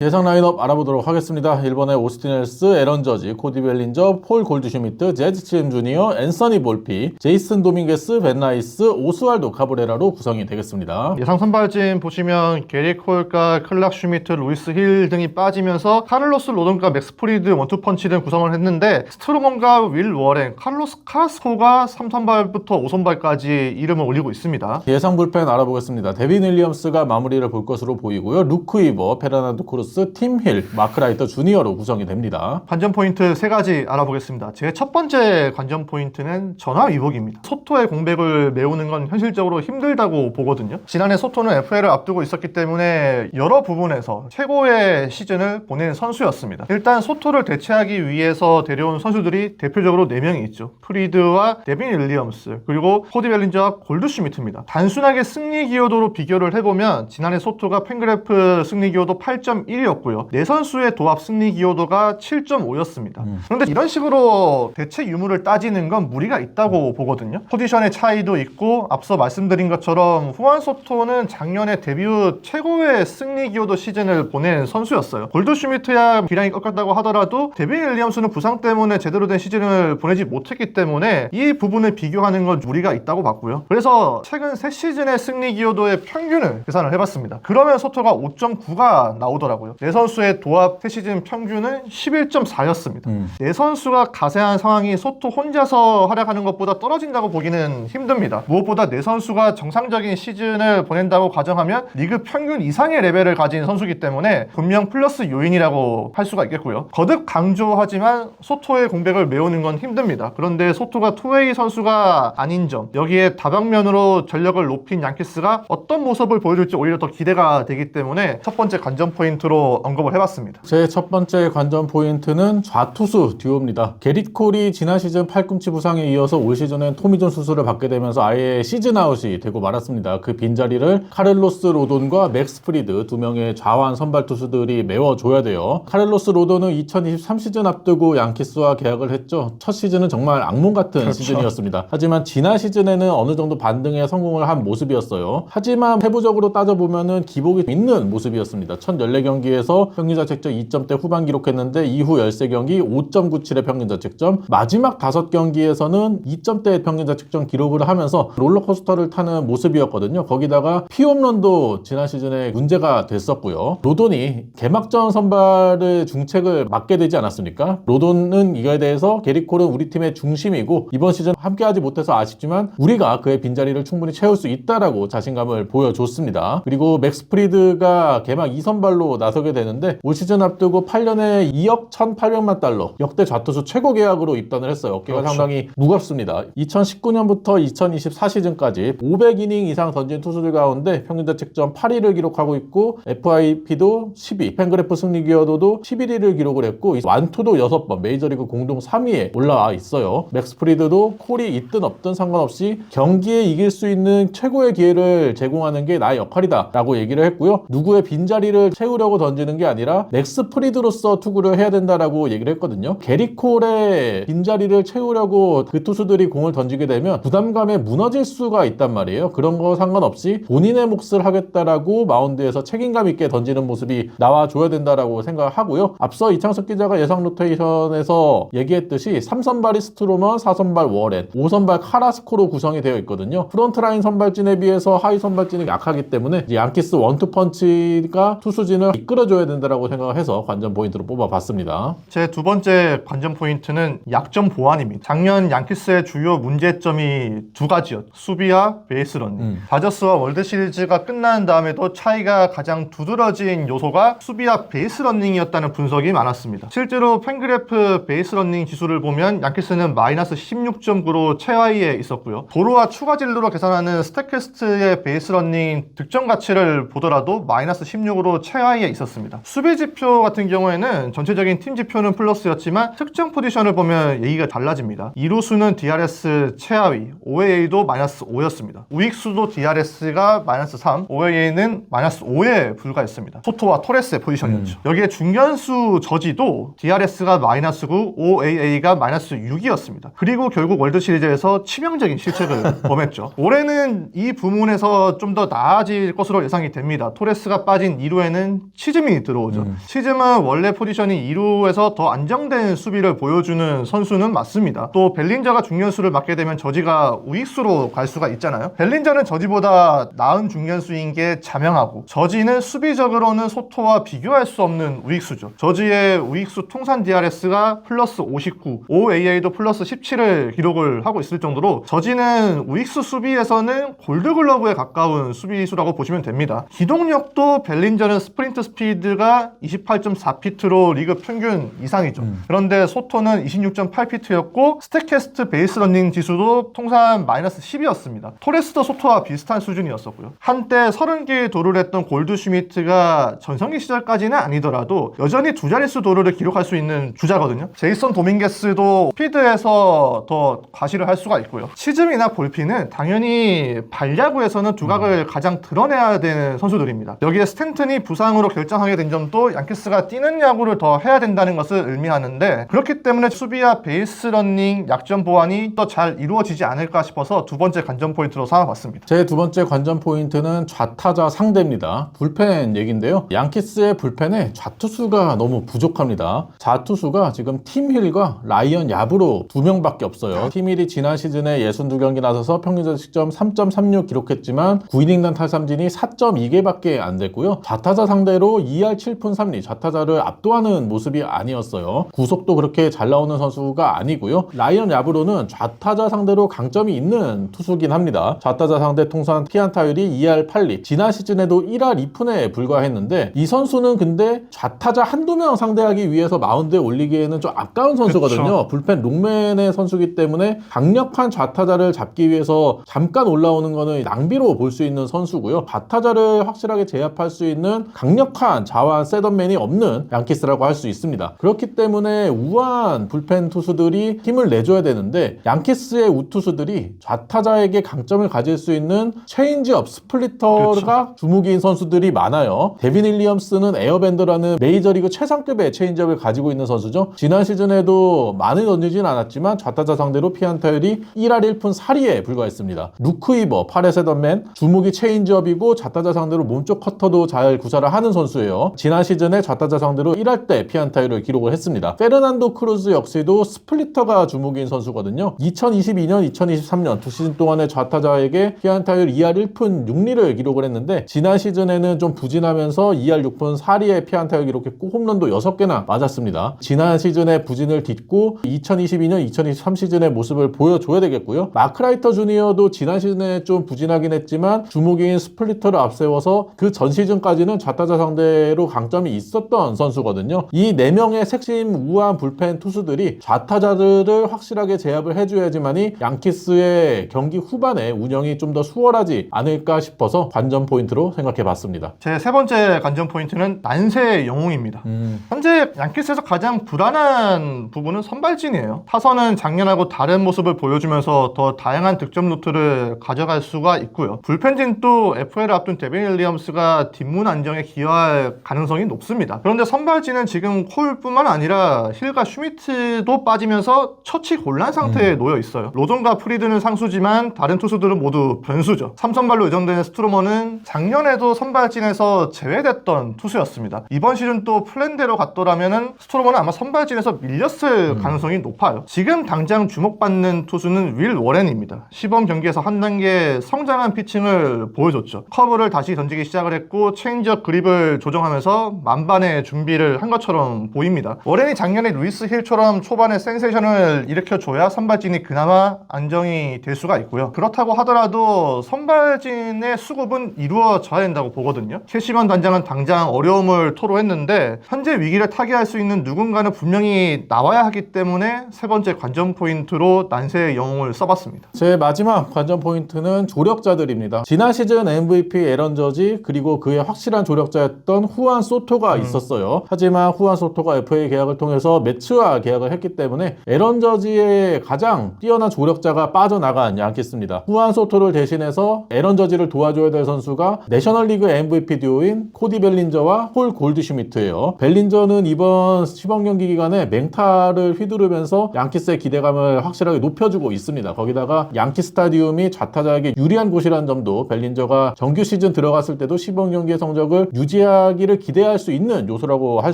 예상 라인업 알아보도록 하겠습니다. 1번에 오스틴 헬스, 에런 저지, 코디 벨린저, 폴 골드슈미트, 재즈 치엠 주니어, 앤서니 볼피, 제이슨 도밍게스, 벤 라이스, 오스왈도 카브레라로 구성이 되겠습니다. 예상 선발진 보시면 게리 콜과 클락 슈미트, 루이스 힐 등이 빠지면서 카를로스 로던과 맥스 프리드 원투펀치 등 구성을 했는데 스트로먼과 윌 워렌, 카를로스 카스코가 3선발부터 5선발까지 이름을 올리고 있습니다. 예상 불펜 알아보겠습니다. 데빈 윌리엄스가 마무리를 볼 것으로 보이고요. 루크 이버, 페르난도 크루스, 팀 힐, 마크 라이터 주니어로 구성이 됩니다. 관전 포인트 3가지 알아보겠습니다. 제 첫 번째 관전 포인트는 전화 위복입니다. 소토의 공백을 메우는 건 현실적으로 힘들다고 보거든요. 지난해 소토는 FA를 앞두고 있었기 때문에 여러 부분에서 최고의 시즌을 보낸 선수였습니다. 일단 소토를 대체하기 위해서 데려온 선수들이 대표적으로 4명이 있죠. 프리드와 데빈 윌리엄스 그리고 코디 벨린저와 골드슈미트입니다. 단순하게 승리 기여도로 비교를 해보면 지난해 소토가 팬그래프 승리 기여도 8.1이었고요. 네 선수의 도합 승리 기여도가 7.5였습니다. 그런데 이런 식으로 대체 유무를 따지는 건 무리가 있다고 보거든요. 포지션의 차이도 있고 앞서 말씀드린 것처럼 후안 소토는 작년에 데뷔 후 최고의 승리 기여도 시즌을 보낸 선수였어요. 골드슈미트야 기량이 꺾였다고 하더라도 데빈 윌리엄스는 부상 때문에 제대로 된 시즌을 보내지 못했기 때문에 이 부분을 비교하는 건 무리가 있다고 봤고요. 그래서 최근 3시즌의 승리 기여도의 평균을 계산을 해봤습니다. 그러면 소토가 5.9가 나오더라고요. 네 선수의 도합 3시즌 평균은 11.4였습니다. 네 선수가 가세한 상황이 소토 혼자서 활약하는 것보다 떨어진다고 보기는 힘듭니다. 무엇보다 네 선수가 정상적인 시즌을 보낸다고 가정하면 리그 평균 이상의 레벨을 가진 선수이기 때문에 분명 플러스 요인이라고 할 수가 있겠고요. 거듭 강조하지만 소토의 공백을 메우는 건 힘듭니다. 그런데 소토가 투웨이 선수가 아닌 점, 여기에 다방면으로 전력을 높인 양키스가 어떤 모습을 보여줄지 오히려 더 기대가 되기 때문에 첫 번째 관전 포인트로 언급을 해봤습니다. 제 첫 번째 관전 포인트는 좌투수 듀오입니다. 게릿 콜이 지난 시즌 팔꿈치 부상에 이어서 올 시즌엔 토미존 수술을 받게 되면서 아예 시즌 아웃이 되고 말았습니다. 그 빈자리를 카를로스 로돈과 맥스 프리드 두 명의 좌완 선발 투수들이 메워줘야 돼요. 카를로스 로돈은 2023 시즌 앞두고 양키스와 계약을 했죠. 첫 시즌은 정말 악몽 같은 그렇죠. 시즌이었습니다. 하지만 지난 시즌에는 어느 정도 반등에 성공을 한 모습이었어요. 하지만 세부적으로 따져보면은 기복이 있는 모습이었습니다. 첫 14경기 경기에서 평균 자책점 2점대 후반 기록했는데 이후 13경기 5.97의 평균 자책점, 마지막 5경기에서는 2점대 평균 자책점 기록을 하면서 롤러코스터를 타는 모습이었거든요. 거기다가 피홈런도 지난 시즌에 문제가 됐었고요. 로돈이 개막전 선발의 중책을 맡게 되지 않았습니까? 로돈은 이거에 대해서 게리 콜은 우리 팀의 중심이고 이번 시즌 함께하지 못해서 아쉽지만 우리가 그의 빈자리를 충분히 채울 수 있다라고 자신감을 보여줬습니다. 그리고 맥스 프리드가 개막 2선발로 나서게 되는데 올 시즌 앞두고 8년에 2억 1,800만 달러 역대 좌투수 최고 계약으로 입단을 했어요. 어깨가 그렇죠. 상당히 무겁습니다. 2019년부터 2024 시즌까지 500이닝 이상 던진 투수들 가운데 평균 자책점 8위를 기록하고 있고 FIP도 10위, 팬그래프 승리 기여도도 11위를 기록을 했고 완투도 6번 메이저리그 공동 3위에 올라와 있어요. 맥스 프리드도 콜이 있든 없든 상관없이 경기에 이길 수 있는 최고의 기회를 제공하는 게 나의 역할이다 라고 얘기를 했고요. 누구의 빈자리를 채우려고 던지는 게 아니라 맥스 프리드로서 투구를 해야 된다라고 얘기를 했거든요. 게리 콜의 빈자리를 채우려고 그 투수들이 공을 던지게 되면 부담감에 무너질 수가 있단 말이에요. 그런 거 상관없이 본인의 몫을 하겠다라고 마운드에서 책임감 있게 던지는 모습이 나와줘야 된다라고 생각하고요. 앞서 이창석 기자가 예상 로테이션에서 얘기했듯이 3선발이 스트로먼, 4선발 워렌, 5선발 카라스코로 구성이 되어 있거든요. 프론트라인 선발진에 비해서 하위 선발진이 약하기 때문에 양키스 원투펀치가 투수진을 이끌어줘야 된다라고 생각을 해서 관전 포인트로 뽑아봤습니다. 제 두 번째 관전 포인트는 약점 보완입니다. 작년 양키스의 주요 문제점이 두 가지였죠. 수비와 베이스 런닝. 다저스와 월드 시리즈가 끝난 다음에도 차이가 가장 두드러진 요소가 수비와 베이스 러닝이었다는 분석이 많았습니다. 실제로 팬그래프 베이스 러닝 지수를 보면 양키스는 마이너스 16.9로 최하위에 있었고요. 도루와 추가 진루로 계산하는 스태캐스트의 베이스 러닝 득점 가치를 보더라도 마이너스 16으로 최하위에 있었습니다. 수비 지표 같은 경우에는 전체적인 팀 지표는 플러스였지만 특정 포지션을 보면 얘기가 달라집니다. 이루수는 DRS 최하위, OAA도 마이너스 5였습니다. 우익수도 DRS가 마이너스 3, OAA는 마이너스 5에 불과했습니다. 소토와 토레스의 포지션이었죠. 여기에 중견수 저지도 DRS가 마이너스 9, OAA가 마이너스 6이었습니다. 그리고 결국 월드 시리즈에서 치명적인 실책을 범했죠. 올해는 이 부문에서 좀 더 나아질 것으로 예상이 됩니다. 토레스가 빠진 2루에는 치즘이 들어오죠. 치즘은 원래 포지션이 2루에서 더 안정된 수비를 보여주는 선수는 맞습니다. 또 벨린저가 중견수를 맡게 되면 저지가 우익수로 갈 수가 있잖아요. 벨린저는 저지보다 나은 중견수인 게 자명하고 저지는 수비적으로는 소토와 비교할 수 없는 우익수죠. 저지의 우익수 통산 DRS가 플러스 59, OAA도 플러스 17을 기록을 하고 있을 정도로 저지는 우익수 수비에서는 골드글러브에 가까운 수비수라고 보시면 됩니다. 기동력도 벨린저는 스프린트 스피드가 28.4피트로 리그 평균 이상이죠. 그런데 소토는 26.8피트였고 스태캐스트 베이스 러닝 지수도 통산 마이너스 10이었습니다. 토레스도 소토와 비슷한 수준이었었고요. 한때 30개의 도루를 했던 골드슈미트가 전성기 시절까지는 아니더라도 여전히 두 자릿수 도루를 기록할 수 있는 주자거든요. 제이슨 도밍게스도 스피드에서 더 과시를 할 수가 있고요. 치즘이나 볼피는 당연히 발야구에서는 두각을 가장 드러내야 되는 선수들입니다. 여기에 스탠튼이 부상으로 결정하게 된 점도 양키스가 뛰는 야구를 더 해야 된다는 것을 의미하는데 그렇기 때문에 수비와 베이스 러닝 약점 보완이 더 잘 이루어지지 않을까 싶어서 두 번째 관전 포인트로 삼아봤습니다. 제 두 번째 관전 포인트는 좌타자 상대입니다. 불펜 얘기인데요. 양키스의 불펜에 좌투수가 너무 부족합니다. 좌투수가 지금 팀힐과 라이언 야브로 2명밖에 없어요. 팀힐이 지난 시즌에 62경기 나서서 평균 자책점 3.36 기록했지만 9이닝단 탈삼진이 4.2개밖에 안 됐고요. 좌타자 상대로 2할 7푼 3리 좌타자를 압도하는 모습이 아니었어요. 구속도 그렇게 잘 나오는 선수가 아니고요. 라이언 야브로는 좌타자 상대로 강점이 있는 투수긴 합니다. 좌타자 상대 통산 피안타율이 2할 8리 지난 시즌에도 1할 2푼에 불과했는데 이 선수는 근데 좌타자 한두 명 상대하기 위해서 마운드에 올리기에는 좀 아까운 선수거든요. 그쵸. 불펜 롱맨의 선수기 때문에 강력한 좌타자를 잡기 위해서 잠깐 올라오는 거는 낭비로 볼 수 있는 선수고요. 좌타자를 확실하게 제압할 수 있는 강력한 좌완 셋업맨이 없는 양키스라고 할 수 있습니다. 그렇기 때문에 우한 불펜 투수들이 힘을 내줘야 되는데 양키스의 우투수들이 좌타자에게 강점을 가질 수 있는 체인지업, 스플리터가 그렇죠. 주무기인 선수들이 많아요. 데빈 윌리엄스는 에어밴더라는 메이저리그 최상급의 체인지업을 가지고 있는 선수죠. 지난 시즌에도 많이 던지진 않았지만 좌타자 상대로 피안타율이 1할 1푼 4리에 불과했습니다. 루크 이버, 8회 셋업맨, 주무기 체인지업이고 좌타자 상대로 몸쪽 커터도 잘 구사를 하는 선수 선수예요. 지난 시즌에 좌타자 상대로 1할 때 피안타율을 기록을 했습니다. 페르난도 크루즈 역시도 스플리터가 주목인 선수거든요. 2022년, 2023년 두 시즌 동안의 좌타자에게 피안타율 2할 1푼 6리를 기록을 했는데 지난 시즌에는 좀 부진하면서 2할 6푼 4리의 피안타율 기록했고 홈런도 6개나 맞았습니다. 지난 시즌의 부진을 딛고 2022년, 2023 시즌의 모습을 보여줘야 되겠고요. 마크라이터 주니어도 지난 시즌에 좀 부진하긴 했지만 주목인 스플리터를 앞세워서 그 전 시즌까지는 좌타자 상대로 강점이 있었던 선수거든요. 이 4명의 핵심 우아한 불펜 투수들이 좌타자들을 확실하게 제압을 해줘야지만이 양키스의 경기 후반에 운영이 좀 더 수월하지 않을까 싶어서 관전 포인트로 생각해봤습니다. 제 세 번째 관전 포인트는 난세의 영웅입니다. 현재 양키스에서 가장 불안한 부분은 선발진이에요. 타선은 작년하고 다른 모습을 보여주면서 더 다양한 득점 루트를 가져갈 수가 있고요. 불펜진도 FA를 앞둔 데빈 윌리엄스가 뒷문 안정에 기여할 가능성이 높습니다. 그런데 선발진은 지금 콜뿐만 아니라 힐과 슈미트도 빠지면서 처치 곤란 상태에 놓여 있어요. 로전과 프리드는 상수지만 다른 투수들은 모두 변수죠. 3선발로 예정된 스트로머는 작년에도 선발진에서 제외됐던 투수였습니다. 이번 시즌 또 플랜대로 갔더라면은 스트로머는 아마 선발진에서 밀렸을 가능성이 높아요. 지금 당장 주목받는 투수는 윌 워렌입니다. 시범 경기에서 한 단계 성장한 피칭을 보여줬죠. 커브를 다시 던지기 시작을 했고 체인지업 그립을 조정하면서 만반의 준비를 한 것처럼 보입니다. 워렌이 작년에 루이스 힐처럼 초반에 센세이션을 일으켜줘야 선발진이 그나마 안정이 될 수가 있고요. 그렇다고 하더라도 선발진의 수급은 이루어져야 된다고 보거든요. 캐시먼 단장은 당장 어려움을 토로했는데 현재 위기를 타개할 수 있는 누군가는 분명히 나와야 하기 때문에 세 번째 관전 포인트로 난세의 영웅을 써봤습니다. 제 마지막 관전 포인트는 조력자들입니다. 지난 시즌 MVP 에런 저지 그리고 그의 확실한 조력자였던 후안 소토가 있었어요. 하지만 후안 소토가 FA 계약을 통해서 매츠와 계약을 했기 때문에 에런 저지의 가장 뛰어난 조력자가 빠져나간 양키스입니다. 후안 소토를 대신해서 에런 저지를 도와줘야 될 선수가 내셔널리그 MVP 듀오인 코디 벨린저와 폴 골드슈미트예요. 벨린저는 이번 시범 경기 기간에 맹타를 휘두르면서 양키스의 기대감을 확실하게 높여주고 있습니다. 거기다가 양키 스타디움이 좌타자에게 유리한 곳이라는 점도 벨린저가 정규 시즌 들어갔을 때도 시범 경기의 성적을 유지하기를 기대할 수 있는 요소라고 할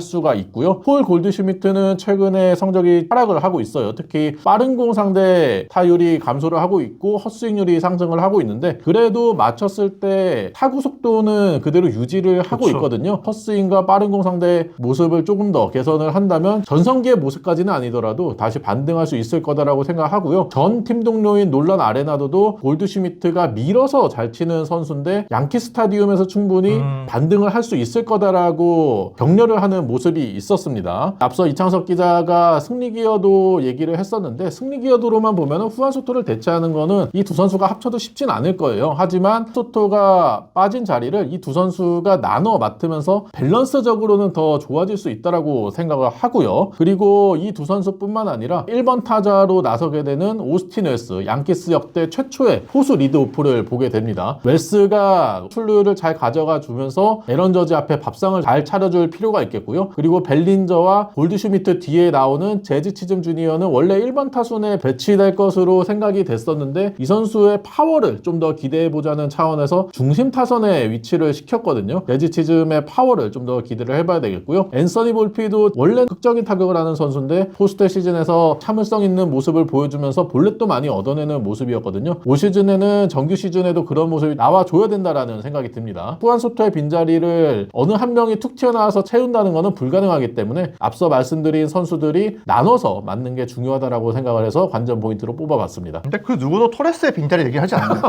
수가 있고요. 폴 골드슈미트는 최근에 성적이 하락을 하고 있어요. 특히 빠른 공 상대 타율이 감소를 하고 있고 헛스윙률이 상승을 하고 있는데 그래도 맞췄을 때 타구 속도는 그대로 유지를 하고 그쵸. 있거든요. 헛스윙과 빠른 공 상대 모습을 조금 더 개선을 한다면 전성기의 모습까지는 아니더라도 다시 반등할 수 있을 거다라고 생각하고요. 전 팀 동료인 놀란 아레나도도 골드슈미트가 밀어서 잘 치는 선수인데 양키 스타디움에서 충분히 반등을 할 수 있을 거다라고 격려를 하는 모습이 있었습니다. 앞서 이창석 기자가 승리 기여도 얘기를 했었는데 승리 기여도로만 보면 후안 소토를 대체하는 거는 이 두 선수가 합쳐도 쉽진 않을 거예요. 하지만 소토가 빠진 자리를 이 두 선수가 나눠 맡으면서 밸런스적으로는 더 좋아질 수 있다라고 생각을 하고요. 그리고 이 두 선수뿐만 아니라 1번 타자로 나서게 되는 오스틴 웰스, 양키스 역대 최초의 포수 리드오프를 보게 됩니다. 웰스가 출루를 잘 가져가 주면서 에런 저지 앞에 밥상을 잘 차려줄 필요가 있겠고요. 그리고 벨린저와 골드슈미트 뒤에 나오는 재즈 치즘 주니어는 원래 1번 타순에 배치될 것으로 생각이 됐었는데 이 선수의 파워를 좀 더 기대해보자는 차원에서 중심 타선에 위치를 시켰거든요. 재즈 치즘의 파워를 좀 더 기대를 해봐야 되겠고요. 앤서니 볼피도 원래 극적인 타격을 하는 선수인데 포스트 시즌에서 참을성 있는 모습을 보여주면서 볼넷도 많이 얻어내는 모습이었거든요. 올 시즌에는 정규 시즌에도 그런 모습이 나와줘야 된다라는 생각이 듭니다. 후안 소토의 빈자리를 어느 한 명이 툭 튀어나와서 채운다는 것은 불가능하기 때문에 앞서 말씀드린 선수들이 나눠서 맞는 게 중요하다라고 생각을 해서 관전 포인트로 뽑아봤습니다. 근데 그 누구도 토레스의 빈자리 얘기하지 않아요.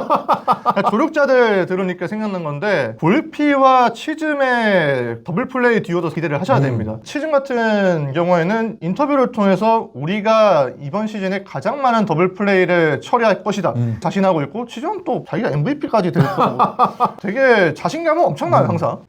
조력자들 들으니까 생각난 건데 볼피와 치즘의 더블 플레이 듀오도 기대를 하셔야 됩니다. 치즘 같은 경우에는 인터뷰를 통해서 우리가 이번 시즌에 가장 많은 더블 플레이를 처리할 것이다 자신하고 있고 치즘은 또 자기가 MVP까지 될 거고 되게 자신감은 엄청나요 항상.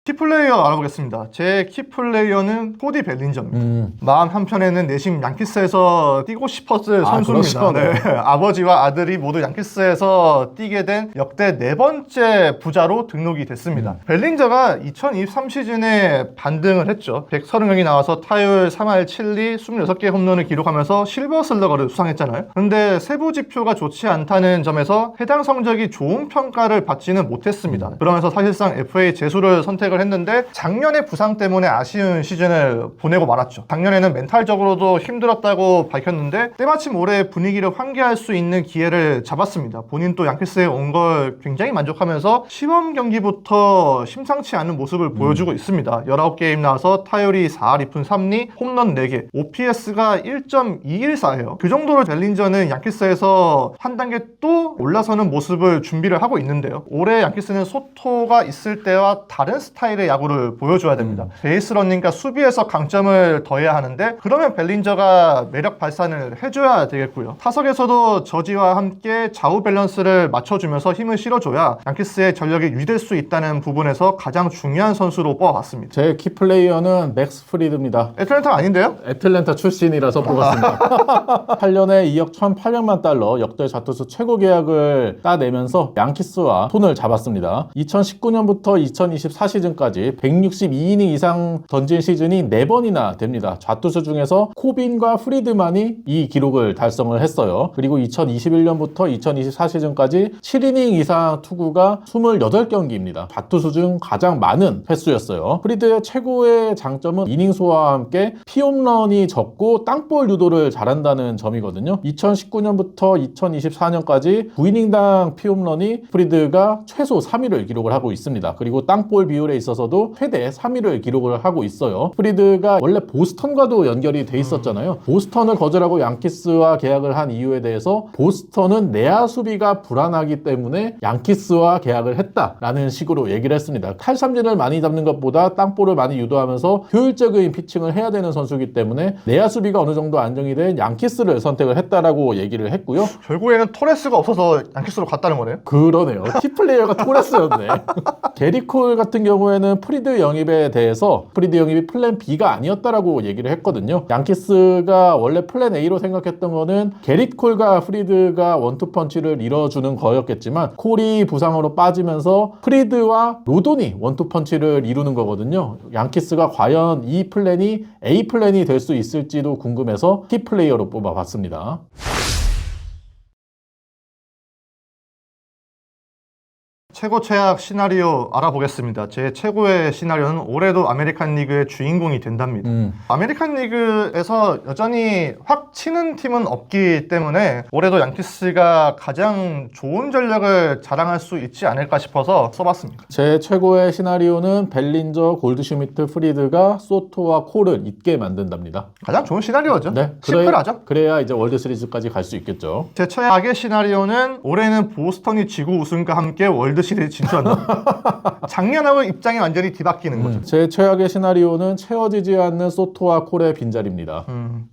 키플레이어 알아보겠습니다. 제 키플레이어는 코디 벨린저입니다. 마음 한편에는 내심 양키스에서 뛰고 싶었을 선수입니다. 그렇죠. 네. 아버지와 아들이 모두 양키스에서 뛰게 된 역대 4번째 부자로 등록이 됐습니다. 벨린저가 2023 시즌에 반등을 했죠. 130경기 나와서 타율 3할 7리 26개 홈런을 기록하면서 실버 슬러거를 수상했잖아요. 그런데 세부 지표가 좋지 않다는 점에서 해당 성적이 좋은 평가를 받지는 못했습니다. 그러면서 사실상 FA 재수를 선택을 했는데 작년에 부상 때문에 아쉬운 시즌을 보내고 말았죠. 작년에는 멘탈적으로도 힘들었다고 밝혔는데 때마침 올해 분위기를 환기할 수 있는 기회를 잡았습니다. 본인 또 양키스에 온 걸 굉장히 만족하면서 시범 경기부터 심상치 않은 모습을 보여주고 있습니다. 19게임 나와서 타율이 4할 2푼 3리, 홈런 4개, OPS가 1.214예요. 그 정도로 벨린저는 양키스에서 한 단계 또 올라서는 모습을 준비를 하고 있는데요. 올해 양키스는 소토가 있을 때와 다른 스타일의 야구를 보여줘야 됩니다. 베이스 러닝과 수비에서 강점을 더해야 하는데 그러면 벨린저가 매력 발산을 해줘야 되겠고요. 타석에서도 저지와 함께 좌우 밸런스를 맞춰주면서 힘을 실어줘야 양키스의 전력이 유지될 수 있다는 부분에서 가장 중요한 선수로 뽑아봤습니다. 제 키플레이어는 맥스 프리드입니다. 애틀랜타 아닌데요? 애틀랜타 출신이라서 뽑았습니다. 8년에 2억 1,800만 달러 역대 좌투수 최고 계약을 따내면서 양키스와 손을 잡았습니다. 2019년부터 2024 시즌까지 162이닝 이상 던진 시즌이 4번이나 됩니다. 좌투수 중에서 코빈과 프리드만이 이 기록을 달성을 했어요. 그리고 2021년부터 2024 시즌까지 7이닝 이상 투구가 28경기입니다. 좌투수 중 가장 많은 횟수였어요. 프리드의 최고의 장점은 이닝 소화와 함께 피홈런이 적고 땅볼 유도를 잘한다는 점이거든요. 2019년부터 2024년까지 9이닝당 피홈런이 프리드가 최소 3위를 기록을 하고 있습니다. 그리고 땅볼 비율에 있어서도 최대 3위를 기록을 하고 있어요. 프리드가 원래 보스턴과도 연결이 돼 있었잖아요. 보스턴을 거절하고 양키스와 계약을 한 이유에 대해서 보스턴은 내야 수비가 불안하기 때문에 양키스와 계약을 했다라는 식으로 얘기를 했습니다. 탈삼진을 많이 잡는 것보다 땅볼을 많이 유도하면서 효율적인 피칭을 해야 되는 선수이기 때문에 내야 수비가 어느 정도 안정이 된 양키스를 선택을 했다라고 얘기를 했고요. 결국에는 토레스가 없어서 양키스로 갔다는 거네요. 그러네요. 키플레이어가 토레스였네. 게리콜 같은 경우에는 프리드 영입에 대해서 프리드 영입이 플랜 B가 아니었다라고 얘기를 했거든요. 양키스가 원래 플랜 A로 생각했던 거는 게리콜과 프리드가 원투펀치를 이뤄주는 거였겠지만 콜이 부상으로 빠지면서 프리드와 로돈이 원투펀치를 이루는 거거든요. 양키스가 과연 이 플랜이 A 플랜이 될 수 있을지도 궁금해서 키플레이어로 뽑아봤습니다. 최고 최악 시나리오 알아보겠습니다. 제 최고의 시나리오는 올해도 아메리칸 리그의 주인공이 된답니다. 아메리칸 리그에서 여전히 확 치는 팀은 없기 때문에 올해도 양키스가 가장 좋은 전력을 자랑할 수 있지 않을까 싶어서 써봤습니다. 제 최고의 시나리오는 벨린저, 골드슈미트, 프리드가 소토와 콜을 잇게 만든답니다. 가장 좋은 시나리오죠. 네, 심플하죠. 그래야 이제 월드 시리즈까지 갈 수 있겠죠. 제 최악의 시나리오는 올해는 보스턴이 지구 우승과 함께 월드 시리즈 진출한다. 작년하고 입장이 완전히 뒤바뀌는 거죠. 제 최악의 시나리오는 채워지지 않는 소토와 콜의 빈자리입니다.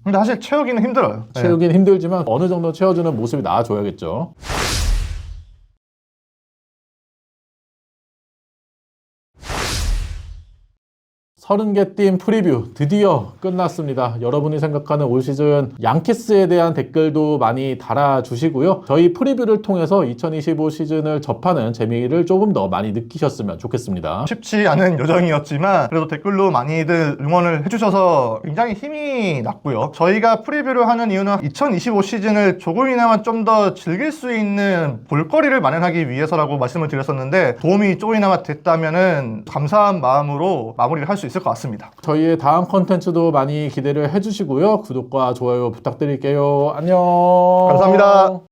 근데 사실 채우기는 힘들어요. 채우긴 힘들지만 어느 정도 채워주는 모습이 나와줘야겠죠. 30개 팀 프리뷰 드디어 끝났습니다. 여러분이 생각하는 올 시즌 양키스에 대한 댓글도 많이 달아주시고요. 저희 프리뷰를 통해서 2025 시즌을 접하는 재미를 조금 더 많이 느끼셨으면 좋겠습니다. 쉽지 않은 여정이었지만 그래도 댓글로 많이들 응원을 해주셔서 굉장히 힘이 났고요. 저희가 프리뷰를 하는 이유는 2025 시즌을 조금이나마 좀 더 즐길 수 있는 볼거리를 마련하기 위해서라고 말씀을 드렸었는데 도움이 조금이나마 됐다면 감사한 마음으로 마무리를 할 수 있을 것 같습니다. 저희의 다음 컨텐츠도 많이 기대를 해주시고요. 구독과 좋아요 부탁드릴게요. 안녕. 감사합니다.